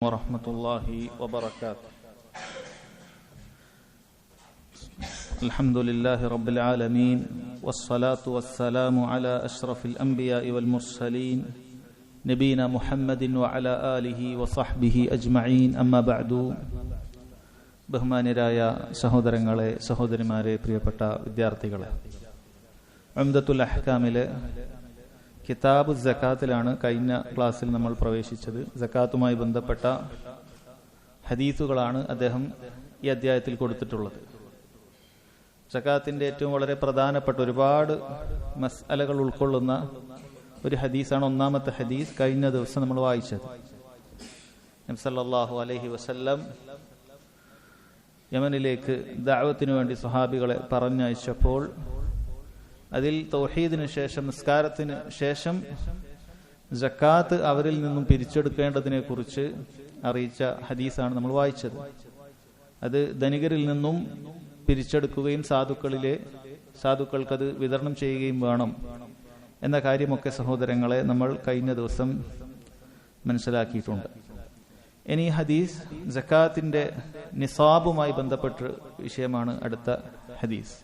ورحمة الله وبركاته. الحمد لله رب العالمين والصلاة والسلام على أشرف الأنبياء والمرسلين نبينا محمد وعلى آله وصحبه أجمعين أما بعد. ബഹുമാന്യരായ സഹോദരങ്ങളെ, സഹോദരിമാരെ, പ്രിയപ്പെട്ട വിദ്യാർത്ഥികളെ, ഉംദത്തുൽ അഹ്കാമിലെ കിതാബ് സക്കാത്തിലാണ് കഴിഞ്ഞ ക്ലാസ്സിൽ നമ്മൾ പ്രവേശിച്ചത്. സക്കാത്തുമായി ബന്ധപ്പെട്ട ഹദീസുകളാണ് അദ്ദേഹം ഈ അധ്യായത്തിൽ കൊടുത്തിട്ടുള്ളത്. സക്കാത്തിന്റെ ഏറ്റവും വളരെ പ്രധാനപ്പെട്ട ഒരുപാട് മസ്അലകൾ ഉൾക്കൊള്ളുന്ന ഒരു ഹദീസാണ് ഒന്നാമത്തെ ഹദീസ്. കഴിഞ്ഞ ദിവസം നമ്മൾ വായിച്ചത് നബി സല്ലല്ലാഹു അലൈഹി വസല്ലം യമനിലേക്ക് ദഅവത്തിനു വേണ്ടി സ്വഹാബികളെ പറഞ്ഞയച്ചപ്പോൾ അതിൽ തൗഹീദിന് ശേഷം, നിസ്കാരത്തിന് ശേഷം സക്കാത്ത് അവരിൽ നിന്നും പിരിച്ചെടുക്കേണ്ടതിനെ കുറിച്ച് അറിയിച്ച ഹദീസാണ് നമ്മൾ വായിച്ചത്. അത് ധനികരിൽ നിന്നും പിരിച്ചെടുക്കുകയും സാധുക്കൾക്കത് വിതരണം ചെയ്യുകയും വേണം എന്ന കാര്യമൊക്കെ സഹോദരങ്ങളെ നമ്മൾ കഴിഞ്ഞ ദിവസം മനസ്സിലാക്കിയിട്ടുണ്ട്. ഇനി ഹദീസ് സക്കാത്തിന്റെ നിസാബുമായി ബന്ധപ്പെട്ട വിഷയമാണ് അടുത്ത ഹദീസ്.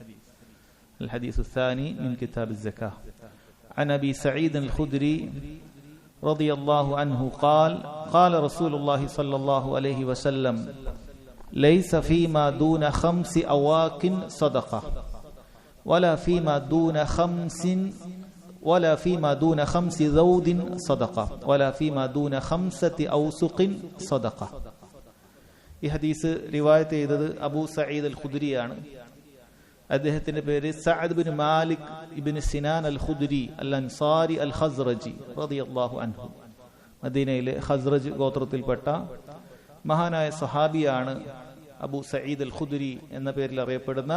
الحديث الثاني من كتاب الزكاة. عن أبي سعيد الخدري رضي الله عنه قال قال رسول الله صلى الله عليه وسلم ليس فيما دون 5 أواق صدقة ولا فيما دون 5 ذود صدقة ولا فيما دون 5 أوسق صدقة. ഈ ഹദീസ് റിവായത്ത് ചെയ്തത് അബൂ സഈദ് അൽ ഖുദ്രിയാണ്. അദ്ദേഹത്തിന്റെ പേര് Saad bin Malik ibn Sinan al Khudri al Ansari al Khazraji റളിയല്ലാഹു അൻഹു. മദീനയിലെ ഖസ്റജ് ഗോത്രത്തിൽപ്പെട്ട മഹാനായ സ്വഹാബിയാണ് അബൂ സഈദ് അൽ ഖുദ്രി എന്ന പേരിൽ അറിയപ്പെടുന്ന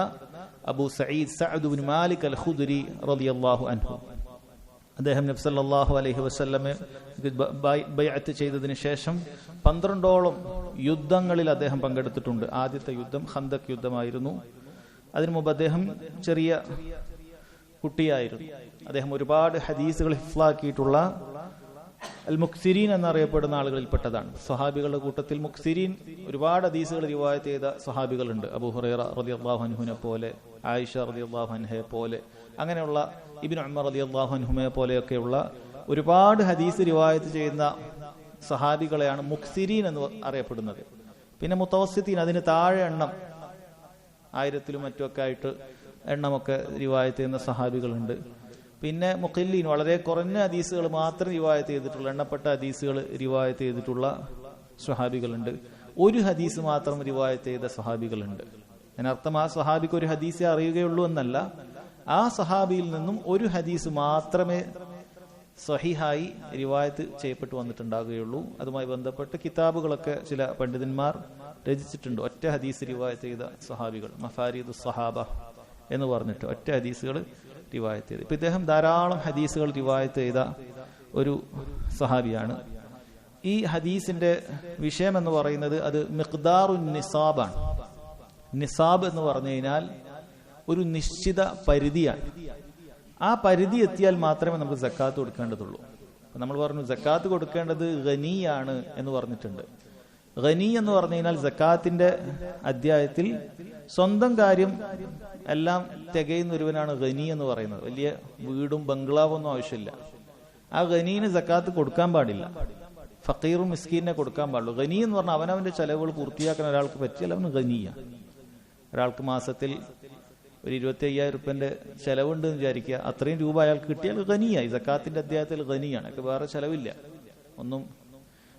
Abu Saeed Saad bin Malik al Khudri റളിയല്ലാഹു അൻഹു. അദ്ദേഹം നബി സല്ലല്ലാഹു അലൈഹി വസല്ലമയെ ബൈഅത്ത് ചെയ്തതിനു ശേഷം 12ഓളം യുദ്ധങ്ങളിൽ അദ്ദേഹം പങ്കെടുത്തിട്ടുണ്ട്. ആദ്യത്തെ യുദ്ധം ഖന്ദഖ് യുദ്ധമായിരുന്നു. അതിനു മുമ്പ് അദ്ദേഹം ചെറിയ കുട്ടിയായിരുന്നു. അദ്ദേഹം ഒരുപാട് ഹദീസുകൾ ഹിഫ്ളാക്കിയിട്ടുള്ള അൽ മുക്സിരീൻ എന്നറിയപ്പെടുന്ന ആളുകളിൽപ്പെട്ടതാണ്. സ്വഹാബികളുടെ കൂട്ടത്തിൽ മുക്സിരീൻ ഒരുപാട് ഹദീസുകൾ റിവായത്ത് ചെയ്ത സ്വഹാബികളുണ്ട്. അബൂ ഹുറൈറ റളിയല്ലാഹു അൻഹുവിനെ പോലെ, ആയിഷ റളിയല്ലാഹു അൻഹയെ പോലെ, അങ്ങനെയുള്ള ഇബ്നു ഉമർ റളിയല്ലാഹു അൻഹുമയെ പോലെയൊക്കെയുള്ള ഒരുപാട് ഹദീസ് റിവായത്ത് ചെയ്യുന്ന സ്വഹാബികളെയാണ് മുക്സിരീൻ എന്ന് അറിയപ്പെടുന്നത്. പിന്നെ മുത്തവസ്സിത്തീൻ, അതിന് താഴെ എണ്ണം 1000-ലും മറ്റുമൊക്കെ ആയിട്ട് എണ്ണമൊക്കെ റിവായത്ത് ചെയ്യുന്ന സഹാബികളുണ്ട്. പിന്നെ മുഖല്ലീൻ, വളരെ കുറഞ്ഞ ഹദീസുകൾ മാത്രം റിവായത്ത് ചെയ്തിട്ടുള്ള, എണ്ണപ്പെട്ട ഹദീസുകൾ റിവായത്ത് ചെയ്തിട്ടുള്ള സ്വഹാബികളുണ്ട്. ഒരു ഹദീസ് മാത്രം റിവായത്ത് ചെയ്ത സ്വഹാബികളുണ്ട്. അതിനർത്ഥം ആ സ്വഹാബിക്ക് ഒരു ഹദീസേ അറിയുകയുള്ളൂ എന്നല്ല, ആ സഹാബിയിൽ നിന്നും ഒരു ഹദീസ് മാത്രമേ സഹിഹായി റിവായത്ത് ചെയ്യപ്പെട്ടു വന്നിട്ടുണ്ടാകുകയുള്ളൂ. അതുമായി ബന്ധപ്പെട്ട് കിതാബുകളൊക്കെ ചില പണ്ഡിതന്മാർ രചിച്ചിട്ടുണ്ട്. ഒറ്റ ഹദീസ് റിവായത്ത് ചെയ്ത സഹാബികൾ, മഫാരിദു സഹാബ എന്ന് പറഞ്ഞിട്ട് ഒറ്റ ഹദീസുകൾ റിവായത്ത് ചെയ്ത്. ഇപ്പൊ ഇദ്ദേഹം ധാരാളം ഹദീസുകൾ റിവായത്ത് ചെയ്ത ഒരു സഹാബിയാണ്. ഈ ഹദീസിന്റെ വിഷയം എന്ന് പറയുന്നത് അത് മിഖ്ദാറുൻ നിസാബാണ്. നിസാബ് എന്ന് പറഞ്ഞു കഴിഞ്ഞാൽ ഒരു നിശ്ചിത പരിധിയാണ്. ആ പരിധി എത്തിയാൽ മാത്രമേ നമുക്ക് സക്കാത്ത് കൊടുക്കേണ്ടതുള്ളൂ. നമ്മൾ പറഞ്ഞു സക്കാത്ത് കൊടുക്കേണ്ടത് ഗനിയാണ് എന്ന് പറഞ്ഞിട്ടുണ്ട്. ഗനി എന്ന് പറഞ്ഞു കഴിഞ്ഞാൽ സക്കാത്തിന്റെ അധ്യായത്തിൽ സ്വന്തം കാര്യം എല്ലാം തികയുന്ന ഒരുവനാണ് ഗനി എന്ന് പറയുന്നത്. വലിയ വീടും ബംഗ്ലാവും ഒന്നും ആവശ്യമില്ല. ആ ഗനീന് സക്കാത്ത് കൊടുക്കാൻ പാടില്ല. ഫക്കീറും മിസ്കീനെ കൊടുക്കാൻ പാടുള്ളൂ. ഗനി എന്ന് പറഞ്ഞാൽ അവനവന്റെ ചെലവുകൾ പൂർത്തിയാക്കാൻ ഒരാൾക്ക് പറ്റിയാൽ അവന് ഗനിയ. ഒരാൾക്ക് മാസത്തിൽ ഒരു 25,000 റുപ്യന്റെ ചെലവുണ്ട് എന്ന് വിചാരിക്കുക. അത്രയും രൂപ അയാൾക്ക് കിട്ടിയാൽ ഗനിയായി. സക്കാത്തിന്റെ അധ്യായത്തിൽ ഗനിയാണ്. അയാൾക്ക് വേറെ ചെലവില്ല, ഒന്നും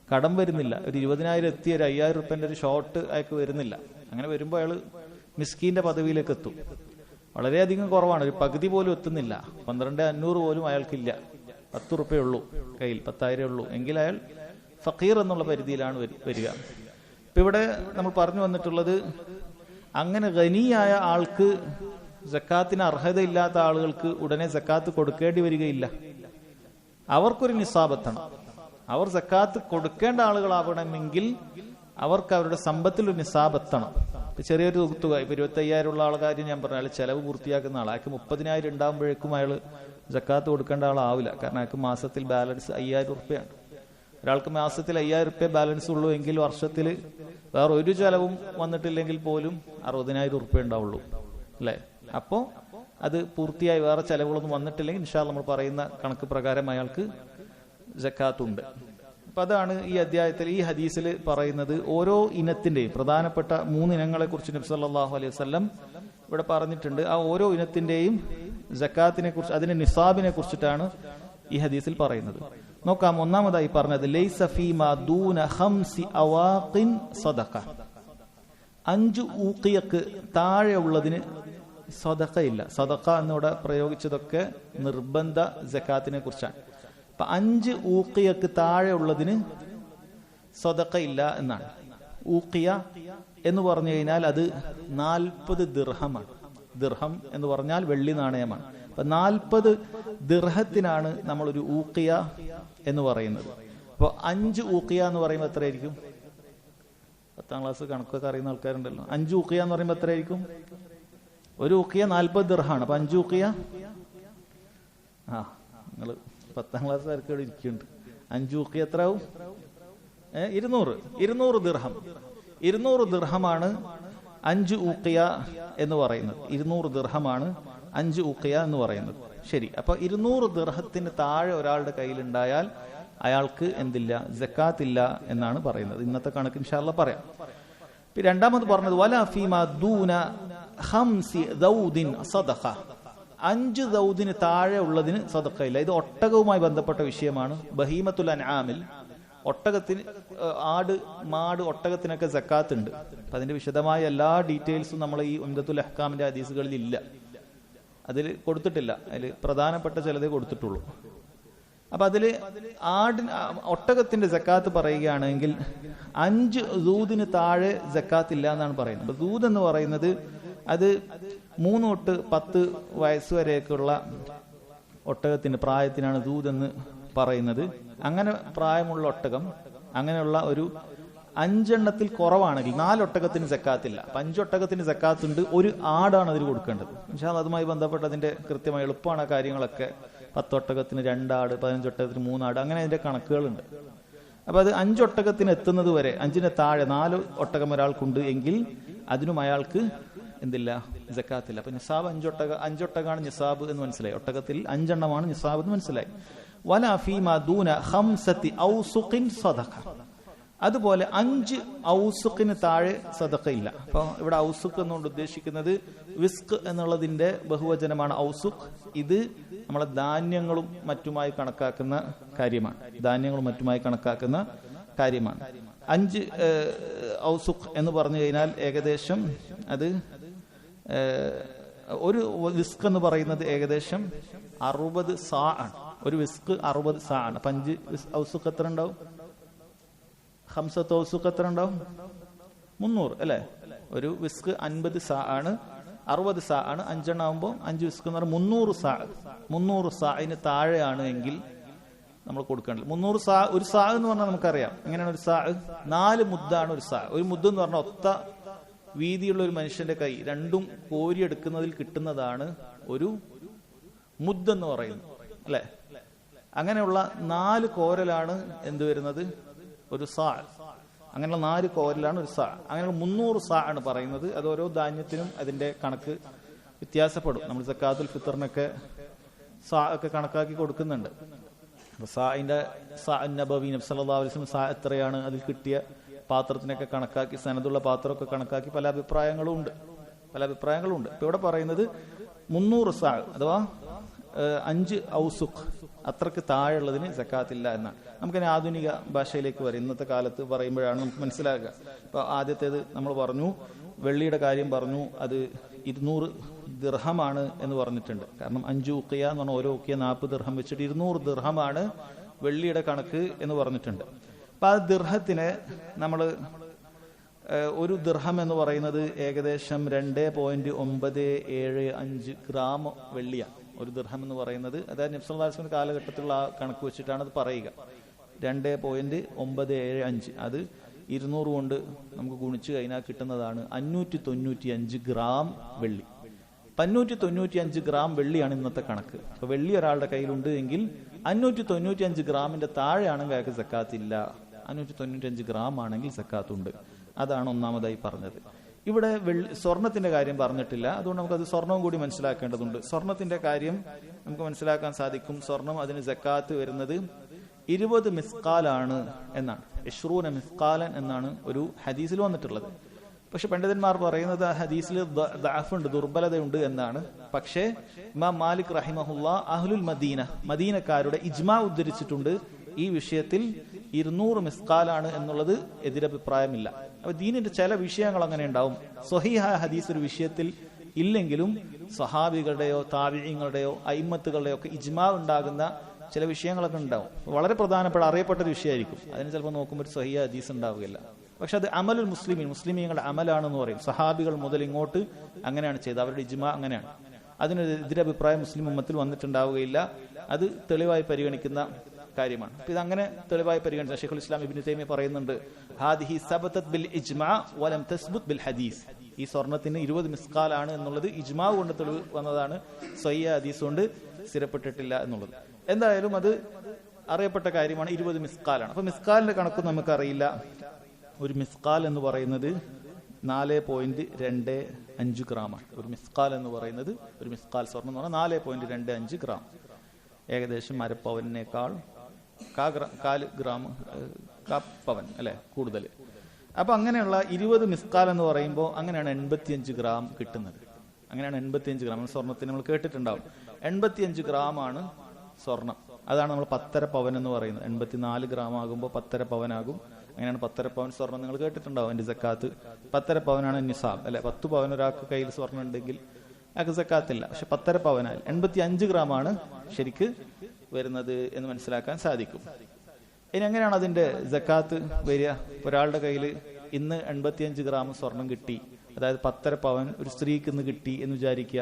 കടം വരുന്നില്ല. ഒരു 20,000 എത്തിയ ഒരു 5,000 റുപ്യന്റെ ഒരു ഷോർട്ട് അയാൾക്ക് വരുന്നില്ല. അങ്ങനെ വരുമ്പോൾ അയാൾ മിസ്കീന്റെ പദവിയിലേക്ക് എത്തും. വളരെയധികം കുറവാണ്, ഒരു പകുതി പോലും എത്തുന്നില്ല. 12,500 പോലും അയാൾക്കില്ല. 10 റുപ്യ ഉള്ളൂ കയ്യിൽ, 10,000 ഉള്ളൂ. എങ്കിൽ അയാൾ ഫക്കീർ എന്നുള്ള പരിധിയിലാണ് വരിക. ഇപ്പൊ ഇവിടെ നമ്മൾ പറഞ്ഞു വന്നിട്ടുള്ളത്, അങ്ങനെ ഗനിയായ ആൾക്ക് സക്കാത്തിന് അർഹതയില്ലാത്ത ആളുകൾക്ക് ഉടനെ സക്കാത്ത് കൊടുക്കേണ്ടി വരികയില്ല. അവർക്കൊരു നിസാബെത്തണം. അവർ സക്കാത്ത് കൊടുക്കേണ്ട ആളുകളാവണമെങ്കിൽ അവർക്ക് അവരുടെ സമ്പത്തിൽ ഒരു നിസാബെത്തണം. ചെറിയൊരു തുക, ഇപ്പൊ 25,000 ഉള്ള ആളെ കാര്യം ഞാൻ പറഞ്ഞു, അയാൾ ചെലവ് പൂർത്തിയാക്കുന്ന ആൾ. അയാൾക്ക് 30,000 ഉണ്ടാകുമ്പോഴേക്കും അയാൾ സക്കാത്ത് കൊടുക്കേണ്ട ആളാവില്ല. കാരണം അയാൾക്ക് മാസത്തിൽ ബാലൻസ് 5,000 റുപ്യാണ്. ഒരാൾക്ക് മാസത്തിൽ 5000 റുപ്യ ബാലൻസ് ഉള്ളൂ എങ്കിൽ വർഷത്തിൽ വേറെ ഒരു ചെലവും വന്നിട്ടില്ലെങ്കിൽ പോലും 60,000 റുപ്യ ഉണ്ടാവുള്ളൂ അല്ലെ. അപ്പോ അത് പൂർത്തിയായി വേറെ ചെലവുകളൊന്നും വന്നിട്ടില്ലെങ്കിൽ ഇൻഷാ അല്ലാഹ് നമ്മൾ പറയുന്ന കണക്ക് പ്രകാരം അയാൾക്ക് സക്കാത്തുണ്ട്. അപ്പൊ അതാണ് ഈ അധ്യായത്തിൽ ഈ ഹദീസിൽ പറയുന്നത്. ഓരോ ഇനത്തിന്റെയും പ്രധാനപ്പെട്ട 3 ഇനങ്ങളെ കുറിച്ച് നബി സല്ലല്ലാഹു അലൈഹി വസല്ലം ഇവിടെ പറഞ്ഞിട്ടുണ്ട്. ആ ഓരോ ഇനത്തിന്റെയും സക്കാത്തിനെ കുറിച്ച്, അതിന്റെ നിസാബിനെ കുറിച്ചിട്ടാണ് ഈ ഹദീസിൽ പറയുന്നത്. നോക്കാം. ഒന്നാമതായി പറഞ്ഞത് ലൈസ ഫീമാ ദൂന ഖംസി അവാഖിൻ സദഖ. 5 ഊഖിയക്ക് താഴെ ഉള്ളതിന് സദഖ ഇല്ല. സദഖ എന്നിവിടെ പ്രയോഗിച്ചതൊക്കെ നിർബന്ധ സക്കാത്തിനെ കുറിച്ചാണ്. അപ്പൊ 5 ഊഖിയക്ക് താഴെ ഉള്ളതിന് സദഖ ഇല്ല എന്നാണ്. ഊഖിയ എന്ന് പറഞ്ഞു കഴിഞ്ഞാൽ അത് 40 ദിർഹമാണ്. ദിർഹം എന്ന് പറഞ്ഞാൽ വെള്ളി നാണയമാണ്. അപ്പൊ 40 ദിർഹത്തിനാണ് നമ്മളൊരു ഊഖിയ എന്ന് പറയുന്നത്. അപ്പൊ 5 ഊഖിയ എന്ന് പറയുമ്പോൾ എത്രയായിരിക്കും? 10ാം ക്ലാസ് കണക്കൊക്കെ അറിയുന്ന ആൾക്കാരുണ്ടല്ലോ. 5 ഊഖിയ എന്ന് പറയുമ്പോൾ എത്രയായിരിക്കും? ഒരു ഊഖിയ 40 ദിർഹമാണ്. അപ്പൊ 5 ഊഖിയ, നിങ്ങൾ 10ാം ക്ലാസ് ആർക്ക് ഇവിടെ ഇരിക്കുന്നുണ്ട്. 5 ഊഖിയ എത്ര ആവും? 200 ദിർഹം. 200 ദിർഹമാണ് 5 ഊഖിയ എന്ന് പറയുന്നത്. 200 ദിർഹമാണ് 5 ഊഖിയ എന്ന് പറയുന്നത്. ശരി. അപ്പൊ 200 ദിർഹത്തിന് താഴെ ഒരാളുടെ കയ്യിലുണ്ടായാൽ അയാൾക്ക് എന്തില്ല? സക്കാത്ത് ഇല്ല എന്നാണ് പറയുന്നത്. ഇന്നത്തെ കണക്ക് ഇൻഷാ അല്ലാഹ് പറയാം. രണ്ടാമത് പറഞ്ഞത് വലാ ഫീമാ ദൂന ഖംസി ദൗദിൻ സദഖ. 5 ദൗദിന് താഴെ ഉള്ളതിന് സദഖ ഇല്ല. ഇത് ഒട്ടകവുമായി ബന്ധപ്പെട്ട വിഷയമാണ്. ബഹീമത്തുൽ അൻആമിൽ ഒട്ടകത്തിന്, ആട്, മാട്, ഒട്ടകത്തിനൊക്കെ സക്കാത്ത് ഉണ്ട്. അപ്പൊ അതിന്റെ വിശദമായ എല്ലാ ഡീറ്റെയിൽസും നമ്മൾ ഈ ഉംദത്തുൽ അഹ്കാമിന്റെ ഹദീസുകളിൽ ഇല്ല, അതിൽ കൊടുത്തിട്ടില്ല. അതിൽ പ്രധാനപ്പെട്ട ചിലതേ കൊടുത്തിട്ടുള്ളൂ. അപ്പൊ അതില് ഒട്ടകത്തിന്റെ സക്കാത്ത് പറയുകയാണെങ്കിൽ 5 ദൂദിന് താഴെ സക്കാത്ത് ഇല്ല എന്നാണ് പറയുന്നത്. അപ്പൊ ദൂദ് എന്ന് പറയുന്നത് അത് 3 തൊട്ട് 10 വയസ്സ് വരെയൊക്കെയുള്ള ഒട്ടകത്തിന്റെ പ്രായത്തിനാണ് ദൂദ് എന്ന് പറയുന്നത്. അങ്ങനെ പ്രായമുള്ള ഒട്ടകം, അങ്ങനെയുള്ള ഒരു 5 എണ്ണത്തിൽ കുറവാണെങ്കിൽ 4 ഒട്ടകത്തിന് സക്കാത്തില്ല. 5 ഒട്ടകത്തിന് സക്കാത്തുണ്ട്. ഒരു ആടാണ് അതിൽ കൊടുക്കേണ്ടത്. പക്ഷേ അതുമായി ബന്ധപ്പെട്ട് അതിന്റെ കൃത്യമായി എളുപ്പമാണ് കാര്യങ്ങളൊക്കെ. 10 ഒട്ടകത്തിന് 2 ആട്, 15 ഒട്ടകത്തിന് 3 ആട്, അങ്ങനെ അതിന്റെ കണക്കുകളുണ്ട്. അപ്പൊ അത് 5 ഒട്ടകത്തിന് എത്തുന്നത് വരെ, 5ന് താഴെ 4 ഒട്ടകം ഒരാൾക്കുണ്ട് എങ്കിൽ അതിനും അയാൾക്ക് എന്തില്ല? സക്കാത്തില്ല. അപ്പൊ നിസാബ് 5 ഒട്ടകമാണ് നിസാബ് എന്ന് മനസ്സിലായി. ഒട്ടകത്തിൽ 5 എണ്ണമാണ് നിസാബ് എന്ന് മനസ്സിലായി. വലാ ഫീമാ ദൂന ഖംസതി ഔസുഖിൻ സദഖ. അതുപോലെ 5 ഔസുഖിന് താഴെ സദഖ ഇല്ല. അപ്പൊ ഇവിടെ ഔസുഖ് എന്നുകൊണ്ട് ഉദ്ദേശിക്കുന്നത് വിസ്ക് എന്നുള്ളതിന്റെ ബഹുവചനമാണ് ഔസുഖ്. ഇത് നമ്മളെ ധാന്യങ്ങളും മറ്റുമായി കണക്കാക്കുന്ന കാര്യമാണ്. 5 ഔസുഖ് എന്ന് പറഞ്ഞു കഴിഞ്ഞാൽ ഏകദേശം അത് ഒരു വിസ്ക് എന്ന് പറയുന്നത് ഏകദേശം 60 സാ ആണ്. ഒരു വിസ്ക് 60 സാ ആണ്. 5 ഔസുഖ് എത്ര ഉണ്ടാവും? 5 ഔസുഖ് എത്ര ഉണ്ടാവും? 300 അല്ലെ? ഒരു വിസ്ക് 50 സാ ആണ്, 60 സാ ആണ്. 5 എണ്ണം ആകുമ്പോൾ 5 വിസ്ക് എന്ന് പറഞ്ഞാൽ 300 സാഇന് താഴെയാണ് എങ്കിൽ നമ്മൾ കൊടുക്കേണ്ടത്. 300 സാ, ഒരു സാ എന്ന് പറഞ്ഞാൽ നമുക്കറിയാം എങ്ങനെയാണ് ഒരു സാ? 4 മുദ്ദാണ് ഒരു സാ. ഒരു മുദ്ദ് എന്ന് പറഞ്ഞാൽ ഒത്ത വീതിയുള്ള ഒരു മനുഷ്യന്റെ കൈ രണ്ടും കോരിയെടുക്കുന്നതിൽ കിട്ടുന്നതാണ് ഒരു മുദ്ദ് എന്ന് പറയുന്നത്, അല്ലെ? അങ്ങനെയുള്ള 4 കോരലാണ് എന്ത് വരുന്നത്? ഒരു സാ. അങ്ങനെയുള്ള 4 കോരലാണ് ഒരു സാ. അങ്ങനെയുള്ള 300 സാ ആണ് പറയുന്നത്. അത് ഓരോ ധാന്യത്തിനും അതിന്റെ കണക്ക് വ്യത്യാസപ്പെടും. നമ്മൾ സക്കാത്തുൽ ഫിത്തറിനൊക്കെ സാ ഒക്കെ കണക്കാക്കി കൊടുക്കുന്നുണ്ട്. സാഇന്റെ സാ നബവി നബി സല്ലല്ലാഹു അലൈഹി വസല്ലം സാ എത്രയാണ്, അതിൽ കിട്ടിയ പാത്രത്തിനൊക്കെ കണക്കാക്കി, സനദുള്ള പാത്രമൊക്കെ കണക്കാക്കി പല അഭിപ്രായങ്ങളും ഉണ്ട്. ഇപ്പൊ ഇവിടെ പറയുന്നത് 300 സാ അഥവാ 5 ഔസുഖ് അത്രക്ക് താഴെയുള്ളതിന് സക്കാത്തില്ല എന്നാണ്. നമുക്കിനി ആധുനിക ഭാഷയിലേക്ക് വരും. ഇന്നത്തെ കാലത്ത് പറയുമ്പോഴാണ് നമുക്ക് മനസ്സിലാക്കുക. ഇപ്പൊ ആദ്യത്തേത് നമ്മൾ പറഞ്ഞു, വെള്ളിയുടെ കാര്യം പറഞ്ഞു. അത് 200 ദിർഹമാണ് എന്ന് പറഞ്ഞിട്ടുണ്ട്. കാരണം 5 ഉഖിയ എന്ന് പറഞ്ഞാൽ ഓരോ ഉഖിയ 40 ദിർഹം വെച്ചിട്ട് 200 ദിർഹമാണ് വെള്ളിയുടെ കണക്ക് എന്ന് പറഞ്ഞിട്ടുണ്ട്. അപ്പൊ ആ ദിർഹത്തിന് നമ്മൾ ഒരു ദിർഹം എന്ന് പറയുന്നത് ഏകദേശം 2.975 ഗ്രാം വെള്ളിയാണ്. ഒരു ദിർഹം എന്ന് പറയുന്നത്, അതായത് നബി സല്ലല്ലാഹു അലൈഹി വസല്ലം കാലഘട്ടത്തിലുള്ള ആ കണക്ക് വെച്ചിട്ടാണ് അത് പറയുക. 2.975 അത് 200 കൊണ്ട് നമുക്ക് ഗുണിച്ചു കഴിഞ്ഞാൽ കിട്ടുന്നതാണ് 595 ഗ്രാം വെള്ളി. 595 ഗ്രാം വെള്ളിയാണ് ഇന്നത്തെ കണക്ക്. അപ്പൊ വെള്ളി ഒരാളുടെ കയ്യിലുണ്ട് എങ്കിൽ 595 ഗ്രാമിന്റെ താഴെയാണെങ്കിൽ അയാൾക്ക് സക്കാത്ത് ഇല്ല. 595 ഗ്രാം ആണെങ്കിൽ സക്കാത്ത് ഉണ്ട്. അതാണ് ഒന്നാമതായി പറഞ്ഞത്. ഇവിടെ സ്വർണത്തിന്റെ കാര്യം പറഞ്ഞിട്ടില്ല. അതുകൊണ്ട് നമുക്കത് സ്വർണവും കൂടി മനസ്സിലാക്കേണ്ടതുണ്ട്. സ്വർണത്തിന്റെ കാര്യം നമുക്ക് മനസ്സിലാക്കാൻ സാധിക്കും. സ്വർണം അതിന് സക്കാത്ത് വരുന്നത് 20 മിസ്കാലാണ് എന്നാണ്. 20 മിസ്കാലൻ എന്നാണ് ഒരു ഹദീസിൽ വന്നിട്ടുള്ളത്. പക്ഷെ പണ്ഡിതന്മാർ പറയുന്നത് ആ ഹദീസിൽ ദഅഫുണ്ട്, ദുർബലതയുണ്ട് എന്നാണ്. പക്ഷേ ഇമാം മാലിക് റഹിമഹുല്ലാ അഹ്ലുൽ മദീനക്കാരുടെ ഇജ്മാ ഉദ്ധരിച്ചിട്ടുണ്ട്. ഈ വിഷയത്തിൽ 200 മിസ്കാലാണ് എന്നുള്ളത് എതിരഭിപ്രായമില്ല. അപ്പൊ ദീനിന്റെ ചില വിഷയങ്ങൾ അങ്ങനെ ഉണ്ടാവും. സ്വഹീഹായ ഹദീസ് ഒരു വിഷയത്തിൽ ഇല്ലെങ്കിലും സഹാബികളുടെയോ താബിഈങ്ങളുടെയോ അയിമ്മത്തുകളുടെയോ ഒക്കെ ഇജ്മാ ഉണ്ടാകുന്ന ചില വിഷയങ്ങളൊക്കെ ഉണ്ടാവും. വളരെ പ്രധാനപ്പെട്ട അറിയപ്പെട്ട ഒരു വിഷയമായിരിക്കും. അതിന് ചിലപ്പോൾ നോക്കുമ്പോൾ ഒരു സ്വഹീഹ ഹദീസ് ഉണ്ടാവുകയില്ല. പക്ഷെ അത് അമലുൽ മുസ്ലിമീങ്ങളുടെ അമലാണെന്ന് പറയും. സഹാബികൾ മുതൽ ഇങ്ങോട്ട് അങ്ങനെയാണ് ചെയ്തത്. അവരുടെ ഇജ്മാ അങ്ങനെയാണ്. അതിനൊരു എതിരഭിപ്രായം മുസ്ലിം ഉമ്മത്തിൽ വന്നിട്ടുണ്ടാവുകയില്ല. അത് തെളിവായി പരിഗണിക്കുന്ന കാര്യമാണ്. അപ്പൊ ഇതങ്ങനെ തെളിവായി പരിഗണിച്ച ശൈഖുൽ ഇസ്ലാം ഇബ്നു തൈമിയ്യ പറയുന്നുണ്ട്, ഹാദിഹി സബതത് ബിൽ ഇജ്മാ വലം തസ്ബുത് ബിൽ ഹദീസ്. ഈ സ്വർണത്തിന് 20 മിസ്കാലാണ് എന്നുള്ളത് ഇജ്മാ കൊണ്ട് തെളിവ് വന്നതാണ്, സ്വഹീഹ ഹദീസ് കൊണ്ട് സ്ഥിരപ്പെട്ടിട്ടില്ല എന്നുള്ളത്. എന്തായാലും അത് അറിയപ്പെട്ട കാര്യമാണ്. 20 മിസ്കാലാണ്. അപ്പൊ മിസ്കാലിന്റെ കണക്ക് നമുക്കറിയില്ല. ഒരു മിസ്കാൽ എന്ന് പറയുന്നത് 4.25 ഗ്രാമാണ്. ഒരു മിസ്കാൽ എന്ന് പറയുന്നത്, ഒരു മിസ്കാൽ സ്വർണം എന്ന് പറഞ്ഞാൽ 4.25 ഗ്രാം, ഏകദേശം അരപ്പവനേക്കാൾ 4 ഗ്രാം പവൻ അല്ലെ കൂടുതൽ. അപ്പൊ അങ്ങനെയുള്ള 20 മിസ്കാൽ എന്ന് പറയുമ്പോൾ അങ്ങനെയാണ് 85 ഗ്രാം കിട്ടുന്നത്. അങ്ങനെയാണ് 85 ഗ്രാം സ്വർണത്തിന് നമ്മൾ കേട്ടിട്ടുണ്ടാവും. 85 ഗ്രാമാണ് സ്വർണം. അതാണ് നമ്മൾ 10.5 പവൻ എന്ന് പറയുന്നത്. 84 ഗ്രാം ആകുമ്പോൾ 10.5 പവനാകും. അങ്ങനെയാണ് 10.5 പവൻ സ്വർണം നിങ്ങൾ കേട്ടിട്ടുണ്ടാവും. അതിന്റെ സക്കാത്ത് 10.5 പവനാണ് നിസാബ് അല്ലെ. 10 പവൻ ഒരാൾക്ക് കയ്യിൽ സ്വർണ്ണം ഉണ്ടെങ്കിൽ അയാൾക്ക് സക്കാത്തില്ല. പക്ഷെ 10.5 പവനാൽ 85 ഗ്രാമാണ് ശരിക്ക് വരുന്നത് എന്ന് മനസ്സിലാക്കാൻ സാധിക്കും. ഇനി എങ്ങനെയാണ് അതിന്റെ സക്കാത്ത് വരിക? ഒരാളുടെ കയ്യിൽ ഇന്ന് 85 ഗ്രാം സ്വർണം കിട്ടി, അതായത് 10.5 പവൻ ഒരു സ്ത്രീക്ക് ഇന്ന് കിട്ടി എന്ന് വിചാരിക്കുക.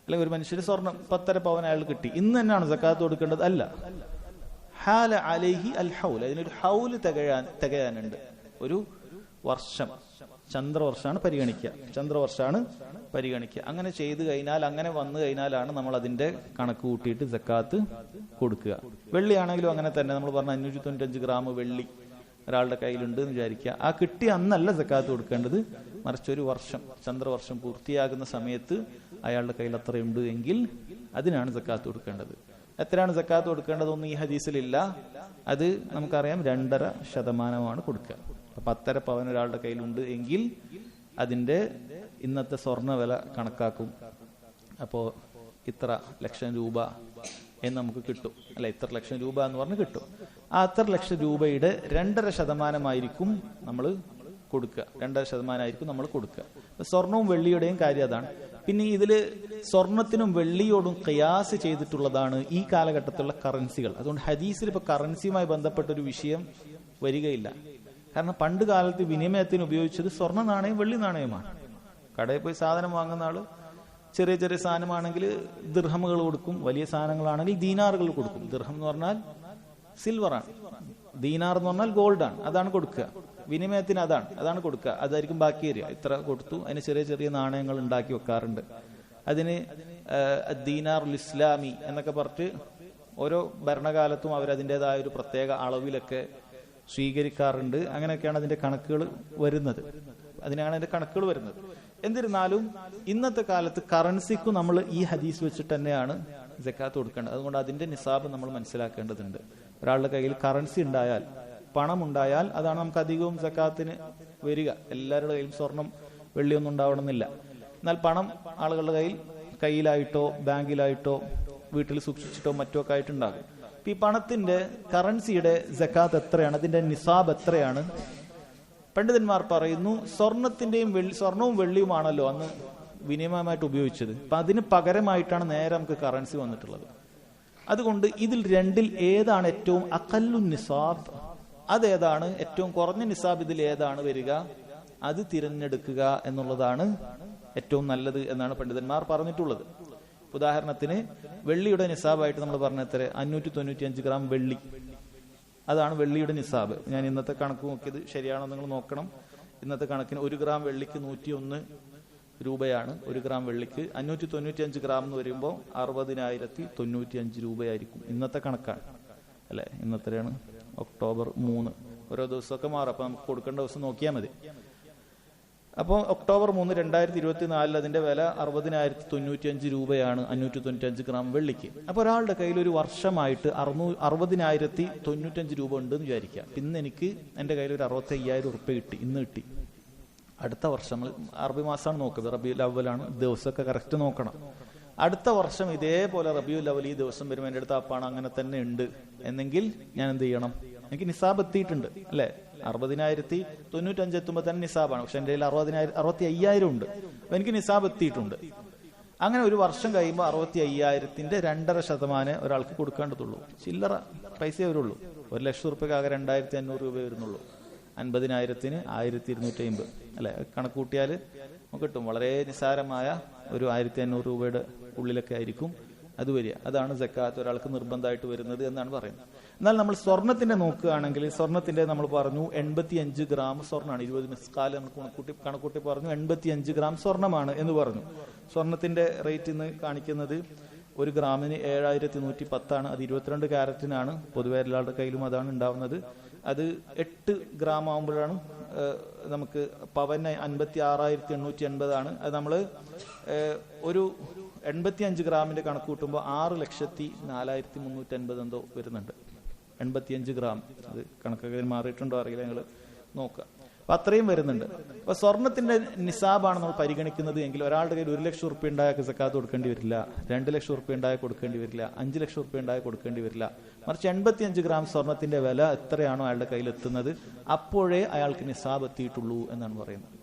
അല്ലെങ്കിൽ ഒരു മനുഷ്യന് സ്വർണം 10.5 പവൻ അയാൾ കിട്ടി, ഇന്ന് തന്നെയാണ് സക്കാത്ത് കൊടുക്കേണ്ടത്? അല്ല. ഹാല അലൈഹി അൽ ഹൗൽ. അതിനൊരു ഹൗല് തികയാനുണ്ട്. ഒരു വർഷം, ചന്ദ്രവർഷമാണ് പരിഗണിക്കുക. അങ്ങനെ ചെയ്തു കഴിഞ്ഞാൽ, അങ്ങനെ വന്നു കഴിഞ്ഞാലാണ് നമ്മൾ അതിന്റെ കണക്ക് കൂട്ടിയിട്ട് സക്കാത്ത് കൊടുക്കുക. വെള്ളിയാണെങ്കിലും അങ്ങനെ തന്നെ. നമ്മൾ പറഞ്ഞ 595 ഗ്രാം വെള്ളി ഒരാളുടെ കയ്യിലുണ്ട് എന്ന് വിചാരിക്കുക. ആ കിട്ടിയ അന്നല്ല സക്കാത്ത് കൊടുക്കേണ്ടത്, മറിച്ച് ഒരു വർഷം, ചന്ദ്രവർഷം പൂർത്തിയാകുന്ന സമയത്ത് അയാളുടെ കയ്യിൽ അത്രയുണ്ട് എങ്കിൽ അതിനാണ് സക്കാത്ത് കൊടുക്കേണ്ടത്. എത്രയാണ് സക്കാത്ത് കൊടുക്കേണ്ടതൊന്നും ഈ ഹദീസിലില്ല. അത് നമുക്കറിയാം, 2.5% കൊടുക്കുക. 10.5 പവൻ ഒരാളുടെ കയ്യിലുണ്ട് എങ്കിൽ അതിന്റെ ഇന്നത്തെ സ്വർണ്ണ വില കണക്കാക്കും. അപ്പോ ഇത്ര ലക്ഷം രൂപ എന്ന് നമുക്ക് കിട്ടും അല്ലെ. ഇത്ര ലക്ഷം രൂപ എന്ന് പറഞ്ഞ് കിട്ടും. ആ അത്ര ലക്ഷം രൂപയുടെ 2.5% നമ്മൾ കൊടുക്കുക. 2.5% നമ്മൾ കൊടുക്കുക. സ്വർണവും വെള്ളിയുടെയും കാര്യം അതാണ്. പിന്നെ ഇതില് സ്വർണത്തിനും വെള്ളിയോടും ഖിയാസ് ചെയ്തിട്ടുള്ളതാണ് ഈ കാലഘട്ടത്തിലുള്ള കറൻസികൾ. അതുകൊണ്ട് ഹദീസിൽ ഇപ്പൊ കറൻസിയുമായി ബന്ധപ്പെട്ട ഒരു വിഷയം വരികയില്ല. കാരണം പണ്ട് കാലത്ത് വിനിമയത്തിന് ഉപയോഗിച്ചത് സ്വർണ്ണ നാണയം വെള്ളി നാണയമാണ്. കടയിൽ പോയി സാധനം വാങ്ങുന്ന ആള് ചെറിയ ചെറിയ സാധനമാണെങ്കിൽ ദിർഹമുകൾ കൊടുക്കും, വലിയ സാധനങ്ങളാണെങ്കിൽ ദീനാറുകൾ കൊടുക്കും. ദിർഹം എന്ന് പറഞ്ഞാൽ സിൽവറാണ്, ദീനാർ എന്ന് പറഞ്ഞാൽ ഗോൾഡാണ്. അതാണ് കൊടുക്കുക. വിനിമയത്തിന് അതാണ് കൊടുക്കുക. അതായിരിക്കും ബാക്കി വരിക. ഇത്ര കൊടുത്തു. അതിന് ചെറിയ ചെറിയ നാണയങ്ങൾ ഉണ്ടാക്കി വെക്കാറുണ്ട്. അതിന് ദീനാറുൽ ഇസ്ലാമി എന്നൊക്കെ പറഞ്ഞിട്ട് ഓരോ ഭരണകാലത്തും അവരതിൻ്റെതായ ഒരു പ്രത്യേക അളവിലൊക്കെ സ്വീകരിക്കാറുണ്ട്. അങ്ങനെയൊക്കെയാണ് അതിന്റെ കണക്കുകൾ വരുന്നത്. എന്നിരുന്നാലും ഇന്നത്തെ കാലത്ത് കറൻസിക്ക് നമ്മൾ ഈ ഹദീസ് വെച്ചിട്ട് തന്നെയാണ് സക്കാത്ത് കൊടുക്കേണ്ടത്. അതുകൊണ്ട് അതിന്റെ നിസാബ് നമ്മൾ മനസ്സിലാക്കേണ്ടതുണ്ട്. ഒരാളുടെ കയ്യിൽ കറൻസി ഉണ്ടായാൽ, പണം ഉണ്ടായാൽ, അതാണ് നമുക്ക് അധികവും സക്കാത്തിന് വരിക. എല്ലാവരുടെ കയ്യിലും സ്വർണം വെള്ളിയൊന്നും ഉണ്ടാവണമെന്നില്ല. എന്നാൽ പണം ആളുകളുടെ കയ്യിലായിട്ടോ ബാങ്കിലായിട്ടോ വീട്ടിൽ സൂക്ഷിച്ചിട്ടോ മറ്റോ ഒക്കെ ആയിട്ടുണ്ടാകും. ഈ പണത്തിന്റെ കറൻസിയുടെ സക്കാത്ത് എത്രയാണ്, അതിന്റെ നിസാബ് എത്രയാണ്? പണ്ഡിതന്മാർ പറയുന്നു, സ്വർണവും വെള്ളിയുമാണല്ലോ അന്ന് വിനിമയമായിട്ട് ഉപയോഗിച്ചത്. അപ്പൊ അതിന് പകരമായിട്ടാണ് നേരെ നമുക്ക് കറൻസി വന്നിട്ടുള്ളത്. അതുകൊണ്ട് ഇതിൽ രണ്ടിൽ ഏതാണ് ഏറ്റവും അഖല്ലു നിസാബ്, അതേതാണ് ഏറ്റവും കുറഞ്ഞ നിസാബ്, ഇതിൽ ഏതാണ് വരിക, അത് തിരഞ്ഞെടുക്കുക എന്നുള്ളതാണ് ഏറ്റവും നല്ലത് എന്നാണ് പണ്ഡിതന്മാർ പറഞ്ഞിട്ടുള്ളത്. ഉദാഹരണത്തിന് വെള്ളിയുടെ നിസാബായിട്ട് നമ്മൾ പറഞ്ഞ എത്ര, 595 ഗ്രാം വെള്ളി, അതാണ് വെള്ളിയുടെ നിസാബ്. ഞാൻ ഇന്നത്തെ കണക്ക് നോക്കിയത് ശരിയാണോ നിങ്ങൾ നോക്കണം. ഇന്നത്തെ കണക്കിന് 1 ഗ്രാം വെള്ളിക്ക് 101 രൂപയാണ് 1 ഗ്രാം വെള്ളിക്ക്. 595 ഗ്രാം എന്ന് വരുമ്പോൾ 60,095 രൂപയായിരിക്കും. ഇന്നത്തെ കണക്കാണ് അല്ലെ. ഇന്നത്തെയാണ് ഒക്ടോബർ 3. ഓരോ ദിവസമൊക്കെ മാറും. അപ്പൊ നമുക്ക് കൊടുക്കേണ്ട ദിവസം നോക്കിയാൽ മതി. അപ്പോൾ ഒക്ടോബർ 3, 2024 അതിന്റെ വില 60,095 രൂപയാണ് 595 ഗ്രാം വെള്ളിക്ക്. അപ്പൊ ഒരാളുടെ കയ്യിൽ ഒരു വർഷമായിട്ട് 60,095 രൂപ ഉണ്ടെന്ന് വിചാരിക്കാം. ഇന്ന് എനിക്ക് എന്റെ കയ്യിൽ ഒരു 65,000 ഉറുപ്പ്യ കിട്ടി, ഇന്ന് കിട്ടി. അടുത്ത വർഷം അറബി മാസമാണ് നോക്കുന്നത്, റബിയുൽ അവ്വലാണ്, ദിവസമൊക്കെ കറക്റ്റ് നോക്കണം. അടുത്ത വർഷം ഇതേപോലെ റബിയുൽ അവ്വൽ ഈ ദിവസം വരുമ്പോൾ എൻ്റെ അടുത്ത് അപ്പാണ് അങ്ങനെ തന്നെ ഉണ്ട് എന്നെങ്കിൽ ഞാൻ എന്ത് ചെയ്യണം? എനിക്ക് നിസാബ് എത്തിയിട്ടുണ്ട് അല്ലെ. 60,095 എത്തുമ്പോൾ തന്നെ നിസാബാണ്. പക്ഷെ എൻ്റെ കയ്യിൽ 65,000 ഉണ്ട്. അപ്പൊ എനിക്ക് നിസാബ് എത്തിയിട്ടുണ്ട്. അങ്ങനെ ഒരു വർഷം കഴിയുമ്പോൾ 65,000ന്റെ 2.5% ഒരാൾക്ക് കൊടുക്കേണ്ടതുള്ളൂ. ചില്ലറ പൈസയെ വരുള്ളൂ. 1,00,000 റുപ്യക്ക് ആകെ 2,500 രൂപ വരുന്നുള്ളൂ. 50,000-ന് 1,250 അല്ലെ. കണക്ക് കൂട്ടിയാൽ നമുക്ക് കിട്ടും. വളരെ നിസ്സാരമായ ഒരു 1,500 രൂപയുടെ ഉള്ളിലൊക്കെ ആയിരിക്കും അത് വരിക. അതാണ് സക്കാത്ത് ഒരാൾക്ക് നിർബന്ധമായിട്ട് വരുന്നത് എന്നാണ് പറയുന്നത്. എന്നാൽ നമ്മൾ സ്വർണത്തിന്റെ നോക്കുകയാണെങ്കിൽ, സ്വർണത്തിന്റെ നമ്മൾ പറഞ്ഞു 85 ഗ്രാം സ്വർണ്ണമാണ്. 20 മിസ്കാല് നമ്മൾ കണക്കൂട്ടി പറഞ്ഞു 85 ഗ്രാം സ്വർണ്ണമാണ് എന്ന് പറഞ്ഞു. സ്വർണത്തിന്റെ റേറ്റ് ഇന്ന് കാണിക്കുന്നത് 1 ഗ്രാമിന് 7,110 അത് 22 ക്യാരറ്റിനാണ്. പൊതുവെ എല്ലാവരുടെ കയ്യിലും അതാണ് ഉണ്ടാവുന്നത്. അത് 8 ഗ്രാം ആകുമ്പോഴാണ് നമുക്ക് പവന് 56,880 അത് നമ്മൾ ഒരു 85 ഗ്രാമിന്റെ കണക്ക് കൂട്ടുമ്പോൾ 6,04,350 എന്തോ വരുന്നുണ്ട്. 85 ഗ്രാം. അത് കണക്കൊക്കെ മാറിയിട്ടുണ്ടോ അറിയില്ല, നിങ്ങൾ നോക്കുക. അപ്പൊ അത്രയും വരുന്നുണ്ട്. അപ്പൊ സ്വർണത്തിന്റെ നിസാബാണ് നമ്മൾ പരിഗണിക്കുന്നത് എങ്കിൽ ഒരാളുടെ കയ്യിൽ 1,00,000 ഉറുപ്പ്യ ഉണ്ടായ സക്കാത്ത് കൊടുക്കേണ്ടി വരില്ല, 2,00,000 ഉറുപ്പ്യ ഉണ്ടായ കൊടുക്കേണ്ടി വരില്ല, 5,00,000 ഉറുപ്പ്യ ഉണ്ടായ കൊടുക്കേണ്ടി വരില്ല. മറിച്ച് 85 ഗ്രാം സ്വർണത്തിന്റെ വില എത്രയാണോ അയാളുടെ കയ്യിൽ എത്തുന്നത് അപ്പോഴേ അയാൾക്ക് നിസാബ് എത്തിയിട്ടുള്ളൂ എന്നാണ് പറയുന്നത്.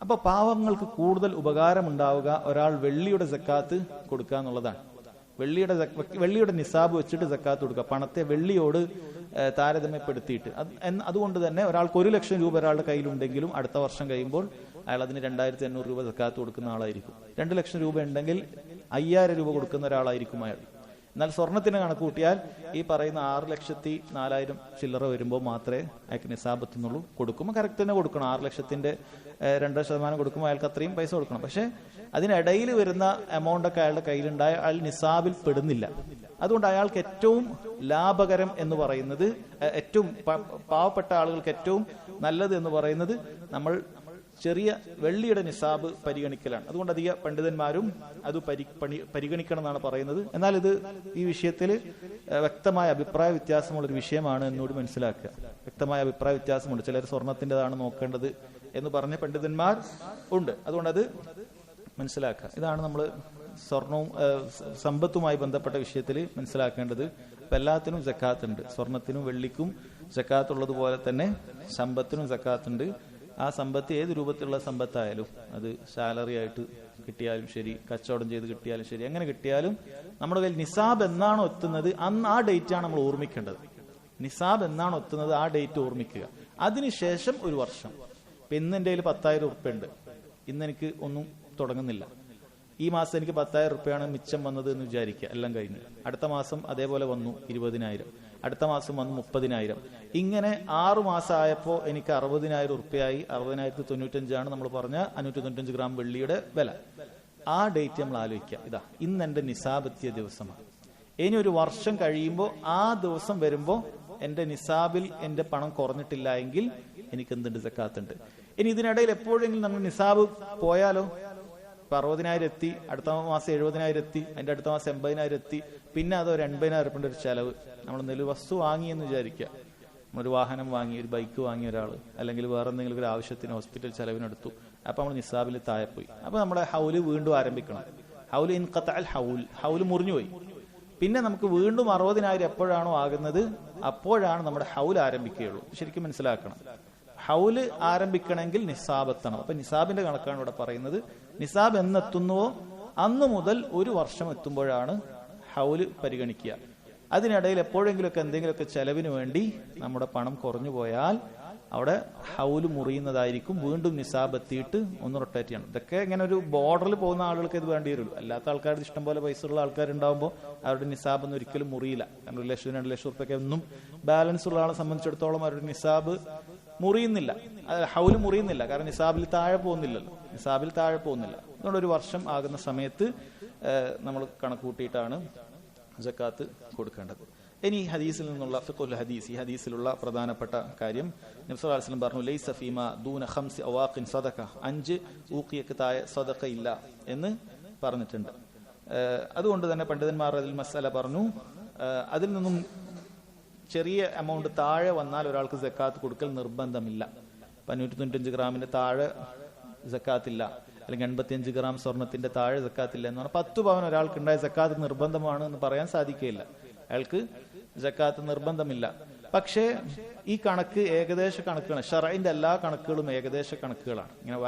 അപ്പൊ പാവങ്ങൾക്ക് കൂടുതൽ ഉപകാരമുണ്ടാവുക ഒരാൾ വെള്ളിയുടെ സക്കാത്ത് കൊടുക്കുക എന്നുള്ളതാണ്. വെള്ളിയുടെ നിസാബ് വെച്ചിട്ട് സക്കാത്ത് കൊടുക്കുക, പണത്തെ വെള്ളിയോട് താരതമ്യപ്പെടുത്തിയിട്ട്. അതുകൊണ്ട് തന്നെ ഒരാൾക്ക് 1,00,000 രൂപ ഒരാളുടെ കയ്യിലുണ്ടെങ്കിലും അടുത്ത വർഷം കഴിയുമ്പോൾ അയാൾ അതിന് 2,500 രൂപ സക്കാത്ത് കൊടുക്കുന്ന ആളായിരിക്കും. 2,00,000 രൂപ ഉണ്ടെങ്കിൽ 5,000 രൂപ കൊടുക്കുന്ന ഒരാളായിരിക്കും അയാൾ. എന്നാൽ സ്വർണത്തിന് കണക്ക് കൂട്ടിയാൽ ഈ പറയുന്ന 6,04,000 ചില്ലറ വരുമ്പോൾ മാത്രമേ അയാൾക്ക് നിസാബ് എത്തുന്നുള്ളൂ. കൊടുക്കുമ്പോൾ കറക്റ്റ് തന്നെ കൊടുക്കണം. 6,00,000ന്റെ 2% കൊടുക്കുമ്പോൾ അയാൾക്ക് അത്രയും പൈസ കൊടുക്കണം. പക്ഷെ അതിനിടയിൽ വരുന്ന എമൗണ്ട് ഒക്കെ അയാളുടെ കയ്യിലുണ്ടായ അയാൾ നിസാബിൽ പെടുന്നില്ല. അതുകൊണ്ട് അയാൾക്ക് ഏറ്റവും ലാഭകരം എന്ന് പറയുന്നത്, ഏറ്റവും പാവപ്പെട്ട ആളുകൾക്ക് ഏറ്റവും നല്ലത് എന്ന് പറയുന്നത് നമ്മൾ ചെറിയ വെള്ളിയുടെ നിസാബ് പരിഗണിക്കലാണ്. അതുകൊണ്ട് അധിക പണ്ഡിതന്മാരും അത് പരിഗണിക്കണം എന്നാണ് പറയുന്നത്. എന്നാൽ ഇത് ഈ വിഷയത്തിൽ വ്യക്തമായ അഭിപ്രായ വ്യത്യാസമുള്ളൊരു വിഷയമാണ് എന്നോട് മനസ്സിലാക്കുക. വ്യക്തമായ അഭിപ്രായ വ്യത്യാസമുണ്ട്. ചിലർ സ്വർണത്തിൻ്റെതാണ് നോക്കേണ്ടത് എന്ന് പറഞ്ഞ പണ്ഡിതന്മാർ ഉണ്ട്. അതുകൊണ്ട് അത് മനസ്സിലാക്കുക. ഇതാണ് നമ്മൾ സ്വർണവും സമ്പത്തുമായി ബന്ധപ്പെട്ട വിഷയത്തിൽ മനസ്സിലാക്കേണ്ടത്. ഇപ്പം എല്ലാത്തിനും സക്കാത്തുണ്ട്. സ്വർണത്തിനും വെള്ളിക്കും സക്കാത്തുള്ളതുപോലെ തന്നെ സമ്പത്തിനും സക്കാത്തുണ്ട്. ആ സമ്പത്ത് ഏത് രൂപത്തിലുള്ള സമ്പത്തായാലും, അത് സാലറി ആയിട്ട് കിട്ടിയാലും ശരി, കച്ചവടം ചെയ്ത് കിട്ടിയാലും ശരി, എങ്ങനെ കിട്ടിയാലും നമ്മുടെ കയ്യിൽ നിസാബ് എന്നാണോ എത്തുന്നത് അന്ന് ആ ഡേറ്റാണ് നമ്മൾ ഓർമ്മിക്കേണ്ടത്. നിസാബ് എന്നാണോ എത്തുന്നത് ആ ഡേറ്റ് ഓർമ്മിക്കുക. അതിനുശേഷം ഒരു വർഷം. ഇപ്പം ഇന്ന് എൻ്റെ കയ്യിൽ 10,000 ഉറുപ്പ്യ ഉണ്ട്, ഇന്ന് എനിക്ക് ഒന്നും തുടങ്ങുന്നില്ല. ഈ മാസം എനിക്ക് 10,000 ഉറുപ്പ്യാണ് മിച്ചം വന്നത് എന്ന് വിചാരിക്കുക. എല്ലാം കഴിഞ്ഞ് അടുത്ത മാസം അതേപോലെ വന്നു 20,000, അടുത്ത മാസം വന്നു 30,000. ഇങ്ങനെ 6 മാസം ആയപ്പോൾ എനിക്ക് 60,000 ഉറുപ്പ്യായി. 60,095 നമ്മൾ പറഞ്ഞ 595 ഗ്രാം വെള്ളിയുടെ വില. ആ ഡേറ്റ് നമ്മൾ ആലോചിക്കുക. ഇതാ ഇന്ന് എന്റെ നിസാബ് എത്തിയ ദിവസമാണ്. ഇനി ഒരു വർഷം കഴിയുമ്പോൾ ആ ദിവസം വരുമ്പോൾ എന്റെ നിസാബിൽ എന്റെ പണം കുറഞ്ഞിട്ടില്ല എങ്കിൽ എനിക്ക് എന്തുണ്ട്? സക്കാത്തുണ്ട്. ഇനി ഇതിനിടയിൽ എപ്പോഴെങ്കിലും നമ്മൾ നിസാബ് പോയാലോ? ഇപ്പൊ 60,000 എത്തി, അടുത്ത മാസം 70,000 എത്തി, അതിന്റെ അടുത്ത മാസം 80,000 എത്തി, പിന്നെ അത് ഒരു 80,000 ഉറുപ്പിന്റെ ഒരു ചെലവ്. നമ്മൾ എന്തെങ്കിലും വസ്തു വാങ്ങി എന്ന് വിചാരിക്കുക, നമ്മളൊരു വാഹനം വാങ്ങി, ഒരു ബൈക്ക് വാങ്ങിയ ഒരാൾ, അല്ലെങ്കിൽ വേറെ എന്തെങ്കിലും ഒരു ആവശ്യത്തിന് ഹോസ്പിറ്റൽ ചെലവിനെടുത്തു. അപ്പൊ നമ്മൾ നിസാബിൽ താഴെപ്പോയി. അപ്പൊ നമ്മുടെ ഹൗല് വീണ്ടും ആരംഭിക്കണം. ഹൗല് ഇൻഖതഅൽ ഹൗല് മുറിഞ്ഞുപോയി. പിന്നെ നമുക്ക് വീണ്ടും 60,000 എപ്പോഴാണോ ആകുന്നത് അപ്പോഴാണ് നമ്മുടെ ഹൗല് ആരംഭിക്കുകയുള്ളൂ. ശരിക്കും മനസ്സിലാക്കണം. ഹൗല് ആരംഭിക്കണമെങ്കിൽ നിസാബ് എത്തണം. അപ്പൊ നിസാബിന്റെ കണക്കാണ് ഇവിടെ പറയുന്നത്. നിസാബ് എന്നെത്തുന്നുവോ അന്ന് മുതൽ ഒരു വർഷം എത്തുമ്പോഴാണ് ഹൗല് പരിഗണിക്കുക. അതിനിടയിൽ എപ്പോഴെങ്കിലുമൊക്കെ എന്തെങ്കിലുമൊക്കെ ചെലവിന് വേണ്ടി നമ്മുടെ പണം കുറഞ്ഞു പോയാൽ അവിടെ ഹൗല് മുറിയുന്നതായിരിക്കും. വീണ്ടും നിസാബ് എത്തിയിട്ട് ഒന്ന് റൊട്ടേറ്റ് ചെയ്യണം. ഇതൊക്കെ ഇങ്ങനെ ഒരു ബോർഡറിൽ പോകുന്ന ആളുകൾക്ക് ഇത് വേണ്ടി വരുള്ളൂ. അല്ലാത്ത ആൾക്കാരുടെ ഇഷ്ടം പോലെ പൈസ ഉള്ള ആൾക്കാരുണ്ടാകുമ്പോൾ അവരുടെ നിസാബ് ഒന്നും ഒരിക്കലും മുറിയില്ല. കാരണം 1,00,000 2,00,000 ഉറുപ്പ്യൊക്കെ ഒന്നും ബാലൻസ് ഉള്ള ആളെ സംബന്ധിച്ചിടത്തോളം അവരുടെ നിസാബ് മുറിയുന്നില്ല, ഹൗല് മുറിയുന്നില്ല. കാരണം നിസാബിൽ താഴെ പോകുന്നില്ലല്ലോ, നിസാബിൽ താഴെ പോകുന്നില്ല. അതുകൊണ്ട് ഒരു വർഷം ആകുന്ന സമയത്ത് നമ്മൾ കണക്കൂട്ടിയിട്ടാണ് സക്കാത്ത് കൊടുക്കേണ്ടത്. ഇനി ഹദീസിൽ നിന്നുള്ള ഫിഖുൽ ഹദീസ്, ഈ ഹദീസിലുള്ള പ്രധാനപ്പെട്ട കാര്യം, നബി സല്ലല്ലാഹു അലൈഹി വസല്ലം പറഞ്ഞു ലൈസ ഫീമാ ദൂന ഖംസി അവാഖിൻ സദഖ, 5 ഊഖിയക്ക് താഴെ സദഖ ഇല്ല എന്ന് പറഞ്ഞിട്ടുണ്ട്. അതുകൊണ്ട് തന്നെ പണ്ഡിതന്മാർ അതിൽ മസല പറഞ്ഞു, അതിൽ നിന്നും ചെറിയ എമൗണ്ട് താഴെ വന്നാൽ ഒരാൾക്ക് സക്കാത്ത് കൊടുക്കൽ നിർബന്ധമില്ല. 595 ഗ്രാമിന്റെ താഴെ സക്കാത്തില്ല, അല്ലെങ്കിൽ 85 ഗ്രാം സ്വർണത്തിന്റെ താഴെ സക്കാത്തില്ല എന്ന് പറഞ്ഞാൽ 10 പവൻ ഒരാൾക്ക് ഉണ്ടായ സക്കാത്ത് നിർബന്ധമാണ് എന്ന് പറയാൻ സാധിക്കുകയില്ല. അയാൾക്ക് സക്കാത്ത് നിർബന്ധമില്ല. പക്ഷേ ഈ കണക്ക് ഏകദേശ കണക്കുകളാണ്. ഷറഇന്റെ എല്ലാ കണക്കുകളും ഏകദേശ കണക്കുകളാണ്. ഇങ്ങനെ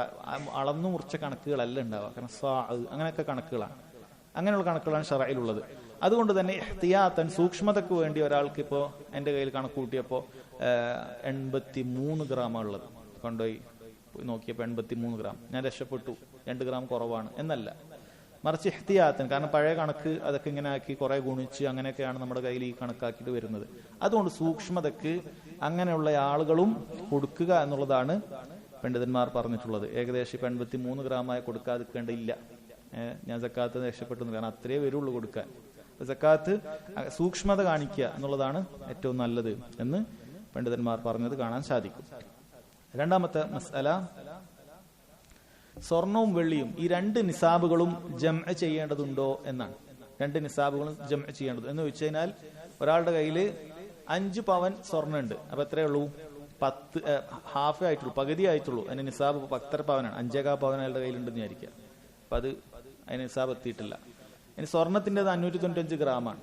അളന്നു മുറിച്ച കണക്കുകളല്ല ഉണ്ടാവുക. കാരണം അങ്ങനെയൊക്കെ കണക്കുകളാണ്, അങ്ങനെയുള്ള കണക്കുകളാണ് ഷറഇലുള്ളത്. അതുകൊണ്ട് തന്നെ ഇഹ്തിയാത്തൻ, സൂക്ഷ്മതയ്ക്ക് വേണ്ടി ഒരാൾക്ക് ഇപ്പോൾ എൻ്റെ കയ്യിൽ കണക്ക് കൂട്ടിയപ്പോൾ 83 ഗ്രാമാണ് ഉള്ളത്, കൊണ്ടുപോയി നോക്കിയപ്പോൾ 83 ഗ്രാം, ഞാൻ രക്ഷപ്പെട്ടു, 2 ഗ്രാം കുറവാണ് എന്നല്ല. മറിച്ച് ഇഹ്തിയാത്തൻ, കാരണം പഴയ കണക്ക് അതൊക്കെ ഇങ്ങനെ ആക്കി കുറെ ഗുണിച്ച് അങ്ങനെയൊക്കെയാണ് നമ്മുടെ കയ്യിൽ ഈ കണക്കാക്കിയിട്ട് വരുന്നത്. അതുകൊണ്ട് സൂക്ഷ്മതയ്ക്ക് അങ്ങനെയുള്ള ആളുകളും കൊടുക്കുക എന്നുള്ളതാണ് പണ്ഡിതന്മാർ പറഞ്ഞിട്ടുള്ളത്. ഏകദേശം 83 ഗ്രാമായി കൊടുക്കാതിരിക്കേണ്ടില്ല. ഞാൻ സക്കാത്ത് രക്ഷപ്പെട്ടു, കാരണം അത്രേ വരുള്ളൂ കൊടുക്കാൻ. സക്കാത്ത് സൂക്ഷ്മത കാണിക്കുക എന്നുള്ളതാണ് ഏറ്റവും നല്ലത് എന്ന് പണ്ഡിതന്മാർ പറഞ്ഞത് കാണാൻ സാധിക്കും. രണ്ടാമത്തെ മസ്അല, സ്വർണവും വെള്ളിയും ഈ 2 നിസാബുകളും ജംഅ ചെയ്യേണ്ടതുണ്ടോ എന്നാണ്. 2 നിസാബുകളും ജംഅ ചെയ്യേണ്ടത് എന്ന് വെച്ച് കഴിഞ്ഞാൽ, ഒരാളുടെ കയ്യിൽ 5 പവൻ സ്വർണ്ണമുണ്ട്. അപ്പൊ എത്രയേ ഉള്ളൂ? 10 ഹാഫേ ആയിട്ടുള്ളൂ, പകുതി ആയിട്ടുള്ളൂ. അതിന് നിസാബ് 10 പവനാണ്. 5.25 പവൻ അയാളുടെ കയ്യിലുണ്ടെന്ന് വിചാരിക്കുക. അപ്പൊ അത് അതിന് നിസാബ് എത്തിയിട്ടില്ല. ഇനി സ്വർണത്തിൻ്റെത് 595 ഗ്രാമാണ്,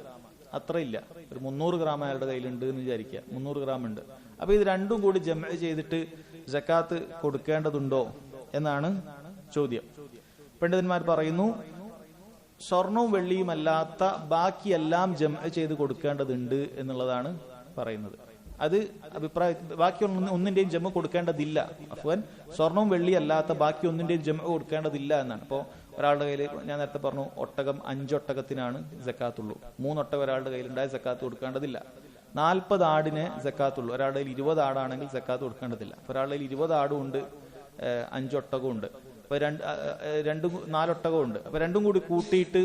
അത്ര ഇല്ല. ഒരു 300 ഗ്രാം അയാളുടെ കയ്യിലുണ്ട് എന്ന് വിചാരിക്കുക, 300 ഗ്രാം ഉണ്ട്. അപ്പൊ ഇത് രണ്ടും കൂടി ജംഅ ചെയ്തിട്ട് സക്കാത്ത് കൊടുക്കേണ്ടതുണ്ടോ എന്നാണ് ചോദ്യം. പണ്ഡിതന്മാർ പറയുന്നു, സ്വർണവും വെള്ളിയും അല്ലാത്ത ബാക്കിയെല്ലാം ജംഅ ചെയ്ത് കൊടുക്കേണ്ടതുണ്ട് എന്നുള്ളതാണ് പറയുന്നത്. അത് ബാക്കി ഒന്നിന്റെയും ജംഅ കൊടുക്കേണ്ടതില്ല. അഫ്വാൻ, സ്വർണവും വെള്ളി അല്ലാത്ത ബാക്കി ഒന്നിന്റെയും ജംഅ കൊടുക്കേണ്ടതില്ല എന്നാണ്. ഇപ്പോൾ ഒരാളുടെ കയ്യിൽ, ഞാൻ നേരത്തെ പറഞ്ഞു, ഒട്ടകം 5 ഒട്ടകത്തിനാണ് സക്കാത്തുള്ളൂ. 3 ഒട്ടകം ഒരാളുടെ കയ്യിലുണ്ടായ സക്കാത്ത് കൊടുക്കേണ്ടതില്ല. 40 ആടിന് സക്കാത്തുള്ളൂ. ഒരാളുടെ കയ്യിൽ 20 ആടാണെങ്കിൽ സക്കാത്ത് കൊടുക്കേണ്ടതില്ല. ഒരാളുടെ കയ്യിൽ 20 ആടും ഉണ്ട്, 5 ഒട്ടകവും ഉണ്ട്. അപ്പൊ 4 ഒട്ടകവും ഉണ്ട്. അപ്പൊ രണ്ടും കൂടി കൂട്ടിയിട്ട്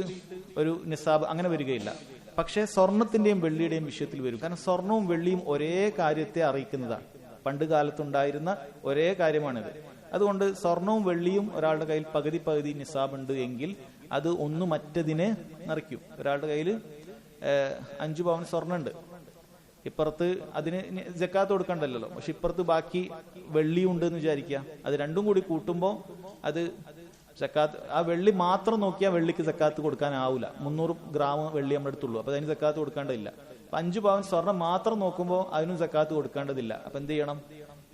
ഒരു നിസാബ് അങ്ങനെ വരികയില്ല. പക്ഷേ സ്വർണത്തിന്റെയും വെള്ളിയുടെയും വിഷയത്തിൽ വരും. കാരണം സ്വർണവും വെള്ളിയും ഒരേ കാര്യത്തെ അറിയിക്കുന്നതാണ്. പണ്ട് കാലത്തുണ്ടായിരുന്ന ഒരേ കാര്യമാണിത്. അതുകൊണ്ട് സ്വർണവും വെള്ളിയും ഒരാളുടെ കയ്യിൽ പകുതി നിസാബ് ഉണ്ട് എങ്കിൽ അത് ഒന്ന് മറ്റതിനെ നിറയ്ക്കും. ഒരാളുടെ കയ്യിൽ 5 പവൻ സ്വർണ്ണുണ്ട്, ഇപ്പുറത്ത് അതിന് സക്കാത്ത് കൊടുക്കണ്ടല്ലോ. പക്ഷെ ഇപ്പുറത്ത് ബാക്കി വെള്ളി ഉണ്ട് എന്ന് വിചാരിക്കുക. അത് രണ്ടും കൂടി കൂട്ടുമ്പോൾ അത് സക്കാത്ത്, ആ വെള്ളി മാത്രം നോക്കിയാൽ വെള്ളിക്ക് സക്കാത്ത് കൊടുക്കാനാവില്ല. 300 ഗ്രാം വെള്ളി നമ്മുടെ അടുത്തുള്ളൂ. അപ്പൊ അതിന് സക്കാത്ത് കൊടുക്കേണ്ടതില്ല. 5 പവൻ സ്വർണം മാത്രം നോക്കുമ്പോൾ അതിനും സക്കാത്ത് കൊടുക്കേണ്ടതില്ല. അപ്പൊ എന്ത് ചെയ്യണം?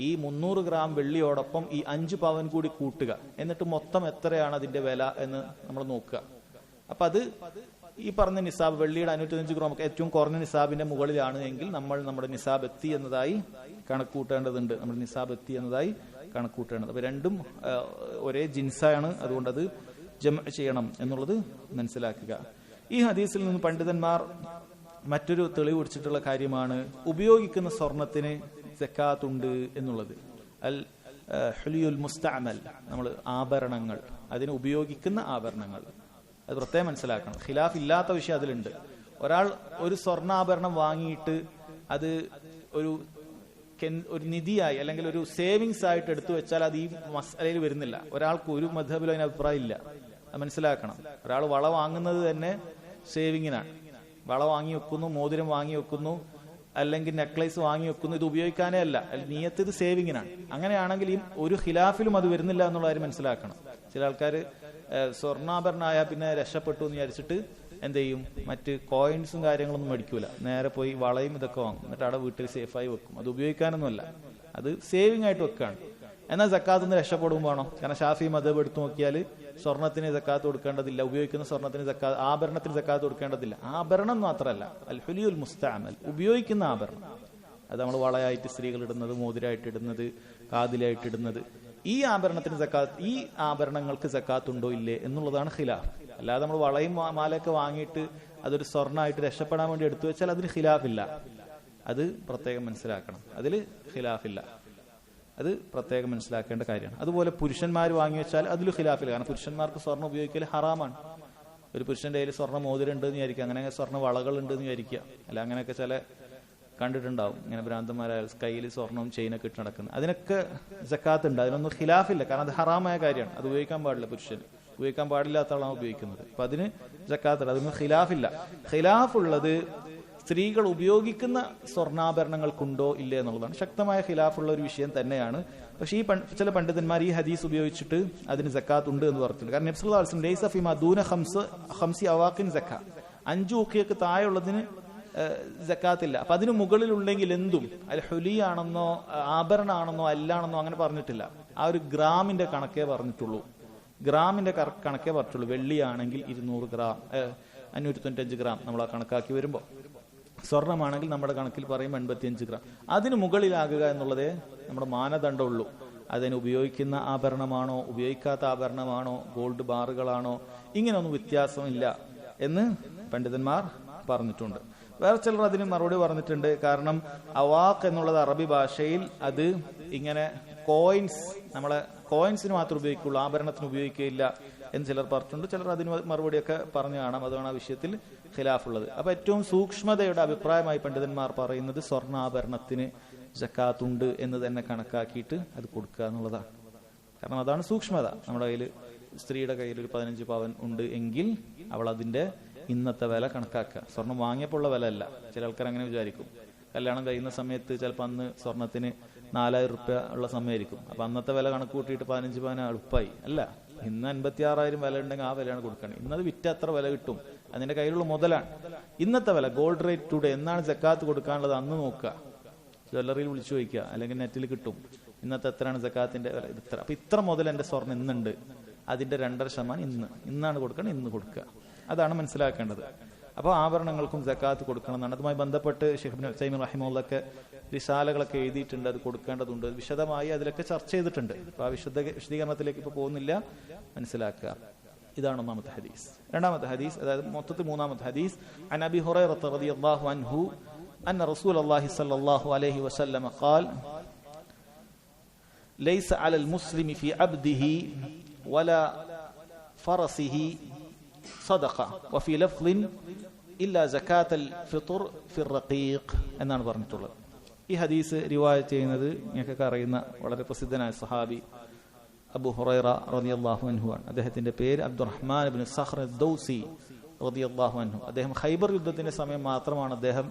ഈ 300 ഗ്രാം വെള്ളിയോടൊപ്പം ഈ 5 പവൻ കൂടി കൂട്ടുക. എന്നിട്ട് മൊത്തം എത്രയാണ് അതിന്റെ വില എന്ന് നമ്മൾ നോക്കുക. അപ്പൊ അത് ഈ പറഞ്ഞ നിസാബ്, വെള്ളിയുടെ 595 ഗ്രാം ഏറ്റവും കുറഞ്ഞ നിസാബിന്റെ മുകളിലാണ് എങ്കിൽ നമ്മൾ നമ്മുടെ നിസാബ് എത്തി എന്നതായി കണക്കൂട്ടേണ്ടതുണ്ട്. നമ്മുടെ നിസാബ് എത്തി എന്നതായി കണക്കൂട്ടേണ്ടത്. അപ്പൊ രണ്ടും ഒരേ ജിൻസാണ്. അതുകൊണ്ട് അത് ജംഅ ചെയ്യണം എന്നുള്ളത് മനസ്സിലാക്കുക. ഈ ഹദീസിൽ നിന്ന് പണ്ഡിതന്മാർ മറ്റൊരു തെളിവ് പിടിച്ചിട്ടുള്ള കാര്യമാണ് ഉപയോഗിക്കുന്ന സ്വർണത്തിന് സക്കാത്ത് ഉണ്ട് എന്നുള്ളത്. അൽ ഹുലിയുൽ മുസ്തഅമൽ, നമ്മൾ ആഭരണങ്ങൾ, അതിന് ഉപയോഗിക്കുന്ന ആഭരണങ്ങൾ, അത് പ്രത്യേകം മനസ്സിലാക്കണം. ഖിലാഫ് ഇല്ലാത്ത വിഷയം അതിലുണ്ട്. ഒരാൾ ഒരു സ്വർണ്ണാഭരണം വാങ്ങിയിട്ട് അത് ഒരു നിധിയായി അല്ലെങ്കിൽ ഒരു സേവിങ്സ് ആയിട്ട് എടുത്തു വെച്ചാൽ അത് ഈ മസലയിൽ വരുന്നില്ല. ഒരാൾക്ക് ഒരു മദ്ഹബിലും അതിന് അഭിപ്രായം ഇല്ല. അത് മനസ്സിലാക്കണം. ഒരാൾ വള വാങ്ങുന്നത് തന്നെ സേവിങ്ങിനാണ്. വള വാങ്ങി വെക്കുന്നു, മോതിരം വാങ്ങി വെക്കുന്നു, അല്ലെങ്കിൽ നെക്ലേസ് വാങ്ങി വെക്കുന്നു. ഇത് ഉപയോഗിക്കാനേ അല്ല, നിയത്ത് ഇത് സേവിങ്ങിനാണ്. അങ്ങനെയാണെങ്കിൽ ഈ ഒരു ഖിലാഫിലും അത് വരുന്നില്ല എന്നുള്ള കാര്യം മനസ്സിലാക്കണം. ചില ആൾക്കാർ സ്വർണ്ണാഭരണമായ പിന്നെ രക്ഷപ്പെട്ടു എന്ന് വിചാരിച്ചിട്ട് എന്ത് ചെയ്യും? മറ്റ് കോയിൻസും കാര്യങ്ങളൊന്നും മേടിക്കൂല, നേരെ പോയി വളയും ഇതൊക്കെ വാങ്ങും. എന്നിട്ട് അവിടെ വീട്ടിൽ സേഫായി വെക്കും. അത് ഉപയോഗിക്കാനൊന്നുമല്ല, അത് സേവിങ് ആയിട്ട് വെക്കാണ്. എന്നാൽ സക്കാത്ത് നിന്ന് രക്ഷപ്പെടുമ്പോൾ വേണം. കാരണം ഷാഫി മദ്ഹബ് എടുത്തു നോക്കിയാൽ സ്വർണത്തിന് സക്കാത്ത് കൊടുക്കേണ്ടതില്ല, ഉപയോഗിക്കുന്ന സ്വർണത്തിന് സക്കാത്ത്, ആഭരണത്തിന് സക്കാത്ത് കൊടുക്കേണ്ടതില്ല. ആഭരണം മാത്രമല്ല, അൽ ഹുലിയുൽ മുസ്തഅമൽ, ഉപയോഗിക്കുന്ന ആഭരണം, അത് നമ്മൾ വളയായിട്ട് സ്ത്രീകൾ ഇടുന്നത്, മോതിരായിട്ട് ഇടുന്നത്, കാതിലായിട്ട് ഇടുന്നത്, ഈ ആഭരണത്തിന് സക്കാത്ത്, ഈ ആഭരണങ്ങൾക്ക് സക്കാത്ത് ഉണ്ടോ ഇല്ലേ എന്നുള്ളതാണ് ഖിലാഫ്. അല്ലാതെ നമ്മൾ വളയും മാലയൊക്കെ വാങ്ങിയിട്ട് അതൊരു സ്വർണ്ണമായിട്ട് രക്ഷപ്പെടാൻ വേണ്ടി എടുത്തു വെച്ചാൽ അതിന് ഖിലാഫില്ല. അത് പ്രത്യേകം മനസ്സിലാക്കണം, അതിൽ ഖിലാഫില്ല. അത് പ്രത്യേകം മനസ്സിലാക്കേണ്ട കാര്യമാണ്. അതുപോലെ പുരുഷന്മാർ വാങ്ങി വെച്ചാൽ അതിൽ ഖിലാഫില്ല. കാരണം പുരുഷന്മാർക്ക് സ്വർണ്ണം ഉപയോഗിക്കൽ ഹറാമാണ്. ഒരു പുരുഷന്റെ കയ്യിൽ സ്വർണ്ണ മോതിരം ഉണ്ടെന്ന് വിചാരിക്കുക, അങ്ങനെ സ്വർണ്ണ വളകൾ ഉണ്ടെന്ന് വിചാരിക്കുക, അല്ല അങ്ങനെയൊക്കെ ചില കണ്ടിട്ടുണ്ടാവും. ഇങ്ങനെ ഭ്രാന്തന്മാരായ കയ്യിൽ സ്വർണ്ണവും ചെയിനൊക്കെ ഇട്ട് നടക്കുന്നത്. അതിനൊക്കെ സക്കാത്ത് ഉണ്ട്, അതിനൊന്നും ഖിലാഫില്ല. കാരണം അത് ഹറാമായ കാര്യമാണ്, അത് ഉപയോഗിക്കാൻ പാടില്ല. പുരുഷൻ ഉപയോഗിക്കാൻ പാടില്ലാത്ത ആളാണ് ഉപയോഗിക്കുന്നത്. അപ്പൊ അതിന് സക്കാത്ത്, അതൊന്നും ഖിലാഫില്ല. ഖിലാഫുള്ളത് സ്ത്രീകൾ ഉപയോഗിക്കുന്ന സ്വർണ്ണാഭരണങ്ങൾക്കുണ്ടോ ഇല്ലേ എന്നുള്ളതാണ്. ശക്തമായ ഖിലാഫുള്ള ഒരു വിഷയം തന്നെയാണ്. പക്ഷേ ഈ ചില പണ്ഡിതന്മാർ ഈ ഹദീസ് ഉപയോഗിച്ചിട്ട് അതിന് സക്കാത്ത് ഉണ്ട് എന്ന് പറഞ്ഞിട്ടുണ്ട്. കാരണം നബി സല്ലല്ലാഹു അലൈഹി വസല്ലം ലൈസ ഫീമാ ദൂന ഖംസി അവാഖിൻ സക്കാ, 5 ഉഖിയക്ക് താഴെയുള്ളതിന് സക്കാത്തില്ല. അപ്പൊ അതിന് മുകളിലുണ്ടെങ്കിൽ എന്തും അൽ ഹുലിയാണെന്നോ ആഭരണമാണെന്നോ അല്ലാണെന്നോ അങ്ങനെ പറഞ്ഞിട്ടില്ല. ആ ഒരു ഗ്രാമിന്റെ കണക്കേ പറഞ്ഞിട്ടുള്ളൂ. ഗ്രാമിന്റെ കണക്കേ പറഞ്ഞിട്ടുള്ളൂ. വെള്ളിയാണെങ്കിൽ 200 ഗ്രാം, 595 ഗ്രാം നമ്മൾ ആ കണക്കാക്കി വരുമ്പോൾ, സ്വർണമാണെങ്കിൽ നമ്മുടെ കണക്കിൽ പറയുമ്പോൾ 85 ഗ്രാം. അതിന് മുകളിലാകുക എന്നുള്ളതേ നമ്മുടെ മാനദണ്ഡമുള്ളൂ. അതിന് ഉപയോഗിക്കുന്ന ആഭരണമാണോ ഉപയോഗിക്കാത്ത ആഭരണമാണോ ഗോൾഡ് ബാറുകളാണോ ഇങ്ങനെയൊന്നും വ്യത്യാസമില്ല എന്ന് പണ്ഡിതന്മാർ പറഞ്ഞിട്ടുണ്ട്. വേറെ ചിലർ അതിന് മറുപടി പറഞ്ഞിട്ടുണ്ട്. കാരണം അവാഖ് എന്നുള്ളത് അറബി ഭാഷയിൽ അത് ഇങ്ങനെ കോയിൻസ്, നമ്മളെ കോയിൻസിന് മാത്രം ഉപയോഗിക്കുള്ളൂ, ആഭരണത്തിന് ഉപയോഗിക്കുകയില്ല എന്ന് ചിലർ പറഞ്ഞിട്ടുണ്ട്. ചിലർ അതിന് മറുപടിയൊക്കെ പറഞ്ഞു കാണാം. അതാണ് ആ വിഷയത്തിൽ ഖിലാഫുള്ളത്. അപ്പൊ ഏറ്റവും സൂക്ഷ്മതയുടെ അഭിപ്രായമായി പണ്ഡിതന്മാർ പറയുന്നത് സ്വർണ്ണാഭരണത്തിന് സക്കാത്തുണ്ട് എന്ന് തന്നെ കണക്കാക്കിയിട്ട് അത് കൊടുക്കുക എന്നുള്ളതാണ്. കാരണം അതാണ് സൂക്ഷ്മത. നമ്മുടെ കയ്യിൽ, സ്ത്രീയുടെ കയ്യിൽ ഒരു 15 പവൻ ഉണ്ട് എങ്കിൽ അവൾ അതിന്റെ ഇന്നത്തെ വില കണക്കാക്കുക. സ്വർണം വാങ്ങിയപ്പോൾ ഉള്ള വില അല്ല. ചില ആൾക്കാർ അങ്ങനെ വിചാരിക്കും. കല്യാണം കഴിയുന്ന സമയത്ത് ചിലപ്പോൾ അന്ന് സ്വർണത്തിന് 4000 രൂപ ഉള്ള സമയമായിരിക്കും. അപ്പൊ അന്നത്തെ വില കണക്ക് കൂട്ടിയിട്ട് 15 പവൻ എളുപ്പമായി. അല്ല, ഇന്ന് 56,000 വില ഉണ്ടെങ്കിൽ ആ വിലയാണ് കൊടുക്കേണ്ടത്. ഇന്നത് വിറ്റ അത്ര വില കിട്ടും, അതിന്റെ കയ്യിലുള്ള മുതലാണ്. ഇന്നത്തെ വില ഗോൾഡ് റേറ്റ് ടുഡേ എന്നാണ് സക്കാത്ത് കൊടുക്കാനുള്ളത് അന്ന് നോക്കുക. ജ്വല്ലറിയിൽ വിളിച്ചു ചോദിക്കുക, അല്ലെങ്കിൽ നെറ്റിൽ കിട്ടും ഇന്നത്തെ എത്രയാണ് സക്കാത്തിന്റെ വില, ഇത്ര. അപ്പൊ ഇത്ര മുതൽ എന്റെ സ്വർണ്ണം ഇന്നുണ്ട്, അതിന്റെ 2.5% ഇന്നാണ് കൊടുക്കണം, ഇന്ന് കൊടുക്കുക. അതാണ് മനസ്സിലാക്കേണ്ടത്. അപ്പോൾ ആഭരണങ്ങൾക്കും സക്കാത്ത് കൊടുക്കണം എന്നാണ്. അതുമായി ബന്ധപ്പെട്ട് ശൈഖ് ഇബ്നു ഉസൈമീൻ റഹിമഹുള്ളാഹ് റിസാലകളൊക്കെ എഴുതിയിട്ടുണ്ട്. അത് കൊടുക്കേണ്ടതുണ്ട്, വിശദമായി അതിലൊക്കെ ചർച്ച ചെയ്തിട്ടുണ്ട്. അപ്പൊ ആ വിശദീകരണത്തിലേക്ക് ഇപ്പൊ പോകുന്നില്ല, മനസ്സിലാക്കുക. ഇതാണ് ഒന്നാമത്തെ ഹദീസ്. രണ്ടാമത്തെ ഹദീസ്, അതായത് മൊത്തത്തിൽ മൂന്നാമത്തെ ഹദീസ്, അൻ അബി ഹുറൈറ റളിയല്ലാഹു അൻഹു അന്ന റസൂലുള്ളാഹി സ്വല്ലല്ലാഹു അലൈഹി വസല്ലം ഖാൽ ലൈസ അലൽ മുസ്ലിമി ഫി അബ്ദിഹി വലാ ഫറസിഹി സദഖ വഫി ലഫ്ളിൻ ഇല്ലാ സകാത്തൽ ഫിത്ർ ഫിർ റഖീഖ് എന്നാണ് പറഞ്ഞിട്ടുള്ളത്. ഈ ഹദീസ് റിവായത്ത് ചെയ്യുന്നത് ഞങ്ങൾക്ക് അറിയുന്ന വളരെ പ്രസിദ്ധനായ സഹാബി അബൂ ഹുറൈറ റളിയല്ലാഹു അൻഹു ആണ്. അദ്ദേഹത്തിന്റെ പേര് അബ്ദുറഹ്മാൻ ഇബ്നു സഖർ അദ്ദൗസി റളിയല്ലാഹു അൻഹു. അദ്ദേഹം ഖൈബർ യുദ്ധത്തിന്റെ സമയം മാത്രമാണ് അദ്ദേഹം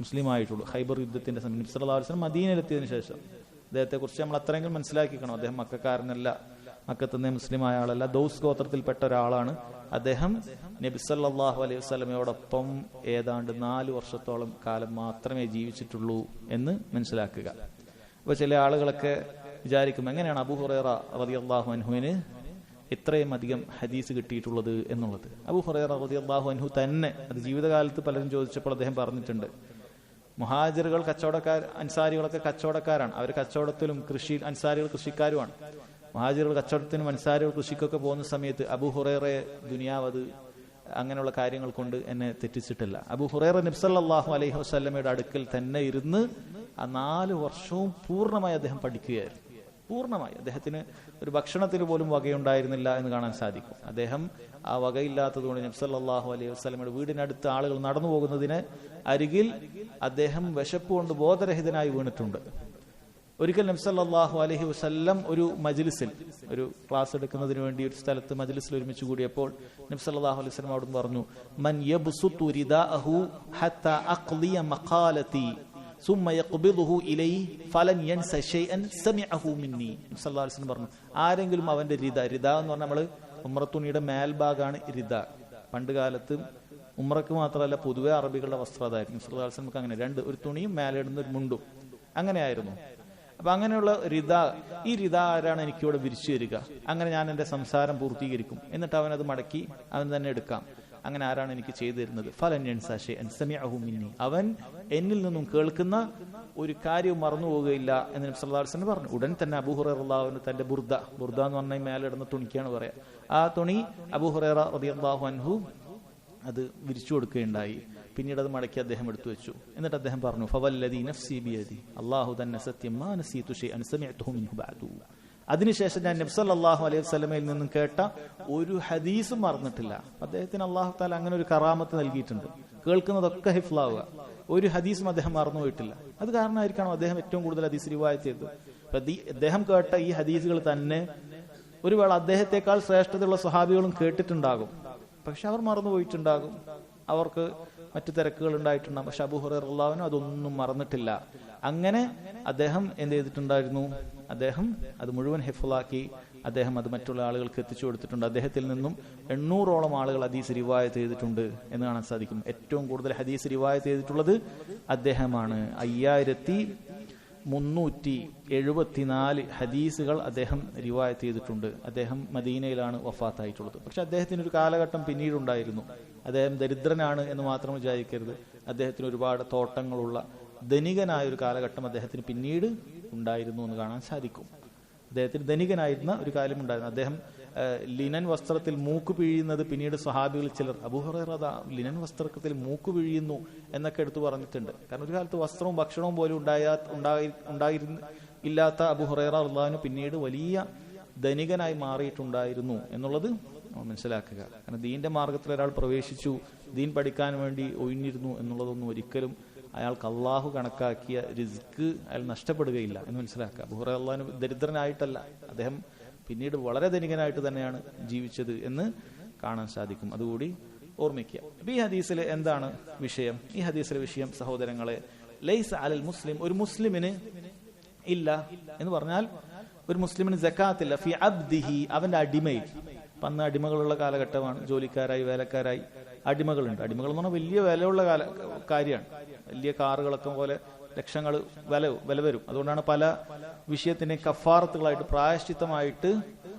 മുസ്ലിം ആയിട്ടുള്ളൂ. ഖൈബർ യുദ്ധത്തിന്റെ സമയം നബി സല്ലല്ലാഹു അലൈഹി വസല്ലം മദീനയിലെത്തിയതിനു ശേഷം. അദ്ദേഹത്തെ കുറിച്ച് നമ്മൾ അത്രയെങ്കിലും മനസ്സിലാക്കിക്കണം. അദ്ദേഹം മക്കക്കാരനല്ല, മക്കത്തുനിന്ന് മുസ്ലിമായ ആളല്ല, ദൗസ് ഗോത്രത്തിൽപ്പെട്ട ഒരാളാണ്. അദ്ദേഹം നബി സല്ലല്ലാഹു അലൈഹി വസല്ലമയോടൊപ്പം ഏതാണ്ട് 4 വർഷത്തോളം കാലം മാത്രമേ ജീവിച്ചിട്ടുള്ളൂ എന്ന് മനസ്സിലാക്കുക. അപ്പൊ ചില ആളുകളൊക്കെ വിചാരിക്കും, എങ്ങനെയാണ് അബൂ ഹുറൈറ റളിയല്ലാഹു അൻഹുവിന് ഇത്രയും അധികം ഹദീസ് കിട്ടിയിട്ടുള്ളത് എന്നുള്ളത്. അബൂ ഹുറൈറ റളിയല്ലാഹു അൻഹു തന്നെ അത് ജീവിതകാലത്ത് പലരും ചോദിച്ചപ്പോൾ അദ്ദേഹം പറഞ്ഞിട്ടുണ്ട്, മുഹാജിറുകൾ അൻസാരികളൊക്കെ കച്ചവടക്കാരാണ്. അവർ കച്ചവടത്തിലും അൻസാരികൾ കൃഷിക്കാരുമാണ്. മുഹാജിറുകൾ കച്ചവടത്തിനും അൻസാരികൾ കൃഷിക്കൊക്കെ പോകുന്ന സമയത്ത് അബൂ ഹുറൈറയെ ദുനിയാവ് അങ്ങനെയുള്ള കാര്യങ്ങൾ കൊണ്ട് എന്നെ തെറ്റിച്ചിട്ടില്ല. അബൂ ഹുറൈറ നബി സല്ലല്ലാഹു അലൈഹി വസല്ലമയുടെ അടുക്കൽ തന്നെ ഇരുന്ന് ആ 4 വർഷവും പൂർണ്ണമായി അദ്ദേഹം പഠിക്കുകയായിരുന്നു. പൂർണ്ണമായി അദ്ദേഹത്തിന് ഒരു ഭക്ഷണത്തിന് പോലും വകയുണ്ടായിരുന്നില്ല എന്ന് കാണാൻ സാധിക്കും. അദ്ദേഹം ആ വകയില്ലാത്തതുകൊണ്ട് നബി സല്ലല്ലാഹു അലൈഹി വസല്ലമയുടെ വീടിനടുത്ത് ആളുകൾ നടന്നു പോകുന്നതിന് അരികിൽ അദ്ദേഹം വിശപ്പ് കൊണ്ട് ബോധരഹിതനായി വീണിട്ടുണ്ട്. ഒരിക്കൽ നബി സല്ലല്ലാഹു അലൈഹി വസല്ലം ഒരു മജ്ലിസിൽ, ഒരു ക്ലാസ് എടുക്കുന്നതിന് വേണ്ടി ഒരു സ്ഥലത്ത് മജ്ലിസിൽ ഒരുമിച്ച് കൂടിയപ്പോൾ നബി സല്ലല്ലാഹു അലൈഹി വസല്ലം അവിടുന്ന് പറഞ്ഞു, മൻ യബ്സുതു റിദാഅഹു ഹത്താ അഖ്ലിയ മഖാലതി സുമ്മ യഖ്ബിദുഹു ഇലൈഹി ഫലൻ യൻസ ശൈഅൻ സമിഅഹു മിന്നി. നബി സല്ലല്ലാഹു അലൈഹി വസല്ലം പറഞ്ഞു, ആരെങ്കിലും അവന്റെ റിദ എന്ന് പറഞ്ഞാൽ നമ്മൾ ഉംറത്തുണിയുടെ മേൽഭാഗമാണ് റിദ. പണ്ട് കാലത്ത് ഉംറക്ക് മാത്രമല്ല പൊതുവെ അറബികളുടെ വസ്ത്രം അതായിരുന്നു. നബി സല്ലല്ലാഹു അലൈഹി വസല്ലം അങ്ങനെ ഒരു തുണിയും മേലിടുന്ന ഒരു മുണ്ടും അങ്ങനെയായിരുന്നു. അപ്പൊ അങ്ങനെയുള്ള ഈ റിദ ആരാണ് എനിക്കിവിടെ വിരിച്ചു തരിക? അങ്ങനെ ഞാൻ എന്റെ സംസാരം പൂർത്തീകരിക്കും, എന്നിട്ട് അവൻ അത് മടക്കി അവൻ തന്നെ എടുക്കാം. അങ്ങനെ ആരാണ് എനിക്ക് ചെയ്തു തരുന്നത്? ഫലൻ യൻസാ ശൈഅൻ സമിഅഹു മിന്നി, അവൻ എന്നിൽ നിന്നും കേൾക്കുന്ന ഒരു കാര്യവും മറന്നു പോവുകയില്ല എന്ന് നബി സല്ലല്ലാഹു അലൈഹി വസല്ലം പറഞ്ഞു. ഉടൻ തന്നെ അബൂ ഹുറൈറ റളിയല്ലാഹു അൻഹു തന്റെ ബുർദ എന്ന് പറഞ്ഞാൽ മേലിടുന്ന തുണിക്കാണ് പറയാ, ആ തുണി അബൂ ഹുറൈറ റളിയല്ലാഹു അൻഹു അത് വിരിച്ചു കൊടുക്കുകയുണ്ടായി. പിന്നീട് അത് മടക്കി അദ്ദേഹം എടുത്തു വെച്ചു. എന്നിട്ട് അദ്ദേഹം പറഞ്ഞു, ഫവല്ലദീ നഫ്സി ബിയദി, അല്ലാഹു തന്നെ സത്യം, മാ നസീതു ശൈഅൻ സമിഅതുഹു മിൻഹു ബഅദു. അതിനുശേഷം ഞാൻ നബി സല്ലല്ലാഹു അലൈഹി വസല്ലമയിൽ നിന്നും കേട്ട ഒരു ഹദീസും മറന്നിട്ടില്ല. അദ്ദേഹത്തിന് അല്ലാഹു തആല അങ്ങനെ ഒരു കറാമത്ത് നൽകിയിട്ടുണ്ട്. കേൾക്കുന്നതൊക്കെ ഹിഫ്ലാവുക, ഒരു ഹദീസും അദ്ദേഹം മറന്നുപോയിട്ടില്ല. അത് കാരണമായിരിക്കണം അദ്ദേഹം ഏറ്റവും കൂടുതൽ ഹദീസ് റിവായത്ത് ചെയ്തത്. അദ്ദേഹം കേട്ട ഈ ഹദീസുകൾ തന്നെ ഒരു വേള അദ്ദേഹത്തെക്കാൾ ശ്രേഷ്ഠതയുള്ള സ്വഹാബികളും കേട്ടിട്ടുണ്ടാകും, പക്ഷെ അവർ മറന്നുപോയിട്ടുണ്ടാകും, അവർക്ക് മറ്റു തിരക്കുകൾ ഉണ്ടായിട്ടുണ്ടാകും. പക്ഷെ അബൂ ഹുറൈറ റളിയല്ലാഹു അൻഹു അതൊന്നും മറന്നിട്ടില്ല. അങ്ങനെ അദ്ദേഹം എന്ത് ചെയ്തിട്ടുണ്ടായിരുന്നു? അദ്ദേഹം അത് മുഴുവൻ ഹിഫ്ളാക്കി അദ്ദേഹം അത് മറ്റുള്ള ആളുകൾക്ക് എത്തിച്ചു കൊടുത്തിട്ടുണ്ട്. അദ്ദേഹത്തിൽ നിന്നും 800ഓളം ആളുകൾ ഹദീസ് റിവായത്ത് ചെയ്തിട്ടുണ്ട് എന്ന് കാണാൻ സാധിക്കും. ഏറ്റവും കൂടുതൽ ഹദീസ് റിവായത്ത് ചെയ്തിട്ടുള്ളത് അദ്ദേഹമാണ്. 5374 ഹദീസുകൾ അദ്ദേഹം റിവായത്ത് ചെയ്തിട്ടുണ്ട്. അദ്ദേഹം മദീനയിലാണ് വഫാത്തായിട്ടുള്ളത്. പക്ഷെ അദ്ദേഹത്തിന് ഒരു കാലഘട്ടം പിന്നീടുണ്ടായിരുന്നു. അദ്ദേഹം ദരിദ്രനാണ് എന്ന് മാത്രം വിചാരിക്കരുത്. അദ്ദേഹത്തിന് ഒരുപാട് തോട്ടങ്ങളുള്ള ധനികനായ ഒരു കാലഘട്ടം അദ്ദേഹത്തിന് പിന്നീട് ഉണ്ടായിരുന്നു എന്ന് കാണാൻ സാധിക്കും. അദ്ദേഹത്തിന് ധനികനായിരുന്ന ഒരു കാലമുണ്ടായിരുന്നു. അദ്ദേഹം ലിനൻ വസ്ത്രത്തിൽ മൂക്ക് പിഴിയുന്നത് പിന്നീട് സ്വഹാബികൾ ചിലർ അബൂ ഹുറൈറ ലിനൻ വസ്ത്രത്തിൽ മൂക്ക് പിഴിയുന്നു എന്നൊക്കെ എടുത്തു പറഞ്ഞിട്ടുണ്ട്. കാരണം ഒരു കാലത്ത് വസ്ത്രവും ഭക്ഷണവും പോലും ഇല്ലാത്ത അബൂ ഹുറൈറ റളിയല്ലാഹു അൻഹു പിന്നീട് വലിയ ധനികനായി മാറിയിട്ടുണ്ടായിരുന്നു എന്നുള്ളത് മനസ്സിലാക്കുക. കാരണം ദീന്റെ മാർഗത്തിൽ ഒരാൾ പ്രവേശിച്ചു, ദീൻ പഠിക്കാൻ വേണ്ടി ഒഴിഞ്ഞിരുന്നു എന്നുള്ളതൊന്നും ഒരിക്കലും അയാൾക്ക് അള്ളാഹു കണക്കാക്കിയ റിസ്ക് അയാൾ നഷ്ടപ്പെടുകയില്ല എന്ന് മനസ്സിലാക്കുക. അബൂ ഹുറൈറ റളിയല്ലാഹു അൻഹു ദരിദ്രനായിട്ടല്ല, അദ്ദേഹം പിന്നീട് വളരെ ധനികനായിട്ട് തന്നെയാണ് ജീവിച്ചത് എന്ന് കാണാൻ സാധിക്കും. അതുകൂടി ഓർമ്മിക്കുക. ഈ ഹദീസിൽ എന്താണ് വിഷയം? ഈ ഹദീസിലെ വിഷയം സഹോദരങ്ങളെ, ലൈസ അലൽ മുസ്ലിം, ഒരു മുസ്ലിമിന് ഇല്ല എന്ന് പറഞ്ഞാൽ ഒരു മുസ്ലിമിന് സക്കാത്തില്ല ഫി അബ്ദിഹി, അവന്റെ അടിമയിൽ. അന്ന് അടിമകളുള്ള കാലഘട്ടമാണ്. ജോലിക്കാരായി വേലക്കാരായി അടിമകളുണ്ട്. അടിമകൾ എന്ന് പറഞ്ഞാൽ വലിയ വിലയുള്ള കാര്യമാണ്. വലിയ കാറുകളൊക്കെ പോലെ ലക്ഷങ്ങൾ വില വരും. അതുകൊണ്ടാണ് പല വിഷയത്തിനെ കഫാറത്തുകളായിട്ട് പ്രായശ്ചിത്തമായിട്ട്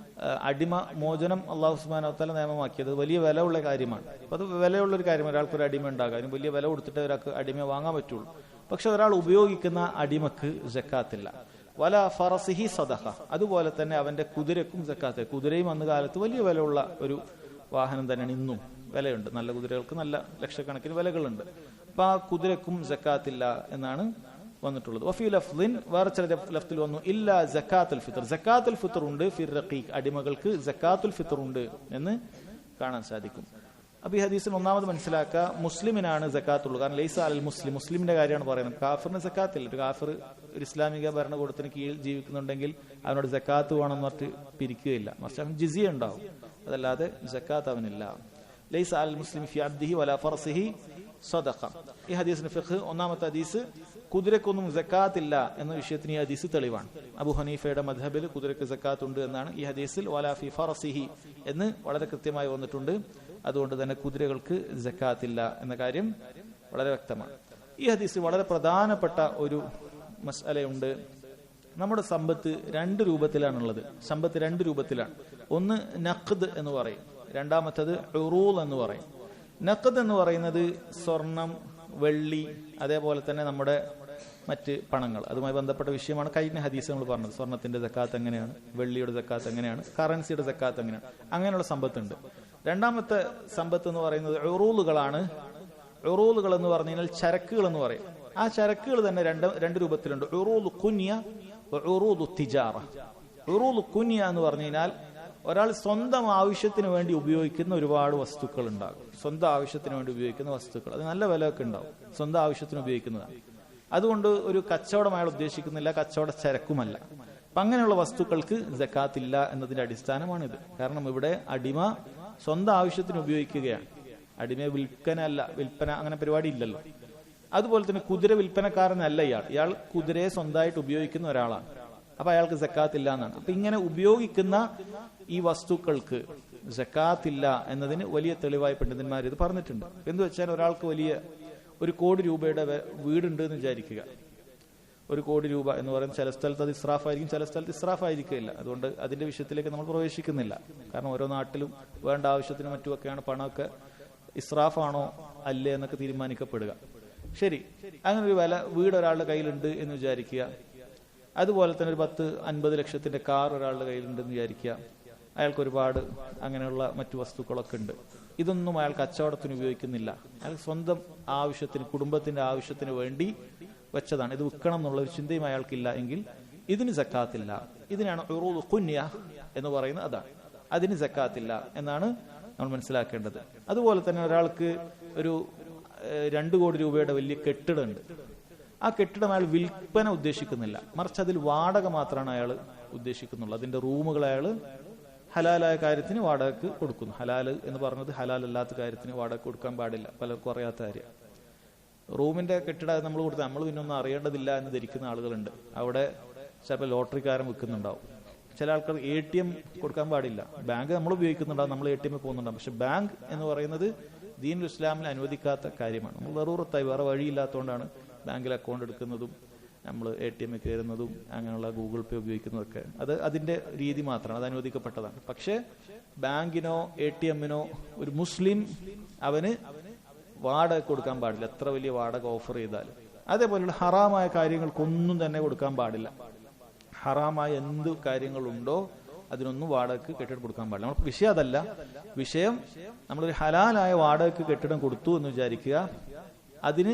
അടിമ മോചനം അല്ലാഹു സുബ്ഹാനഹു വ തആല നിയമമാക്കിയത്. വലിയ വില ഉള്ള കാര്യമാണ്. അപ്പൊ അത് വിലയുള്ള ഒരു കാര്യമാണ്. ഒരാൾക്കൊരു അടിമ ഉണ്ടാകുക, അതിന് വലിയ വില കൊടുത്തിട്ട് ഒരാൾക്ക് അടിമ വാങ്ങാൻ പറ്റുള്ളൂ. പക്ഷെ ഒരാൾ ഉപയോഗിക്കുന്ന അടിമക്ക് സക്കാത്തില്ല. വല ഫറസിഹി സദഖ, അതുപോലെ തന്നെ അവന്റെ കുതിരക്കും സക്കാത്ത്. കുതിരയും അന്ന് കാലത്ത് വലിയ വിലയുള്ള ഒരു വാഹനം തന്നെയാണ്. ഇന്നും വിലയുണ്ട്, നല്ല കുതിരകൾക്ക് നല്ല ലക്ഷക്കണക്കിന് വിലകളുണ്ട്. അപ്പൊ ആ കുതിരക്കും സക്കാത്തില്ല എന്നാണ് വന്നിട്ടുള്ളത്. വഫീ ലഫ്ളിൻ, വേറെ ചില ലഫ്തിൽ വന്നു ഇല്ല സക്കാത്തുൽ ഫിത്ർ, സക്കാത്തുൽ ഫിത്ർ ഉണ്ട് ഫിർ റഖീഖ്, അടിമകൾക്ക് സക്കാത്തുൽ ഫിത്ർ ഉണ്ട് എന്ന് കാണാൻ സാധിക്കും. അപ്പൊ ഈ ഹദീസിൽ ഒന്നാമത് മനസ്സിലാക്കുക, മുസ്ലിമിനാണ് സക്കാത്തുള്ളൂ. കാരണം ലൈസ അൽ മുസ്ലിം, മുസ്ലിമിന്റെ കാര്യമാണ് പറയുന്നത്. കാഫിറിന് സക്കാത്തില്ല. ഒരു കാഫിർ ഒരു ഇസ്ലാമിക ഭരണകൂടത്തിന് കീഴിൽ ജീവിക്കുന്നുണ്ടെങ്കിൽ അവനോട് സക്കാത്ത് വേണമെന്ന് പറഞ്ഞിട്ട് പിരിക്കുകയില്ല. മറിച്ച് അവൻ ജിസിയ ഉണ്ടാവും, അതല്ലാതെ സക്കാത്ത് അവനില്ല. ലൈസ അൽ മുസ്ലിം ഫി അബ്ദിഹി വലാ ഫർസിഹി സദഖ. ഈ ഹദീസിന്റെ ഫിഖ്, ഒന്നാമത്തെ ഹദീസ് കുതിരക്കൊന്നും സക്കാത്തില്ല എന്ന വിഷയത്തിന് ഈ ഹദീസ് തെളിവാണ്. അബൂ ഹനീഫയുടെ മദ്ഹബിൽ കുതിരക്ക് സക്കാത്ത് ഉണ്ട് എന്നാണ്. ഈ ഹദീസിൽ വലാ ഫി ഫർസിഹി എന്ന് വളരെ കൃത്യമായി വന്നിട്ടുണ്ട്. അതുകൊണ്ട് തന്നെ കുതിരകൾക്ക് സക്കാത്തില്ല എന്ന കാര്യം വളരെ വ്യക്തമാണ്. ഈ ഹദീസിൽ വളരെ പ്രധാനപ്പെട്ട ഒരു മസ്അലയുണ്ട്. നമ്മുടെ സമ്പത്ത് രണ്ട് രൂപത്തിലാണുള്ളത്. സമ്പത്ത് രണ്ട് രൂപത്തിലാണ്. ഒന്ന് നഖ്ദ് എന്ന് പറയും, രണ്ടാമത്തത് ഉറൂൽ എന്ന് പറയും. നഖ്ദ് എന്ന് പറയുന്നത് സ്വർണം, വെള്ളി, അതേപോലെ തന്നെ നമ്മുടെ മറ്റ് പണങ്ങൾ, അതുമായി ബന്ധപ്പെട്ട വിഷയമാണ് കഴിഞ്ഞ ഹദീസ് നമ്മൾ പറഞ്ഞത്. സ്വർണത്തിന്റെ സക്കാത്ത് എങ്ങനെയാണ്, വെള്ളിയുടെ സക്കാത്ത് എങ്ങനെയാണ്, കറൻസിയുടെ സക്കാത്ത് എങ്ങനെയാണ്, അങ്ങനെയുള്ള സമ്പത്തുണ്ട്. രണ്ടാമത്തെ സമ്പത്ത് എന്ന് പറയുന്നത് ഉറൂലുകളാണ്. ഉറൂലുകൾ എന്ന് പറഞ്ഞു കഴിഞ്ഞാൽ ചരക്കുകൾ എന്ന് പറയും. ആ ചരക്കുകൾ തന്നെ രണ്ട് രൂപത്തിലുണ്ട്. ഉറൂദു കുനിയ, ഉറൂദു തിജാറ. ഉറൂദു കുനിയ എന്ന് പറഞ്ഞു കഴിഞ്ഞാൽ ഒരാൾ സ്വന്തം ആവശ്യത്തിന് വേണ്ടി ഉപയോഗിക്കുന്ന ഒരുപാട് വസ്തുക്കൾ ഉണ്ടാകും. സ്വന്തം ആവശ്യത്തിന് വേണ്ടി ഉപയോഗിക്കുന്ന വസ്തുക്കൾ, അത് നല്ല വിലയൊക്കെ ഉണ്ടാവും. സ്വന്തം ആവശ്യത്തിന് ഉപയോഗിക്കുന്നതാണ്. അതുകൊണ്ട് ഒരു കച്ചവടം അയാൾ ഉദ്ദേശിക്കുന്നില്ല, കച്ചവട ചരക്കുമല്ല. അപ്പൊ അങ്ങനെയുള്ള വസ്തുക്കൾക്ക് സക്കാത്ത് ഇല്ല എന്നതിന്റെ അടിസ്ഥാനമാണിത്. കാരണം ഇവിടെ അടിമ സ്വന്തം ആവശ്യത്തിന് ഉപയോഗിക്കുകയാണ്. അടിമയെ വിൽപ്പന അങ്ങനെ പരിപാടി ഇല്ലല്ലോ. അതുപോലെ തന്നെ കുതിര വിൽപ്പനക്കാരനല്ല ഇയാൾ കുതിരയെ സ്വന്തമായിട്ട് ഉപയോഗിക്കുന്ന ഒരാളാണ്. അപ്പൊ അയാൾക്ക് സക്കാത്ത് ഇല്ല എന്നാണ്. അപ്പൊ ഇങ്ങനെ ഉപയോഗിക്കുന്ന ഈ വസ്തുക്കൾക്ക് സക്കാത്ത് ഇല്ല എന്നതിന് വലിയ തെളിവായി പണ്ഡിതന്മാർ ഇത് പറഞ്ഞിട്ടുണ്ട്. എന്ന് വെച്ചാൽ ഒരാൾക്ക് വലിയ 1 കോടി രൂപയുടെ വീടുണ്ട് എന്ന് വിചാരിക്കുക. 1 കോടി രൂപ എന്ന് പറയുന്നത് ചില സ്ഥലത്ത് അത് ഇസ്രാഫായിരിക്കും, ചില സ്ഥലത്ത് ഇസ്രാഫായിരിക്കില്ല. അതുകൊണ്ട് അതിന്റെ വിഷയത്തിലേക്ക് നമ്മൾ പ്രവേശിക്കുന്നില്ല. കാരണം ഓരോ നാട്ടിലും വേണ്ട ആവശ്യത്തിനും മറ്റുമൊക്കെയാണ് പണമൊക്കെ ഇസ്രാഫാണോ അല്ലേ എന്നൊക്കെ തീരുമാനിക്കപ്പെടുക. ശരി, അങ്ങനെ ഒരു വീട് ഒരാളുടെ കയ്യിലുണ്ട് എന്ന് വിചാരിക്കുക. അതുപോലെ തന്നെ ഒരു 10-50 ലക്ഷത്തിന്റെ കാർ ഒരാളുടെ കയ്യിലുണ്ടെന്ന് വിചാരിക്കുക. അയാൾക്ക് ഒരുപാട് അങ്ങനെയുള്ള മറ്റു വസ്തുക്കളൊക്കെ ഉണ്ട്. ഇതൊന്നും അയാൾ കച്ചവടത്തിന് ഉപയോഗിക്കുന്നില്ല, അയാൾ സ്വന്തം ആവശ്യത്തിന്, കുടുംബത്തിന്റെ ആവശ്യത്തിന് വേണ്ടി വെച്ചതാണ്, ഇത് വിൽക്കണം എന്നുള്ള ഒരു ചിന്തയും അയാൾക്കില്ല എങ്കിൽ ഇതിന് സക്കാത്തില്ല. ഇതിനാണ് ഉറൂദ് ഖുന്യ എന്ന് പറയുന്നത്. അതാണ്, അതിന് സക്കാത്തില്ല എന്നാണ് നമ്മൾ മനസ്സിലാക്കേണ്ടത്. അതുപോലെ തന്നെ ഒരാൾക്ക് ഒരു 2 കോടി രൂപയുടെ വലിയ കെട്ടിടമുണ്ട്. ആ കെട്ടിടം അയാൾ വിൽപ്പന ഉദ്ദേശിക്കുന്നില്ല, മറിച്ച് അതിൽ വാടക മാത്രമാണ് അയാൾ ഉദ്ദേശിക്കുന്നുള്ളൂ. അതിന്റെ റൂമുകൾ അയാൾ ഹലാലായ കാര്യത്തിന് വാടകയ്ക്ക് കൊടുക്കുന്നു. ഹലാൽ എന്ന് പറഞ്ഞത് ഹലാൽ അല്ലാത്ത കാര്യത്തിന് വാടക കൊടുക്കാൻ പാടില്ല, പലർക്കും അറിയാത്ത കാര്യം. റൂമിന്റെ കെട്ടിടം നമ്മൾ കൊടുത്ത് നമ്മൾ പിന്നൊന്നും അറിയേണ്ടതില്ല എന്ന് ധരിക്കുന്ന ആളുകളുണ്ട്. അവിടെ ചിലപ്പോൾ ലോട്ടറിക്കാരൻ വിൽക്കുന്നുണ്ടാവും. ചില ആൾക്കാർ ATM കൊടുക്കാൻ പാടില്ല. ബാങ്ക് നമ്മൾ ഉപയോഗിക്കുന്നുണ്ടാവും, നമ്മൾ ATM പോകുന്നുണ്ടാവും. പക്ഷെ ബാങ്ക് എന്ന് പറയുന്നത് ദീനുൽ ഇസ്ലാമിൽ അനുവദിക്കാത്ത കാര്യമാണ്. നമ്മൾ വെറൂറത്തായി വേറെ വഴിയില്ലാത്തതുകൊണ്ടാണ് ബാങ്കിൽ അക്കൗണ്ട് എടുക്കുന്നതും നമ്മൾ ATM കയറുന്നതും അങ്ങനെയുള്ള ഗൂഗിൾ പേ ഉപയോഗിക്കുന്നതൊക്കെ. അത് അതിന്റെ രീതി മാത്രമാണ്, അത് അനുവദിക്കപ്പെട്ടതാണ്. പക്ഷെ ബാങ്കിനോ ATMനോ ഒരു മുസ്ലിം അവന് വാടക കൊടുക്കാൻ പാടില്ല, എത്ര വലിയ വാടക ഓഫർ ചെയ്താലും. അതേപോലെയുള്ള ഹറാമായ കാര്യങ്ങൾക്കൊന്നും തന്നെ കൊടുക്കാൻ പാടില്ല. ഹറാമായ എന്ത് കാര്യങ്ങളുണ്ടോ അതിനൊന്നും വാടകയ്ക്ക് കെട്ടിടം കൊടുക്കാൻ പാടില്ല. നമ്മൾ വിഷയം അതല്ല. വിഷയം നമ്മളൊരു ഹലാലായ വാടകയ്ക്ക് കെട്ടിടം കൊടുത്തു എന്ന് വിചാരിക്കുക, അതിന്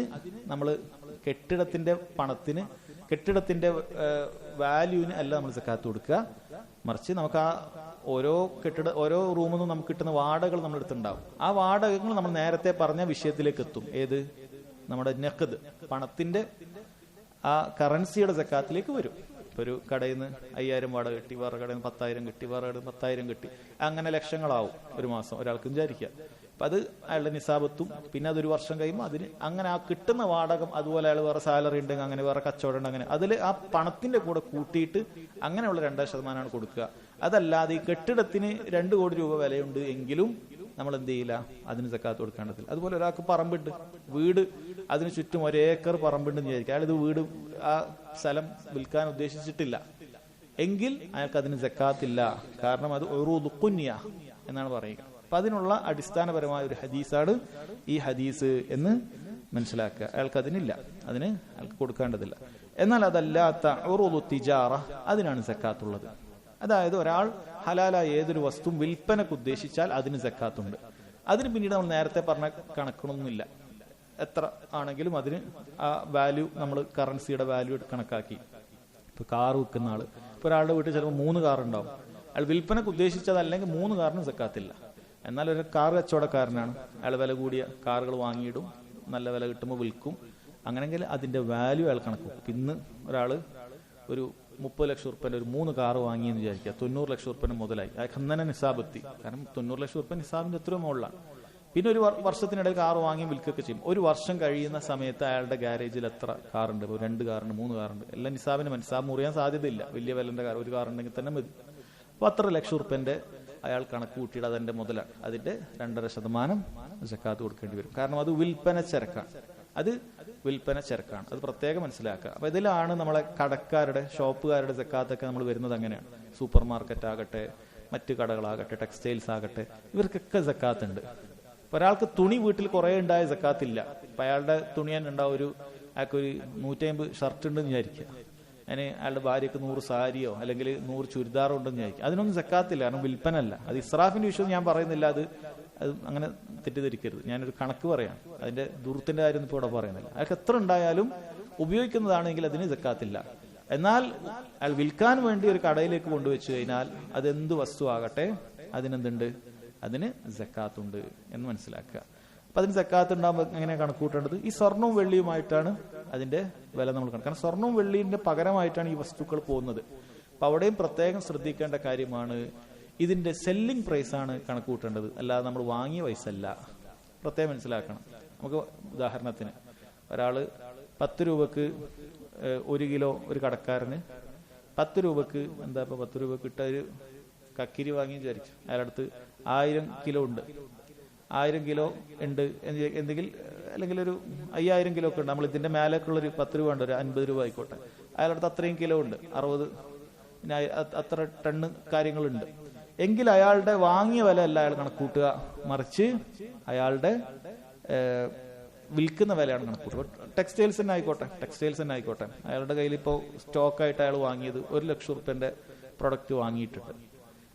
നമ്മൾ കെട്ടിടത്തിന്റെ പണത്തിന്, കെട്ടിടത്തിന്റെ വാല്യൂവിന് അല്ല നമ്മൾ സക്കാത്ത് കൊടുക്കുക, മറിച്ച് നമുക്ക് ആ ഓരോ റൂമിൽ നിന്നും നമുക്ക് കിട്ടുന്ന വാടകകൾ നമ്മുടെ അടുത്തുണ്ടാവും. ആ വാടകകൾ നമ്മൾ നേരത്തെ പറഞ്ഞ വിഷയത്തിലേക്ക് എത്തും. ഏത്? നമ്മുടെ നഖദ്, പണത്തിന്റെ ആ കറൻസിയുടെ സക്കാത്തിലേക്ക് വരും. ഇപ്പൊ ഒരു കടയിൽ നിന്ന് 5000 വാടക കിട്ടി, വേറെ കടയിൽ നിന്ന് 10,000 കിട്ടി, വേറെ കടയിൽ നിന്ന് 10,000 കിട്ടി, അങ്ങനെ ലക്ഷങ്ങളാവും ഒരു മാസം ഒരാൾക്ക് വിചാരിക്കുക. അപ്പൊ അത് അയാളുടെ നിസാബത്തും, പിന്നെ അതൊരു വർഷം കഴിയുമ്പോൾ അതിന് അങ്ങനെ ആ കിട്ടുന്ന വാടകം, അതുപോലെ അയാൾ വേറെ സാലറി ഉണ്ടെങ്കിൽ അങ്ങനെ വേറെ കച്ചവടം ഉണ്ട്, അങ്ങനെ അതിൽ ആ പണത്തിന്റെ കൂടെ കൂട്ടിയിട്ട് അങ്ങനെയുള്ള 2% കൊടുക്കുക. അതല്ലാതെ ഈ കെട്ടിടത്തിന് 2 കോടി രൂപ വിലയുണ്ട് എങ്കിലും നമ്മൾ എന്ത് ചെയ്യില്ല, അതിന് സക്കാത്ത് കൊടുക്കേണ്ടതില്ല. അതുപോലെ ഒരാൾക്ക് പറമ്പുണ്ട്, വീട്, അതിന് ചുറ്റും 1 ഏക്കർ പറമ്പുണ്ടെന്ന് വിചാരിക്കുക, അയാൾ ഇത് വീട് ആ സ്ഥലം വിൽക്കാൻ ഉദ്ദേശിച്ചിട്ടില്ല എങ്കിൽ അയാൾക്ക് അതിന് സക്കാത്തില്ല. കാരണം അത് ഉറൂദ് ഖുന്യ എന്നാണ് പറയുക. അപ്പൊ അതിനുള്ള അടിസ്ഥാനപരമായ ഒരു ഹദീസാണ് ഈ ഹദീസ് എന്ന് മനസ്സിലാക്കുക. അയാൾക്ക് അതിനില്ല, അതിന് അയാൾക്ക് കൊടുക്കേണ്ടതില്ല. എന്നാൽ അതല്ലാത്ത ഉറൂദ് തിജാറ, അതിനാണ് സക്കാത്തുള്ളത്. അതായത് ഒരാൾ ഹലാലായ ഏതൊരു വസ്തുവും വിൽപ്പനക്ക് ഉദ്ദേശിച്ചാൽ അതിന് സക്കാത്തുണ്ട്. അതിന് പിന്നീട് നമ്മൾ നേരത്തെ പറഞ്ഞ കണക്കണമൊന്നുമില്ല, എത്ര ആണെങ്കിലും അതിന് ആ വാല്യൂ, നമ്മൾ കറൻസിയുടെ വാല്യൂ കണക്കാക്കി. ഇപ്പൊ കാർ വിൽക്കുന്ന ആള്, ഇപ്പൊ ഒരാളുടെ വീട്ടിൽ ചിലപ്പോൾ 3 കാർ ഉണ്ടാവും. അയാൾ വിൽപ്പനക്ക് ഉദ്ദേശിച്ചതല്ലെങ്കിൽ 3 കാറിന് സക്കാത്തില്ല. എന്നാൽ ഒരു കാർ കച്ചവടക്കാരനാണ്, അയാൾ വില കൂടിയ കാറുകൾ വാങ്ങിയിടും, നല്ല വില കിട്ടുമ്പോൾ വിൽക്കും. അങ്ങനെങ്കിൽ അതിന്റെ വാല്യൂ അയാൾ കണക്ക് വെക്കും. ഇന്ന് ഒരാള് ഒരു 30 ലക്ഷം റുപ്യന്റെ ഒരു 3 കാറ് വാങ്ങിയെന്ന് വിചാരിക്കുക, 90 ലക്ഷം റുപ്യന്റെ മുതലായി. അയാൾക്ക് അന്നെ നിസാബെത്തി. കാരണം 90 ലക്ഷം റുപ്യ നിസാബിന്റെ എത്രയോ മുകളിലാണ്. പിന്നെ ഒരു വർഷത്തിനിടയിൽ കാറ് വാങ്ങി വിൽക്കുകയൊക്കെ ചെയ്യും. ഒരു വർഷം കഴിയുന്ന സമയത്ത് അയാളുടെ ഗാരേജിൽ എത്ര കാറുണ്ട്? 2 കാറുണ്ട്, 3 കാറുണ്ട്, എല്ലാം നിസാബിന് നിസാബ് മുറിയാൻ സാധ്യതയില്ല. വലിയ വിലന്റെ കാർ, ഒരു കാറുണ്ടെങ്കിൽ തന്നെ മതി. അപ്പൊ 3 ലക്ഷം റുപ്യന്റെ അയാൾ കണക്ക് കൂട്ടിയിട്ട് അതെന്റെ മുതലാണ്, അതിന്റെ 2.5% സക്കാത്ത് കൊടുക്കേണ്ടി വരും. കാരണം അത് വിൽപ്പന ചരക്കാണ്, അത് വിൽപ്പന ചരക്കാണ്. അത് പ്രത്യേകം മനസ്സിലാക്കുക. അപ്പൊ ഇതിലാണ് നമ്മളെ കടക്കാരുടെ, ഷോപ്പുകാരുടെ സക്കാത്തൊക്കെ നമ്മൾ വരുന്നത് അങ്ങനെയാണ്. സൂപ്പർ മാർക്കറ്റ് ആകട്ടെ, മറ്റു കടകളാകട്ടെ, ടെക്സ്റ്റൈൽസ് ആകട്ടെ, ഇവർക്കൊക്കെ സക്കാത്ത് ഉണ്ട്. ഒരാൾക്ക് തുണി വീട്ടിൽ കുറെ ഉണ്ടായ സക്കാത്തില്ല. അപ്പൊ അയാളുടെ തുണി തന്നെ ഉണ്ടാവും, അയാൾക്കൊരു 150 ഷർട്ട് ഉണ്ടെന്ന് വിചാരിക്കുക, അതിന് അയാളുടെ ഭാര്യക്ക് 100 സാരിയോ അല്ലെങ്കിൽ 100 ചുരിദാറോ ഉണ്ടെന്ന് വിചാരിക്കുക. അതിനൊന്നും സക്കാത്തില്ല, കാരണം വിൽപ്പന അല്ല. അത് ഇസ്രാഫിന്റെ വിഷയം ഞാൻ പറയുന്നില്ല, അത് അങ്ങനെ തെറ്റിദ്ധരിക്കരുത്. ഞാനൊരു കണക്ക് പറയാം, അതിന്റെ ദൂരത്തിന്റെ കാര്യം ഇപ്പോൾ ഇവിടെ പറയുന്നില്ല. അയാൾക്ക് എത്ര ഉണ്ടായാലും ഉപയോഗിക്കുന്നതാണെങ്കിൽ അതിന് സക്കാത്തില്ല. എന്നാൽ അയാൾ വിൽക്കാൻ വേണ്ടി ഒരു കടയിലേക്ക് കൊണ്ടുവച്ചു കഴിഞ്ഞാൽ അതെന്ത് വസ്തു ആകട്ടെ അതിനെന്തുണ്ട്, അതിന് സക്കാത്തുണ്ട് എന്ന് മനസ്സിലാക്കുക. അപ്പൊ അതിന് സക്കാത്ത് ഉണ്ടാകുമ്പോൾ എങ്ങനെ കണക്കൂട്ടേണ്ടത്? ഈ സ്വർണവും വെള്ളിയുമായിട്ടാണ് അതിന്റെ വില നമ്മൾ കണക്കാണ്. സ്വർണവും വെള്ളിന്റെ പകരമായിട്ടാണ് ഈ വസ്തുക്കൾ പോകുന്നത്. അപ്പൊ അവിടെയും പ്രത്യേകം ശ്രദ്ധിക്കേണ്ട കാര്യമാണ്, ഇതിന്റെ സെല്ലിംഗ് പ്രൈസ് ആണ് കണക്കൂട്ടേണ്ടത്, അല്ലാതെ നമ്മൾ വാങ്ങിയ പൈസ അല്ല. പ്രത്യേകം മനസ്സിലാക്കണം. നമുക്ക് ഉദാഹരണത്തിന് ഒരാള് 10 രൂപക്ക് 1 കിലോ, ഒരു കടക്കാരന് 10 രൂപക്ക് എന്താ ഇപ്പൊ 10 രൂപക്ക് ഇട്ട ഒരു കക്കിരി വാങ്ങി വിചാരിച്ചു. അയാളടുത്ത് 1000 കിലോ ഉണ്ട്, 1000 കിലോ ഉണ്ട് എന്തെങ്കിൽ, അല്ലെങ്കിൽ ഒരു 5000 കിലോ ഒക്കെ ഉണ്ട്. നമ്മൾ ഇതിന്റെ മേലേക്കുള്ളൊരു 10 രൂപ ഉണ്ട്, ഒരു 50 രൂപ ആയിക്കോട്ടെ. അയാളടുത്ത് അത്രയും കിലോ ഉണ്ട്, 60, പിന്നെ അത്ര ടണ്ണ് കാര്യങ്ങളുണ്ട് എങ്കിൽ അയാളുടെ വാങ്ങിയ വില അല്ല അയാൾ കണക്കൂട്ടുക, മറിച്ച് അയാളുടെ വിൽക്കുന്ന വിലയാണ് കണക്കൂട്ടുക. ടെക്സ്റ്റൈൽസ് തന്നെ ആയിക്കോട്ടെ, അയാളുടെ കയ്യിൽ ഇപ്പോൾ സ്റ്റോക്കായിട്ട് അയാൾ വാങ്ങിയത് 1 ലക്ഷം റുപ്യന്റെ പ്രൊഡക്റ്റ് വാങ്ങിയിട്ടുണ്ട്.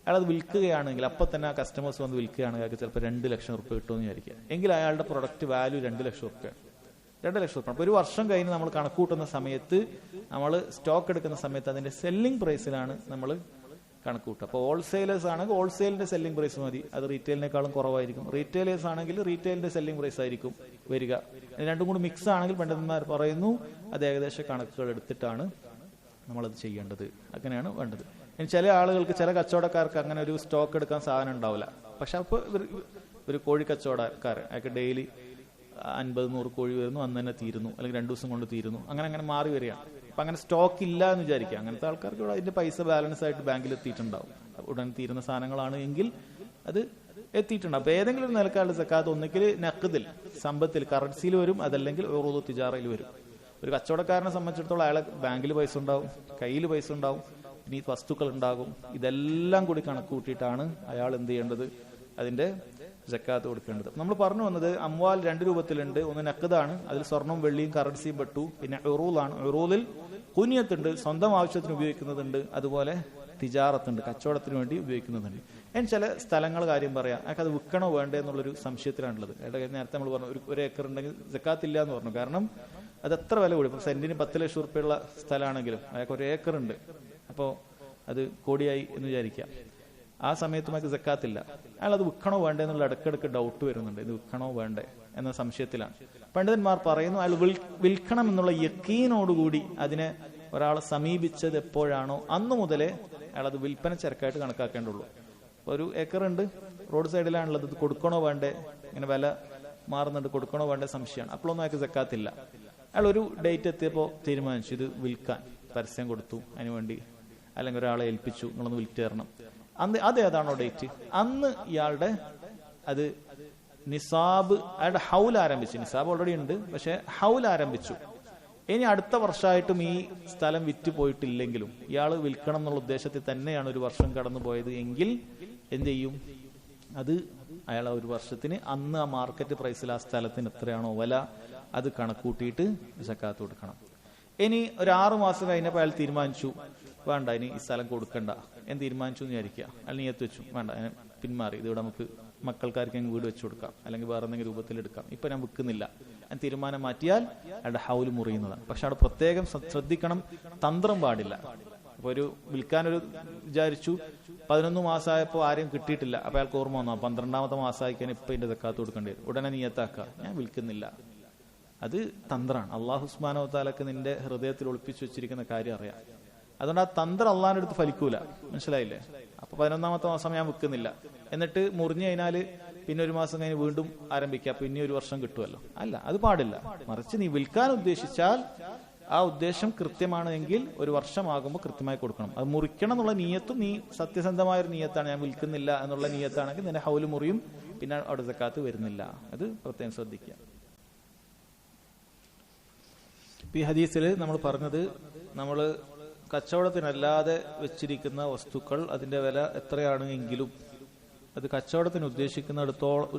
അയാൾ അത് വിൽക്കുകയാണെങ്കിൽ അപ്പം തന്നെ ആ കസ്റ്റമേഴ്സ് വന്ന് വിൽക്കുകയാണെങ്കിൽ അയാൾക്ക് ചിലപ്പോൾ 2 ലക്ഷം റുപ്യ കിട്ടുമെന്ന് വിചാരിക്കുക. എങ്കിൽ അയാളുടെ പ്രൊഡക്റ്റ് വാല്യൂ 2 ലക്ഷം റുപ്യ. 2 ലക്ഷം റുപ്യ. അപ്പോൾ ഒരു വർഷം കഴിഞ്ഞ് നമ്മൾ കണക്ക് കൂട്ടുന്ന സമയത്ത്, നമ്മൾ സ്റ്റോക്ക് എടുക്കുന്ന സമയത്ത് അതിന്റെ സെല്ലിംഗ് പ്രൈസിലാണ് നമ്മൾ കണക്ക് കൂട്ടുക. അപ്പോൾ ഹോൾസെയിലേഴ്സ് ആണെങ്കിൽ ഹോൾസെയിലിന്റെ സെല്ലിംഗ് പ്രൈസ് മതി, അത് റീറ്റെയിലിനേക്കാളും കുറവായിരിക്കും. റീറ്റെയിലേഴ്സ് ആണെങ്കിൽ റീറ്റെയിലിന്റെ സെല്ലിംഗ് പ്രൈസ് ആയിരിക്കും വരിക. രണ്ടും കൂടി മിക്സ് ആണെങ്കിൽ പണ്ഡിതന്മാർ പറയുന്നു അത് ഏകദേശം കണക്കുകൾ എടുത്തിട്ടാണ് നമ്മളത് ചെയ്യേണ്ടത്. അങ്ങനെയാണ് വേണ്ടത്. ഇനി ചില ആളുകൾക്ക്, ചില കച്ചവടക്കാർക്ക് അങ്ങനെ ഒരു സ്റ്റോക്ക് എടുക്കാൻ സാധനം ഉണ്ടാവില്ല. പക്ഷെ അപ്പോൾ ഒരു കോഴി കച്ചവടക്കാർ അയാൾക്ക് ഡെയിലി 50-100 കോഴി വരുന്നു, അന്ന് തന്നെ തീരുന്നു, അല്ലെങ്കിൽ 2 ദിവസം കൊണ്ട് തീരുന്നു, അങ്ങനെ മാറി വരികയാണ്. അപ്പം അങ്ങനെ സ്റ്റോക്ക് ഇല്ല എന്ന് വിചാരിക്കുക. അങ്ങനത്തെ ആൾക്കാർക്ക് ഇവിടെ അതിന്റെ പൈസ ബാലൻസ് ആയിട്ട് ബാങ്കിൽ എത്തിയിട്ടുണ്ടാവും. ഉടൻ തീരുന്ന സാധനങ്ങളാണ് എങ്കിൽ അത് എത്തിയിട്ടുണ്ടാവും. അപ്പോൾ ഏതെങ്കിലും ഒരു നിലക്കാരുടെ സക്കാത്ത് ഒന്നുകിൽ നഖദിൽ, സമ്പത്തിൽ, കറൻസിയിൽ വരും, അതല്ലെങ്കിൽ ഉറൂദ് തിജാറയിൽ വരും. ഒരു കച്ചവടക്കാരനെ സംബന്ധിച്ചിടത്തോളം അയാളെ ബാങ്കിൽ പൈസ ഉണ്ടാവും, കയ്യിൽ പൈസ ഉണ്ടാവും, പിന്നെ ഈ വസ്തുക്കൾ ഉണ്ടാകും. ഇതെല്ലാം കൂടി കണക്ക് കൂട്ടിയിട്ടാണ് അയാൾ എന്ത് ചെയ്യേണ്ടത്, അതിന്റെ സക്കാത്ത് കൊടുക്കേണ്ടത്. നമ്മൾ പറഞ്ഞു വന്നത് അംവാൽ 2 രൂപത്തിലുണ്ട്. ഒന്ന് നഖദാണ്, അതിൽ സ്വർണം വെള്ളിയും കറൻസിയും പെട്ടു. പിന്നെ ഉറൂദാണ്. ഉറൂദിൽ കുനിയത്തുണ്ട്, സ്വന്തം ആവശ്യത്തിന് ഉപയോഗിക്കുന്നതുണ്ട്. അതുപോലെ തിജാറത്തുണ്ട്, കച്ചവടത്തിന് വേണ്ടി ഉപയോഗിക്കുന്നതുണ്ട്. ഞാൻ ചില സ്ഥലങ്ങൾ കാര്യം പറയാം. അയാൾക്ക് അത് വിൽക്കണോ വേണ്ടേ എന്നുള്ളൊരു സംശയത്തിലാണുള്ളത്. നേരത്തെ നമ്മൾ പറഞ്ഞു ഒരു ഏക്കർ ഉണ്ടെങ്കിൽ സക്കാത്ത് ഇല്ല എന്ന് പറഞ്ഞു. കാരണം അത് എത്ര വില കൂടി. ഇപ്പം സെന്റിന് 10 ലക്ഷം റുപ്യുള്ള സ്ഥലമാണെങ്കിലും അയാൾക്ക് ഒരു ഏക്കർ ഉണ്ട്, അപ്പോൾ അത് കോടിയായി എന്ന് വിചാരിക്കാം. ആ സമയത്ത് നമുക്ക് സക്കാത്തില്ല. അയാൾ അത് വിൽക്കണോ വേണ്ടേ എന്നുള്ള ഇടയ്ക്കിടയ്ക്ക് ഡൗട്ട് വരുന്നുണ്ട്, ഇത് വിൽക്കണോ വേണ്ടേ എന്ന സംശയത്തിലാണ്. പണ്ഡിതന്മാർ പറയുന്നു അയാൾ വിൽക്കണം എന്നുള്ള യക്കീനോടുകൂടി അതിനെ ഒരാളെ സമീപിച്ചത് എപ്പോഴാണോ അന്ന് മുതലേ അയാൾ അത് വിൽപ്പന ചരക്കായിട്ട് കണക്കാക്കേണ്ടുള്ളൂ. ഒരു ഏക്കർ ഉണ്ട്, റോഡ് സൈഡിലാണുള്ളത്, ഇത് കൊടുക്കണോ വേണ്ടേ, ഇങ്ങനെ വില മാറുന്നുണ്ട്, കൊടുക്കണോ വേണ്ടേ സംശയമാണ്. അപ്പോഴൊന്നും അയാൾക്ക് സക്കാത്തില്ല. അയാൾ ഒരു ഡേറ്റ് എത്തിയപ്പോൾ തീരുമാനിച്ചു ഇത് വിൽക്കാൻ, പരസ്യം കൊടുത്തു അതിനുവേണ്ടി, അല്ലെങ്കിൽ ഒരാളെ ഏൽപ്പിച്ചു നിങ്ങളൊന്ന് വിൽറ്റ് തരണം. അന്ന് അത് ഏതാണോ ഡേറ്റ്, അന്ന് ഇയാളുടെ അത് നിസാബ്, അയാളുടെ ഹൗൽ ആരംഭിച്ചു. നിസാബ് ഓൾറെഡി ഉണ്ട്, പക്ഷെ ഹൗൽ ആരംഭിച്ചു. ഇനി അടുത്ത വർഷമായിട്ടും ഈ സ്ഥലം വിറ്റ് പോയിട്ടില്ലെങ്കിലും ഇയാൾ വിൽക്കണം എന്നുള്ള ഉദ്ദേശത്തിൽ തന്നെയാണ് ഒരു വർഷം കടന്നു പോയത് എങ്കിൽ എന്ത് ചെയ്യും, അത് അയാൾ ഒരു വർഷത്തിന് അന്ന് ആ മാർക്കറ്റ് പ്രൈസിൽ ആ സ്ഥലത്തിന് എത്രയാണോ വില അത് കണക്കൂട്ടിയിട്ട് സക്കാത്ത് കൊടുക്കണം. ഇനി ഒരു 6 മാസം കഴിഞ്ഞപ്പോൾ അയാൾ തീരുമാനിച്ചു വേണ്ട ഇനി ഈ സ്ഥലം കൊടുക്കണ്ട എന്ന് തീരുമാനിച്ചു എന്ന് വിചാരിക്കുക. അയാൾ നിയത്ത് വെച്ചു വേണ്ട പിന്മാറി, ഇതിവിടെ നമുക്ക് മക്കൾക്കാർക്കെങ്കിലും വീട് വെച്ചു കൊടുക്കാം, അല്ലെങ്കിൽ വേറെ എന്തെങ്കിലും രൂപത്തിലെടുക്കാം, ഇപ്പൊ ഞാൻ വിൽക്കുന്നില്ല എന്ന് തീരുമാനം മാറ്റിയാൽ അയാളുടെ ഹൗല് മുറിയുന്നതാണ്. പക്ഷെ അവിടെ പ്രത്യേകം ശ്രദ്ധിക്കണം, തന്ത്രം പാടില്ല. അപ്പൊ ഒരു വിൽക്കാനൊരു വിചാരിച്ചു, 11 മാസമായപ്പോൾ ആരെയും കിട്ടിയിട്ടില്ല. അപ്പൊ അയാൾക്ക് ഓർമ്മ വന്നു 12ാമത്തെ മാസമായിക്കാൻ ഇപ്പൊ ഇതിന്റെ സക്കാത്ത് കൊടുക്കേണ്ടി വരും. ഉടനെ നിയത്താക്കുക ഞാൻ വിൽക്കുന്നില്ല. അത് തന്ത്രമാണ്. അള്ളാഹു സുബ്ഹാനഹു വ തആലക്ക് നിന്റെ ഹൃദയത്തിൽ ഒളിപ്പിച്ചു വെച്ചിരിക്കുന്ന കാര്യം അറിയാം. അതുകൊണ്ട് ആ തന്ത്രം അള്ളാഹിന്റെ അടുത്ത് ഫലിക്കൂല. മനസ്സിലായില്ലേ? അപ്പൊ 11ാമത്തെ മാസം ഞാൻ വിൽക്കുന്നില്ല, എന്നിട്ട് മുറിഞ്ഞു കഴിഞ്ഞാല് പിന്നെ 1 മാസം കഴിഞ്ഞ് വീണ്ടും ആരംഭിക്കുക, പിന്നെ 1 വർഷം കിട്ടുമല്ലോ. അല്ല, അത് പാടില്ല. മറിച്ച് നീ വിൽക്കാൻ ഉദ്ദേശിച്ചാൽ ആ ഉദ്ദേശം കൃത്യമാണ് എങ്കിൽ 1 വർഷമാകുമ്പോൾ കൃത്യമായി കൊടുക്കണം. അത് മുറിക്കണം എന്നുള്ള നീയത്തും നീ സത്യസന്ധമായ ഒരു നീയത്താണ്, ഞാൻ വിൽക്കുന്നില്ല എന്നുള്ള നീയത്താണെങ്കിൽ നിന്റെ ഹൗല് മുറിയും, പിന്നെ അവിടെ സക്കാത്ത് വരുന്നില്ല. അത് പ്രത്യേകം ശ്രദ്ധിക്കുക. ഈ ഹദീസിൽ നമ്മൾ പറഞ്ഞത്, നമ്മൾ കച്ചവടത്തിനല്ലാതെ വെച്ചിരിക്കുന്ന വസ്തുക്കൾ അതിന്റെ വില എത്രയാണ് എങ്കിലും അത് കച്ചവടത്തിന്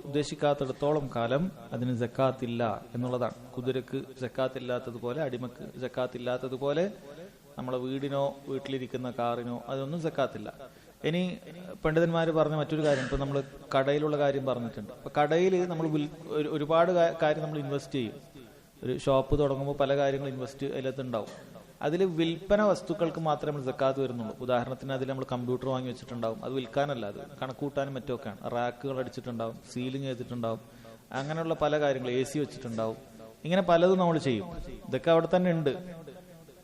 ഉദ്ദേശിക്കാത്തിടത്തോളം കാലം അതിന് സക്കാത്തില്ല എന്നുള്ളതാണ്. കുതിരക്ക് സക്കാത്തില്ലാത്തതുപോലെ, അടിമക്ക് സക്കാത്തില്ലാത്തതുപോലെ നമ്മളെ വീടിനോ വീട്ടിലിരിക്കുന്ന കാറിനോ അതൊന്നും സക്കാത്തില്ല. ഇനി പണ്ഡിതന്മാർ പറഞ്ഞ മറ്റൊരു കാര്യം, ഇപ്പൊ നമ്മൾ കടയിലുള്ള കാര്യം പറഞ്ഞിട്ടുണ്ട്. അപ്പൊ കടയിൽ നമ്മൾ ഒരുപാട് കാര്യം നമ്മൾ ഇൻവെസ്റ്റ് ചെയ്യും. ഒരു ഷോപ്പ് തുടങ്ങുമ്പോൾ പല കാര്യങ്ങൾ ഇൻവെസ്റ്റ് അതിലത്തുണ്ടാവും. അതിൽ വിൽപ്പന വസ്തുക്കൾക്ക് മാത്രമേ സക്കാത്ത് വരുന്നുള്ളൂ. ഉദാഹരണത്തിന് അതിൽ നമ്മൾ കമ്പ്യൂട്ടർ വാങ്ങി വെച്ചിട്ടുണ്ടാവും, അത് വിൽക്കാനല്ല, അത് കണക്കൂട്ടാനും മറ്റൊക്കെയാണ്. റാക്കുകൾ അടിച്ചിട്ടുണ്ടാവും, സീലിംഗ് ചെയ്തിട്ടുണ്ടാവും, അങ്ങനെയുള്ള പല കാര്യങ്ങൾ, AC വെച്ചിട്ടുണ്ടാവും. ഇങ്ങനെ പലതും നമ്മൾ ചെയ്യും. ഇതൊക്കെ അവിടെ തന്നെ ഉണ്ട്,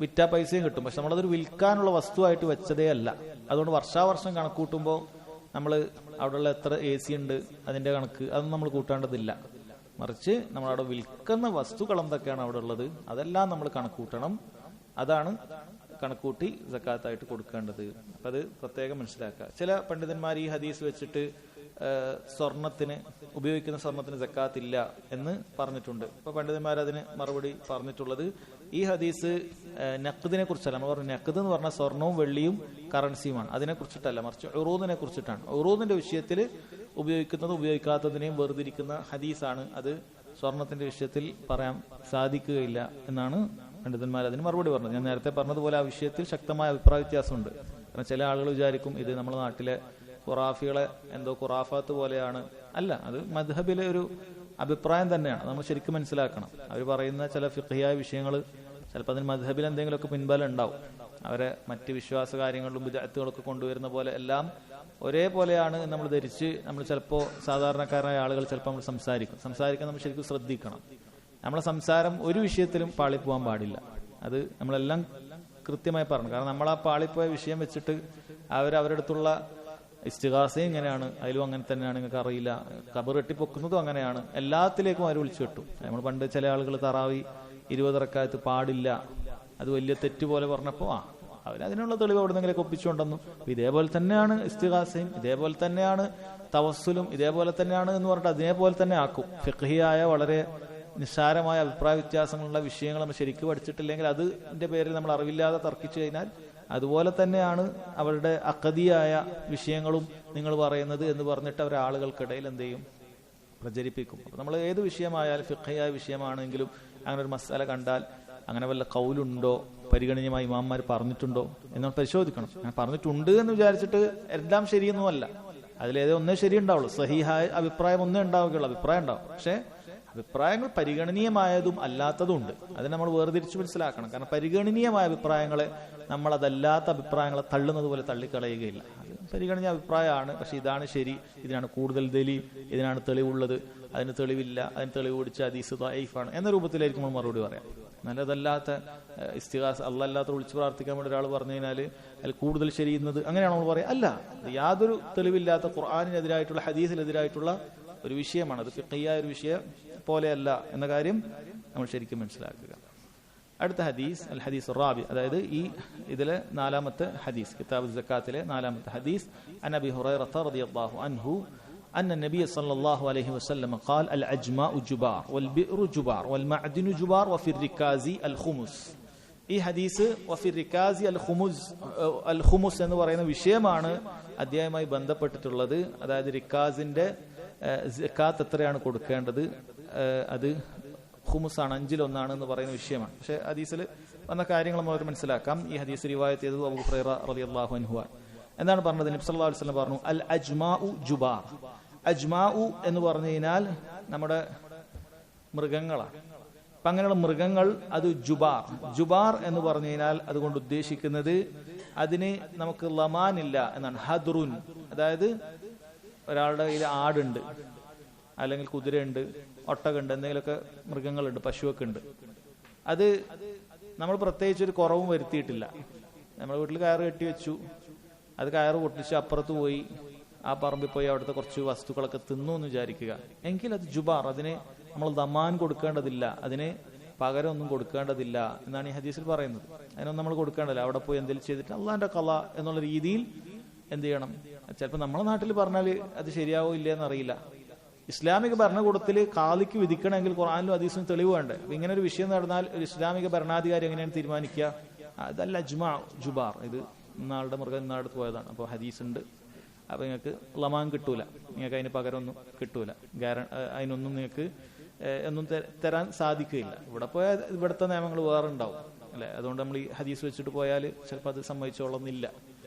വിറ്റാ പൈസയും കിട്ടും. പക്ഷെ നമ്മളതൊരു വിൽക്കാനുള്ള വസ്തുവായിട്ട് വെച്ചതേ അല്ല. അതുകൊണ്ട് വർഷാവർഷം കണക്കൂട്ടുമ്പോൾ നമ്മൾ അവിടെയുള്ള എത്ര AC ഉണ്ട് അതിന്റെ കണക്ക് അതൊന്നും നമ്മൾ കൂട്ടേണ്ടതില്ല. മറിച്ച് നമ്മളവിടെ വിൽക്കുന്ന വസ്തുക്കൾ എന്തൊക്കെയാണ് അവിടെ ഉള്ളത് അതെല്ലാം നമ്മൾ കണക്കൂട്ടണം. അതാണ് കണക്കൂട്ടി സക്കാത്തായിട്ട് കൊടുക്കേണ്ടത്. അപ്പൊ അത് പ്രത്യേകം മനസ്സിലാക്കുക. ചില പണ്ഡിതന്മാർ ഈ ഹദീസ് വെച്ചിട്ട് സ്വർണത്തിന് ഉപയോഗിക്കുന്ന സ്വർണത്തിന് സക്കാത്ത് ഇല്ല എന്ന് പറഞ്ഞിട്ടുണ്ട്. ഇപ്പൊ പണ്ഡിതന്മാർ അതിന് മറുപടി പറഞ്ഞിട്ടുള്ളത്, ഈ ഹദീസ് നഖദിനെ കുറിച്ചല്ല. നമ്മൾ പറഞ്ഞു നഖദ് എന്ന് പറഞ്ഞാൽ സ്വർണവും വെള്ളിയും കറൻസിയുമാണ്, അതിനെ കുറിച്ചിട്ടല്ല, മറിച്ച് ഉറൂദിനെ കുറിച്ചിട്ടാണ്. ഉറൂദിന്റെ വിഷയത്തിൽ ഉപയോഗിക്കുന്നതും ഉപയോഗിക്കാത്തതിനെയും വേർതിരിക്കുന്ന ഹദീസാണ്. അത് സ്വർണത്തിന്റെ വിഷയത്തിൽ പറയാൻ സാധിക്കുകയില്ല എന്നാണ് പണ്ഡിതന്മാർ അതിന് മറുപടി പറഞ്ഞത്. ഞാൻ നേരത്തെ പറഞ്ഞതുപോലെ ആ വിഷയത്തിൽ ശക്തമായ അഭിപ്രായ വ്യത്യാസമുണ്ട്. കാരണം ചില ആളുകൾ വിചാരിക്കും ഇത് നമ്മുടെ നാട്ടിലെ ഖുറാഫികളെ എന്തോ ഖുറാഫാത്ത് പോലെയാണ്. അല്ല, അത് മദ്ഹബിലെ ഒരു അഭിപ്രായം തന്നെയാണ്. നമ്മൾ ശരിക്കും മനസ്സിലാക്കണം. അവർ പറയുന്ന ചില ഫിഖ്ഹിയായ വിഷയങ്ങൾ ചിലപ്പോൾ അതിന് മദ്ഹബിൽ എന്തെങ്കിലുമൊക്കെ പിൻബലം ഉണ്ടാവും. അവരെ മറ്റ് വിശ്വാസ കാര്യങ്ങളിലും ബിദ്അത്തുകളൊക്കെ കൊണ്ടുവരുന്ന പോലെ എല്ലാം ഒരേപോലെയാണ് നമ്മൾ ധരിച്ച് നമ്മൾ ചിലപ്പോൾ സാധാരണക്കാരായ ആളുകൾ ചിലപ്പോൾ നമ്മൾ സംസാരിക്കാൻ നമ്മൾ ശരിക്കും ശ്രദ്ധിക്കണം. നമ്മളെ സംസാരം ഒരു വിഷയത്തിലും പാളിപ്പോകാൻ പാടില്ല. അത് നമ്മളെല്ലാം കൃത്യമായി പറഞ്ഞു. കാരണം നമ്മൾ ആ പാളിപ്പോയ വിഷയം വെച്ചിട്ട് അവരുടെ അടുത്തുള്ള ഇസ്തിഗാസയും ഇങ്ങനെയാണ്, അതിലും അങ്ങനെ തന്നെയാണ്, നിങ്ങൾക്ക് അറിയില്ല, ഖബർ കെട്ടിപ്പൊക്കുന്നതും അങ്ങനെയാണ്, എല്ലാത്തിലേക്കും അവർ വിളിച്ചു കിട്ടും. നമ്മൾ പണ്ട് ചില ആളുകൾ തറാവി 20 റക്അത്ത് പാടില്ല, അത് വലിയ തെറ്റ് പോലെ പറഞ്ഞപ്പോൾ അവരതിനുള്ള തെളിവ് എവിടെന്നെങ്കിലൊക്കെ ഒപ്പിച്ചുകൊണ്ടെന്നു. ഇതേപോലെ തന്നെയാണ് ഇസ്തിഗാസയും, ഇതേപോലെ തന്നെയാണ് തവസ്സുലും, ഇതേപോലെ തന്നെയാണ് എന്ന് പറഞ്ഞിട്ട് അതേപോലെ തന്നെ ആക്കും. ഫിഖ്ഹിയായ വളരെ നിസ്സാരമായ അഭിപ്രായ വ്യത്യാസങ്ങളുള്ള വിഷയങ്ങൾ നമ്മൾ ശരിക്കും പഠിച്ചിട്ടില്ലെങ്കിൽ അതിന്റെ പേരിൽ നമ്മൾ അറിവില്ലാതെ തർക്കിച്ചു കഴിഞ്ഞാൽ അതുപോലെ തന്നെയാണ് അവരുടെ അഖദിയായ വിഷയങ്ങളും നിങ്ങൾ പറയുന്നത് എന്ന് പറഞ്ഞിട്ട് അവർ ആളുകൾക്കിടയിൽ എന്ത് ചെയ്യും, പ്രചരിപ്പിക്കും. അപ്പോൾ നമ്മൾ ഏത് വിഷയമായാലും ഫിഖ്ഹിയായ വിഷയമാണെങ്കിലും അങ്ങനെ ഒരു മസാല കണ്ടാൽ അങ്ങനെ വല്ല കൗലുണ്ടോ, പരിഗണനീയമായി ഇമാംമാർ പറഞ്ഞിട്ടുണ്ടോ എന്ന് പരിശോധിക്കണം. അങ്ങനെ പറഞ്ഞിട്ടുണ്ട് എന്ന് വിചാരിച്ചിട്ട് എല്ലാം ശരിയൊന്നുമല്ല, അതിലേതോ ഒന്നേ ശരിയുണ്ടാവുള്ളൂ. സഹീഹായ അഭിപ്രായം ഒന്നേ ഉണ്ടാവുകയുള്ളൂ, അഭിപ്രായം ഉണ്ടാവും. പക്ഷെ അഭിപ്രായങ്ങൾ പരിഗണനീയമായതും അല്ലാത്തതും ഉണ്ട്. അത് നമ്മൾ വേർതിരിച്ച് മനസ്സിലാക്കണം. കാരണം പരിഗണനീയമായ അഭിപ്രായങ്ങളെ നമ്മൾ അതല്ലാത്ത അഭിപ്രായങ്ങളെ തള്ളുന്നത് പോലെ തള്ളിക്കളയുകയില്ല. അത് പരിഗണനീയ അഭിപ്രായമാണ്, പക്ഷെ ഇതാണ് ശരി, ഇതിനാണ് കൂടുതൽ ദലീൽ, ഇതിനാണ് തെളിവുള്ളത്, അതിന് തെളിവില്ല, അതിന് തെളിവ് പിടിച്ച ഹദീസ് ദഈഫാണ് എന്ന രൂപത്തിലായിരിക്കും നമ്മൾ മറുപടി പറയാം. നല്ലതല്ലാത്ത ഇസ്തിഗാസ അല്ലാത്ത വിളിച്ച് പ്രാർത്ഥിക്കാൻ വേണ്ടി ഒരാൾ പറഞ്ഞു കഴിഞ്ഞാൽ അതിൽ കൂടുതൽ ശരിയുന്നത് അങ്ങനെയാണ് നമ്മൾ പറയാം. അല്ല, യാതൊരു തെളിവില്ലാത്ത ഖുർആനിനെതിരായിട്ടുള്ള ഹദീസിനെതിരായിട്ടുള്ള ഒരു വിഷയമാണ്. അത് ഫിഖ്ഹിയായ ഒരു വിഷയം പോലെയല്ല എന്ന കാര്യം നമ്മൾ ശരിക്കും മനസ്സിലാക്കുക. അടുത്ത ഹദീസ് അൽ ഹദീസ് റാബി, അതായത് ഇതിലെ 4ാമത്തെ ഹദീസ്, കിതാബ് സക്കാത്തിലെ 4ാമത്തെ ഹദീസ്. അൻ അബീ ഹുറൈറത റളിയല്ലാഹു അൻഹു أن النبي صلى الله عليه وسلم قال الأجماء جبار والبئر جبار والمعدن جبار وفي الركاز الخمس. ഈ ഹദീസ് വഫി റിക്കാസി അൽ ഖുമുസ് എന്ന് പറയുന്ന വിഷയമാണ് അധ്യായവുമായി ബന്ധപ്പെട്ടിട്ടുള്ളത്. അതായത് റിക്കാസിന്റെ സക്കാത്ത് എത്രയാണ് കൊടുക്കേണ്ടത്, അത് ഖുമുസാണ്, 5-1 എന്ന് പറയുന്ന വിഷയമാണ്. പക്ഷെ ഹദീസിൽ വന്ന കാര്യങ്ങൾ നമ്മൾ മനസ്സിലാക്കാം. ഈ ഹദീസ് റിവായത്ത് ചെയ്തത് അബൂ ഹുറൈറ റളിയല്ലാഹു അൻഹു ആണ്. എന്താണ് പറഞ്ഞത്? നബി സല്ലല്ലാഹു അലൈഹി വസല്ലം പറഞ്ഞു, അൽ അജ്മാഉ ജുബാർ. അജ്മാഉ എന്ന് പറഞ്ഞു കഴിഞ്ഞാൽ നമ്മുടെ മൃഗങ്ങളാണ്. അപ്പൊ അങ്ങനെയുള്ള മൃഗങ്ങൾ അത് ജുബാർ എന്ന് പറഞ്ഞു കഴിഞ്ഞാൽ അതുകൊണ്ട് ഉദ്ദേശിക്കുന്നത് അതിന് നമുക്ക് ലമാനില്ല എന്നാണ്. ഹദ്റുൻ, അതായത് ഒരാളുടെ കയ്യിൽ ആടുണ്ട്, അല്ലെങ്കിൽ കുതിരയുണ്ട്, ഒട്ടകമുണ്ട്, എന്തെങ്കിലുമൊക്കെ മൃഗങ്ങളുണ്ട്, പശുവൊക്കെ ഉണ്ട്. അത് നമ്മൾ പ്രത്യേകിച്ച് ഒരു കുറവും വരുത്തിയിട്ടില്ല. നമ്മുടെ വീട്ടിൽ കയറ് കെട്ടി വെച്ചു, അത് കയറ് പൊട്ടിച്ച് അപ്പുറത്ത് പോയി ആ പറമ്പിൽ പോയി അവിടുത്തെ കുറച്ച് വസ്തുക്കളൊക്കെ തിന്നു എന്ന് വിചാരിക്കുക, എങ്കിൽ അത് ജുബാർ. അതിന് നമ്മൾ ദമാൻ കൊടുക്കേണ്ടതില്ല, അതിന് പകരം ഒന്നും കൊടുക്കേണ്ടതില്ല എന്നാണ് ഈ ഹദീസിൽ പറയുന്നത്. അതിനൊന്നും നമ്മൾ കൊടുക്കേണ്ടതില്ല. അവിടെ പോയി എന്തെങ്കിലും ചെയ്തിട്ട് അള്ളാന്റെ ഖള എന്നുള്ള രീതിയിൽ എന്ത് ചെയ്യണം. ചിലപ്പോൾ നമ്മുടെ നാട്ടിൽ പറഞ്ഞാൽ അത് ശരിയാവോ ഇല്ലയെന്ന് അറിയില്ല. ഇസ്ലാമിക ഭരണകൂടത്തിൽ ഖാദിക്ക് വിധിക്കണമെങ്കിൽ ഖുർആനിലും ഹദീസിലും തെളിവ് വേണ്ടേ. അപ്പൊ ഇങ്ങനെ ഒരു വിഷയം നടന്നാൽ ഒരു ഇസ്ലാമിക ഭരണാധികാരി എങ്ങനെയാണ് തീരുമാനിക്കുക? അതല്ല അജ്മാ ജുബാർ, ഇത് ഇന്നാളുടെ മൃഗം ഇന്നാളടുത്ത് പോയതാണ്, അപ്പോൾ ഹദീസ് ഉണ്ട്, അപ്പൊ നിങ്ങൾക്ക് ലമാൻ കിട്ടൂല, നിങ്ങൾക്ക് അതിന് പകരം ഒന്നും കിട്ടൂല, അതിനൊന്നും നിങ്ങൾക്ക് ഒന്നും തരാൻ സാധിക്കുകയില്ല. ഇവിടെ പോയാൽ ഇവിടുത്തെ നിയമങ്ങൾ വേറെ ഉണ്ടാവും അല്ലെ. അതുകൊണ്ട് നമ്മൾ ഈ ഹദീസ് വെച്ചിട്ട് പോയാൽ ചിലപ്പോൾ അത് സമ്മതിച്ചോളുന്നില്ല.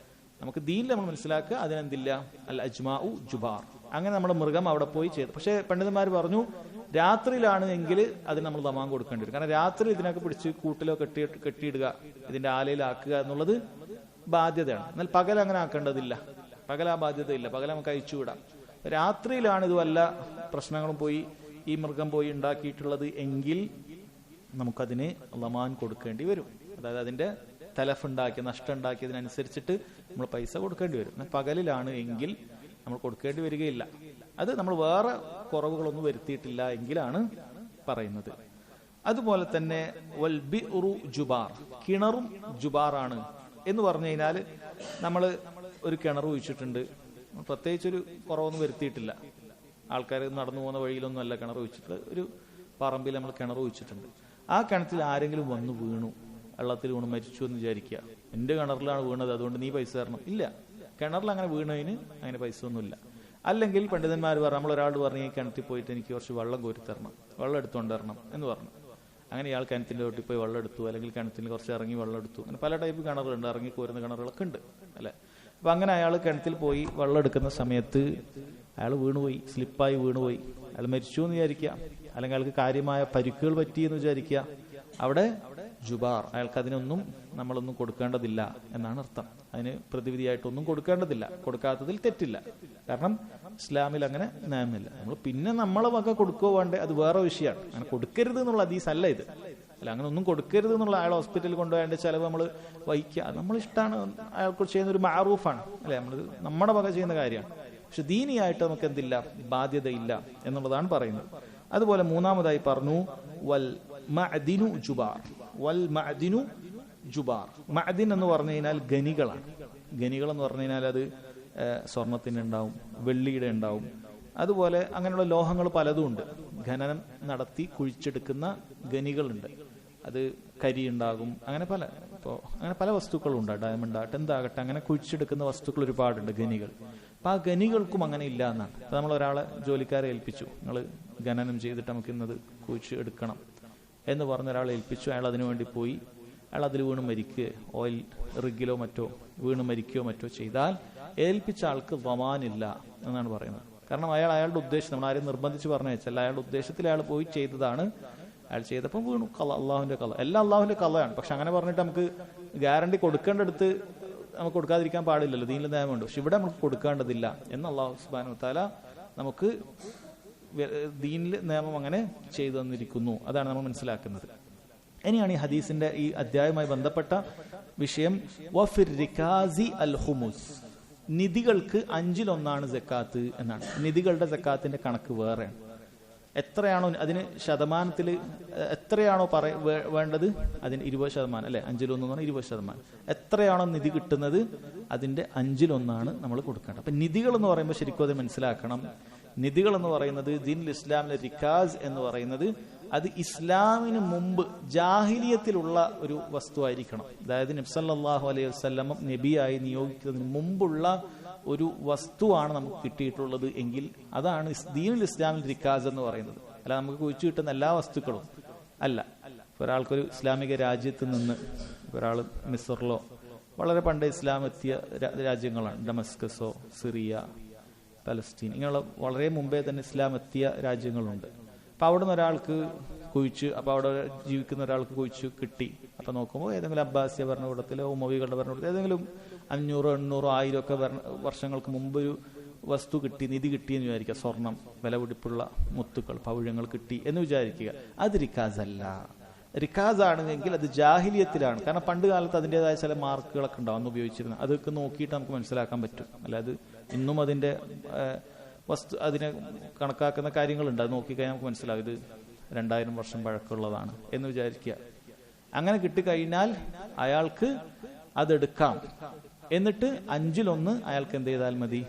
നമുക്ക് ദീനിൽ നമ്മൾ മനസ്സിലാക്കുക, അതിനെന്തില്ല, അൽ അജ്മാഉ ജുബാർ. അങ്ങനെ നമ്മുടെ മൃഗം അവിടെ പോയി ചെയ്തു. പക്ഷെ പണ്ഡിതന്മാർ പറഞ്ഞു രാത്രിയിലാണ് എങ്കിൽ അതിന് നമ്മൾ ദമാൻ കൊടുക്കേണ്ടി വരും. കാരണം രാത്രി ഇതിനൊക്കെ പിടിച്ച് കൂട്ടിലോ കെട്ടിയിടുക, ഇതിന്റെ ആലയിലാക്കുക എന്നുള്ളത് ബാധ്യതയാണ്. എന്നാൽ പകൽ അങ്ങനെ ആക്കേണ്ടതില്ല, പകൽ ആ ബാധ്യതയില്ല, പകൽ നമുക്ക് അയച്ചുവിടാം. രാത്രിയിലാണ് ഇത് വല്ല പ്രശ്നങ്ങളും പോയി ഈ മൃഗം പോയി ഉണ്ടാക്കിയിട്ടുള്ളത് എങ്കിൽ നമുക്കതിന് ലമാൻ കൊടുക്കേണ്ടി വരും. അതായത് അതിന്റെ തലഫ് ഉണ്ടാക്കിയ നഷ്ടം ഉണ്ടാക്കിയതിനനുസരിച്ചിട്ട് നമ്മൾ പൈസ കൊടുക്കേണ്ടി വരും. പകലിലാണ് എങ്കിൽ നമ്മൾ കൊടുക്കേണ്ടി വരികയില്ല. അത് നമ്മൾ വേറെ കുറവുകളൊന്നും വരുത്തിയിട്ടില്ല എങ്കിലാണ് പറയുന്നത്. അതുപോലെ തന്നെ വൽ ബിഉറു ജുബാർ, കിണറും ജുബാറാണ് എന്ന് പറഞ്ഞു കഴിഞ്ഞാൽ നമ്മൾ ഒരു കിണർ കുഴിച്ചിട്ടുണ്ട്, പ്രത്യേകിച്ചൊരു കുറവൊന്നും വരുത്തിയിട്ടില്ല, ആൾക്കാർ നടന്നു പോകുന്ന വഴിയിലൊന്നും അല്ല കിണർ കുഴിച്ചിട്ടുള്ളത്, ഒരു പറമ്പിൽ നമ്മൾ കിണർ കുഴിച്ചിട്ടുണ്ട്. ആ കിണറ്റിൽ ആരെങ്കിലും വന്നു വീണു, വെള്ളത്തിൽ വീണ് മരിച്ചു എന്ന് വിചാരിക്കുക, എന്റെ കിണറിലാണ് വീണത് അതുകൊണ്ട് നീ പൈസ തരണം. ഇല്ല, കിണറിൽ അങ്ങനെ വീണതിന് അങ്ങനെ പൈസ ഒന്നുമില്ല. അല്ലെങ്കിൽ പണ്ഡിതന്മാർ പറഞ്ഞു, നമ്മളൊരാൾ പറഞ്ഞു ഈ കിണറ്റിൽ പോയിട്ട് എനിക്ക് കുറച്ച് വെള്ളം കോരി തരണം, വെള്ളം എടുത്തുകൊണ്ട് തരണം എന്ന് പറഞ്ഞു. അങ്ങനെ ഇയാൾ കിണറ്റിന്റെ തൊട്ടിൽ പോയി വെള്ളം എടുത്തു, അല്ലെങ്കിൽ കിണറ്റിൽ കുറച്ച് ഇറങ്ങി വെള്ളം എടുത്തു. അങ്ങനെ പല ടൈപ്പ് കിണറുകളുണ്ട്, ഇറങ്ങി കോരുന്ന കിണറുകളൊക്കെ ഉണ്ട് അല്ലെ. അപ്പൊ അങ്ങനെ അയാൾ കിണറ്റിൽ പോയി വെള്ളം എടുക്കുന്ന സമയത്ത് അയാൾ വീണുപോയി, സ്ലിപ്പായി വീണുപോയി. അയാൾ മരിച്ചു എന്ന് വിചാരിക്കുക, അല്ലെങ്കിൽ അയാൾക്ക് കാര്യമായ പരിക്കുകൾ പറ്റിയെന്ന് വിചാരിക്കുക. അവിടെ ജുബാർ, അയാൾക്ക് അതിനൊന്നും നമ്മളൊന്നും കൊടുക്കേണ്ടതില്ല എന്നാണ് അർത്ഥം. അതിന് പ്രതിവിധിയായിട്ടൊന്നും കൊടുക്കേണ്ടതില്ല. കൊടുക്കാത്തതിൽ തെറ്റില്ല. കാരണം ഇസ്ലാമിൽ അങ്ങനെ നിയമമില്ല. നമ്മൾ പിന്നെ നമ്മളെ വക കൊടുക്കുക വേണ്ടേ, അത് വേറെ വിഷയമാണ്. അങ്ങനെ കൊടുക്കരുത് എന്നുള്ള ഹദീസ് അല്ല ഇത്. അല്ല, അങ്ങനെ ഒന്നും കൊടുക്കരുത് എന്നുള്ള അയാൾ ഹോസ്പിറ്റലിൽ കൊണ്ടുപോയേണ്ട ചിലവ് നമ്മൾ വഹിക്കുക, അത് നമ്മളിഷ്ടമാണ്. അയാൾക്ക് ചെയ്യുന്ന ഒരു മാറൂഫാണ് അല്ലെ, നമ്മൾ നമ്മുടെ വക ചെയ്യുന്ന കാര്യമാണ്. പക്ഷെ ദീനിയായിട്ട് നമുക്ക് എന്തില്ല, ബാധ്യതയില്ല എന്നുള്ളതാണ് പറയുന്നത്. അതുപോലെ മൂന്നാമതായി പറഞ്ഞു വൽ മഅദിനു ജുബാർ. വൽ മഅദിനു ജുബാർ. മഅദിൻ എന്ന് പറഞ്ഞു കഴിഞ്ഞാൽ ഖനികളാണ്. ഖനികൾ എന്ന് പറഞ്ഞു കഴിഞ്ഞാൽ അത് സ്വർണത്തിന്റെ ഉണ്ടാവും, വെള്ളിയുടെ ഉണ്ടാവും, അതുപോലെ അങ്ങനെയുള്ള ലോഹങ്ങൾ പലതും ഉണ്ട്. ഖനനം നടത്തി കുഴിച്ചെടുക്കുന്ന ഖനികളുണ്ട്. അത് കരി ഉണ്ടാകും, അങ്ങനെ പല വസ്തുക്കളും ഉണ്ട്. ഡയമണ്ട് ആകട്ടെ എന്താകട്ടെ, അങ്ങനെ കുഴിച്ചെടുക്കുന്ന വസ്തുക്കൾ ഒരുപാടുണ്ട്, ഖനികൾ. അപ്പൊ ആ ഖനികൾക്കും അങ്ങനെ ഇല്ല എന്നാണ്. അപ്പൊ നമ്മൾ ഒരാളെ ജോലിക്കാരെ ഏൽപ്പിച്ചു, നിങ്ങൾ ഖനനം ചെയ്തിട്ട് നമുക്ക് ഇന്നത് കുഴിച്ച് എടുക്കണം എന്ന് പറഞ്ഞ ഒരാളെ ഏൽപ്പിച്ചു. അയാൾ അതിനുവേണ്ടി പോയി, അയാൾ അതിൽ വീണ് മരിക്കുകയോ ഓയിൽ റിഗിലോ മറ്റോ വീണ് മരിക്കുകയോ മറ്റോ ചെയ്താൽ ഏൽപ്പിച്ച ആൾക്ക് വമാനില്ല എന്നാണ് പറയുന്നത്. കാരണം അയാളുടെ ഉദ്ദേശം, നമ്മൾ ആരും നിർബന്ധിച്ച് പറഞ്ഞയച്ചല്ല, അയാളുടെ ഉദ്ദേശത്തിൽ അയാൾ പോയി ചെയ്തതാണ്. അയാൾ ചെയ്തപ്പോൾ വീണു, കല അള്ളാഹുവിന്റെ കല, എല്ലാം അള്ളാഹുവിന്റെ കലയാണ്. പക്ഷെ അങ്ങനെ പറഞ്ഞിട്ട് നമുക്ക് ഗ്യാരണ്ടി കൊടുക്കേണ്ടടുത്ത് നമുക്ക് കൊടുക്കാതിരിക്കാൻ പാടില്ലല്ലോ, ദീനിൽ നിയമമുണ്ട്. പക്ഷെ ഇവിടെ നമുക്ക് കൊടുക്കേണ്ടതില്ല എന്ന് അള്ളാഹു സുബ്ഹാനഹു വ തആല നമുക്ക് ദീനിൽ നിയമം അങ്ങനെ ചെയ്തു തന്നിരിക്കുന്നു. അതാണ് നമ്മൾ മനസ്സിലാക്കുന്നത്. ഇനിയാണ് ഈ ഹദീസിന്റെ ഈ അധ്യായവുമായി ബന്ധപ്പെട്ട വിഷയം. വഫിർ റികാസി അൽ ഖുമുസ്. നിധികൾക്ക് 1/5 സക്കാത്ത് എന്നാണ്. നിധികളുടെ സക്കാത്തിന്റെ കണക്ക് വേറെയാണ്. എത്രയാണോ അതിന് ശതമാനത്തിൽ എത്രയാണോ വേണ്ടത് അതിന് 20% അല്ലെ, 1/1 എന്ന് പറഞ്ഞാൽ 20%. എത്രയാണോ നിധി കിട്ടുന്നത് അതിന്റെ 1/5 നമ്മൾ കൊടുക്കേണ്ടത്. അപ്പൊ നിധികൾ എന്ന് പറയുമ്പോൾ ശരിക്കും അത് മനസ്സിലാക്കണം. നിധികൾ എന്ന് പറയുന്നത് ദീനുൽ ഇസ്ലാമിലെ റിക്കാസ് എന്ന് പറയുന്നത് അത് ഇസ്ലാമിന് മുമ്പ് ജാഹിലിയത്തിലുള്ള ഒരു വസ്തുവായിരിക്കണം. അതായത് നബി സല്ലല്ലാഹു അലൈഹി വസല്ലം നബിയായി നിയോഗിക്കുന്നതിന് മുമ്പുള്ള ഒരു വസ്തുവാണ് നമുക്ക് കിട്ടിയിട്ടുള്ളത് എങ്കിൽ അതാണ് ദീനുൽ ഇസ്ലാമിൽ റിക്കാസ് എന്ന് പറയുന്നത്. അല്ല നമുക്ക് കുഴിച്ചു കിട്ടുന്ന എല്ലാ വസ്തുക്കളും അല്ല. ഒരാൾക്കൊരു ഇസ്ലാമിക രാജ്യത്ത് നിന്ന്, ഒരാൾ മിസറിലോ വളരെ പണ്ട് ഇസ്ലാം എത്തിയ രാജ്യങ്ങളാണ്, ഡമസ്കസോ സിറിയ പലസ്തീൻ, ഇങ്ങനെയുള്ള വളരെ മുമ്പേ തന്നെ ഇസ്ലാം എത്തിയ രാജ്യങ്ങളുണ്ട്. അപ്പൊ അവിടെ നിന്ന് ഒരാൾക്ക് കുഴിച്ച്, അപ്പൊ അവിടെ ജീവിക്കുന്ന ഒരാൾക്ക് കുഴിച്ച് കിട്ടി. അപ്പൊ നോക്കുമ്പോൾ ഏതെങ്കിലും അബ്ബാസിയ ഭരണകൂടത്തിലോ ഉമവികളുടെ ഭരണകൂടത്തിലോ ഏതെങ്കിലും 500, 800, 1000 ഒക്കെ വർഷങ്ങൾക്ക് മുമ്പ് ഒരു വസ്തു കിട്ടി, നിധി കിട്ടിയെന്ന് വിചാരിക്കുക. സ്വർണം, വില പിടിപ്പുള്ള മുത്തുക്കൾ, പൗഴങ്ങൾ കിട്ടി എന്ന് വിചാരിക്കുക. അത് റിക്കാസ് അല്ല. റിക്കാസ് ആണെങ്കിൽ അത് ജാഹിലിയത്തിലാണ്. കാരണം പണ്ട് കാലത്ത് അതിൻ്റെതായ ചില മാർക്കുകളൊക്കെ ഉണ്ടാവും അന്ന് ഉപയോഗിച്ചിരുന്നത്. അതൊക്കെ നോക്കിയിട്ട് നമുക്ക് മനസ്സിലാക്കാൻ പറ്റും. അല്ലാതെ ഇന്നും അതിന്റെ അതിനെ കണക്കാക്കുന്ന കാര്യങ്ങളുണ്ട്. അത് നോക്കിക്കഴിഞ്ഞാൽ നമുക്ക് മനസ്സിലാവും ഇത് 2000 വർഷം പഴക്കമുള്ളതാണ് എന്ന് വിചാരിക്കുക. അങ്ങനെ കിട്ടിക്കഴിഞ്ഞാൽ അയാൾക്ക് അതെടുക്കാം. എന്നിട്ട് 1/5 അയാൾക്ക് എന്ത് ചെയ്താൽ മതി,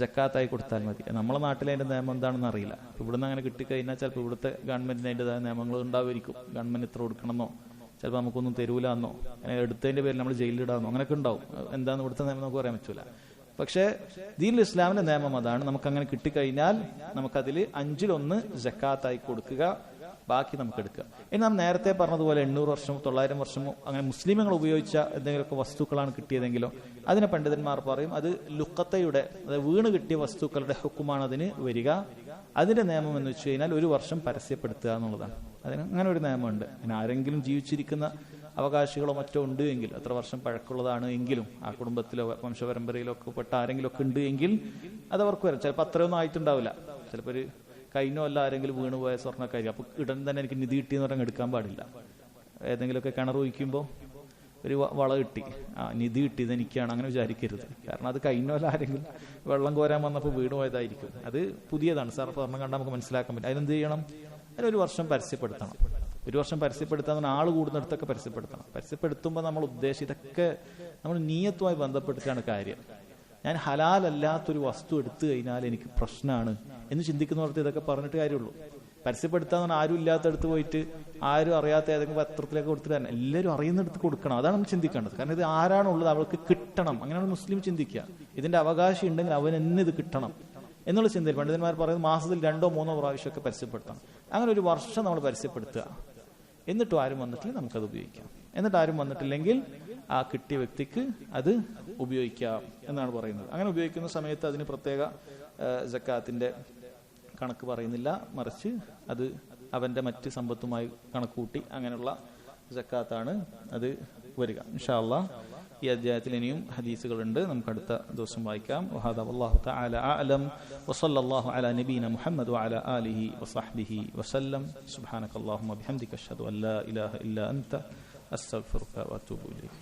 ജക്കാത്തായി കൊടുത്താൽ മതി. നമ്മളെ നാട്ടിൽ അതിന്റെ നിയമം എന്താണെന്ന് അറിയില്ല. ഇവിടുന്ന് അങ്ങനെ കിട്ടിക്കഴിഞ്ഞാൽ ചിലപ്പോൾ ഇവിടുത്തെ ഗവൺമെന്റിന് അതിൻ്റെതായ നിയമങ്ങൾ ഉണ്ടാവുമായിരിക്കും. ഗവൺമെന്റ് ഇത്ര കൊടുക്കണമെന്നോ, ചിലപ്പോൾ നമുക്കൊന്നും തരൂലെന്നോ, അങ്ങനെ എടുത്തതിന്റെ പേരിൽ നമ്മൾ ജയിലിലിടാമെന്നോ അങ്ങനെയൊക്കെ ഉണ്ടാവും. എന്താണെന്ന് ഇവിടുത്തെ നിയമം നമുക്ക് പറയാൻ പറ്റൂല. പക്ഷേ ദീനുൽ ഇസ്ലാമിന്റെ നിയമം അതാണ്. നമുക്ക് അങ്ങനെ കിട്ടിക്കഴിഞ്ഞാൽ നമുക്കതിൽ 1/5 ജക്കാത്തായി കൊടുക്കുക, ബാക്കി നമുക്ക് എടുക്കുക. ഇനി നാം നേരത്തെ പറഞ്ഞതുപോലെ 800 വർഷമോ 900 വർഷമോ അങ്ങനെ മുസ്ലിമുകൾ ഉപയോഗിച്ച എന്തെങ്കിലുമൊക്കെ വസ്തുക്കളാണ് കിട്ടിയതെങ്കിലോ അതിനെ പണ്ഡിതന്മാർ പറയും അത് ലുഖത്തയുടെ, അതായത് വീണ് കിട്ടിയ വസ്തുക്കളുടെ ഹുക്കുമാണ് അതിന് വരിക. അതിന്റെ നിയമം എന്ന് വെച്ച് കഴിഞ്ഞാൽ 1 വർഷം പരസ്യപ്പെടുത്തുക എന്നുള്ളതാണ്. അതിന് അങ്ങനെ ഒരു നിയമമുണ്ട്. പിന്നെ ആരെങ്കിലും ജീവിച്ചിരിക്കുന്ന അവകാശികളോ മറ്റോ ഉണ്ട് എങ്കിൽ, എത്ര വർഷം പഴക്കമുള്ളതാണ് എങ്കിലും, ആ കുടുംബത്തിലോ വംശപരമ്പരയിലോ ഒക്കെ പെട്ട ആരെങ്കിലും ഒക്കെ ഉണ്ട് എങ്കിൽ അത് അവർക്ക് വരും. ചിലപ്പോൾ അത്രയൊന്നും ആയിട്ടുണ്ടാവില്ല. ചിലപ്പോൾ ഒരു കൈനോ അല്ല ആരെങ്കിലും വീണുപോയ സ്വർണ്ണക്കാരി, അപ്പൊ ഉടൻ തന്നെ എനിക്ക് നിധി കിട്ടിയെന്ന് പറഞ്ഞാൽ എടുക്കാൻ പാടില്ല. ഏതെങ്കിലുമൊക്കെ കിണർ ഒഴിക്കുമ്പോൾ ഒരു വള കിട്ടി, നിധി കിട്ടിയത് എനിക്കാണ്, അങ്ങനെ വിചാരിക്കരുത്. കാരണം അത് കൈനോ അല്ല ആരെങ്കിലും വെള്ളം കോരാൻ വന്നപ്പോൾ വീണുപോയതായിരിക്കും. അത് പുതിയതാണ്. സാർ സ്വർണ്ണം കണ്ടാൽ നമുക്ക് മനസ്സിലാക്കാൻ പറ്റും. അതിനെന്ത് ചെയ്യണം, അതിന് 1 വർഷം പരസ്യപ്പെടുത്തണം. 1 വർഷം പരസ്യപ്പെടുത്താൻ ആൾ കൂടുന്നിടത്തൊക്കെ പരസ്യപ്പെടുത്തണം. പരസ്യപ്പെടുത്തുമ്പോൾ നമ്മൾ ഉദ്ദേശം ഇതൊക്കെ നമ്മൾ നീയത്തുമായി ബന്ധപ്പെട്ടിട്ടാണ് കാര്യം. ഞാൻ ഹലാലല്ലാത്തൊരു വസ്തു എടുത്തു കഴിഞ്ഞാൽ എനിക്ക് പ്രശ്നമാണ് എന്ന് ചിന്തിക്കുന്നവർക്ക് ഇതൊക്കെ പറഞ്ഞിട്ട് കാര്യമുള്ളൂ. പരസ്യപ്പെടുത്താൻ ആരും ഇല്ലാത്തടുത്ത് പോയിട്ട് ആരും അറിയാത്ത ഏതെങ്കിലും പത്രത്തിലേക്ക് കൊടുത്തിട്ട് തന്നെ എല്ലാവരും അറിയുന്നിടത്ത് കൊടുക്കണം. അതാണ് നമ്മൾ ചിന്തിക്കേണ്ടത്. കാരണം ഇത് ആരാണുള്ളത് അവൾക്ക് കിട്ടണം. അങ്ങനെയാണ് മുസ്ലിം ചിന്തിക്കുക. ഇതിന്റെ അവകാശം ഉണ്ടെങ്കിൽ അവൻ എന്നെ ഇത് കിട്ടണം എന്നുള്ള ചിന്തയിൽ പണ്ഡിതന്മാർ പറയുന്നത് മാസത്തിൽ 2 or 3 പ്രാവശ്യമൊക്കെ പരസ്യപ്പെടുത്തണം. അങ്ങനെ 1 വർഷം നമ്മൾ പരസ്യപ്പെടുത്തുക. എന്നിട്ടും ആരും വന്നിട്ടില്ല, നമുക്കത് ഉപയോഗിക്കാം. എന്നിട്ട് ആരും വന്നിട്ടില്ലെങ്കിൽ ആ കിട്ടിയ വ്യക്തിക്ക് അത് ഉപയോഗിക്കാം എന്നാണ് പറയുന്നത്. അങ്ങനെ ഉപയോഗിക്കുന്ന സമയത്ത് അതിന് പ്രത്യേക സക്കാത്തിന്റെ കണക്ക് പറയുന്നില്ല, മറിച്ച് അത് അവന്റെ മറ്റ് സമ്പത്തുമായി കണക്കൂട്ടി അങ്ങനെയുള്ള സക്കാത്താണ് അത് വരിക. ഇൻഷാ അല്ലാഹ് ഈ അധ്യായത്തിൽ ഇനിയും ഹദീസുകളുണ്ട്, നമുക്ക് അടുത്ത ദിവസം വായിക്കാം. വഹദാ വല്ലാഹു തആല അഅലം വസല്ലല്ലാഹു അലാ നബീന മുഹമ്മദ് വഅലാ ആലിഹി വസഹ്ബിഹി വസല്ലം. സുബ്ഹാനകല്ലാഹുമ്മ ബിഹംദിക അഷ്ഹദു അൻ ലാ ഇലാഹ ഇല്ലാ അൻത അസ്തഗ്ഫിറുക വഅതൂബു ഇലൈക്.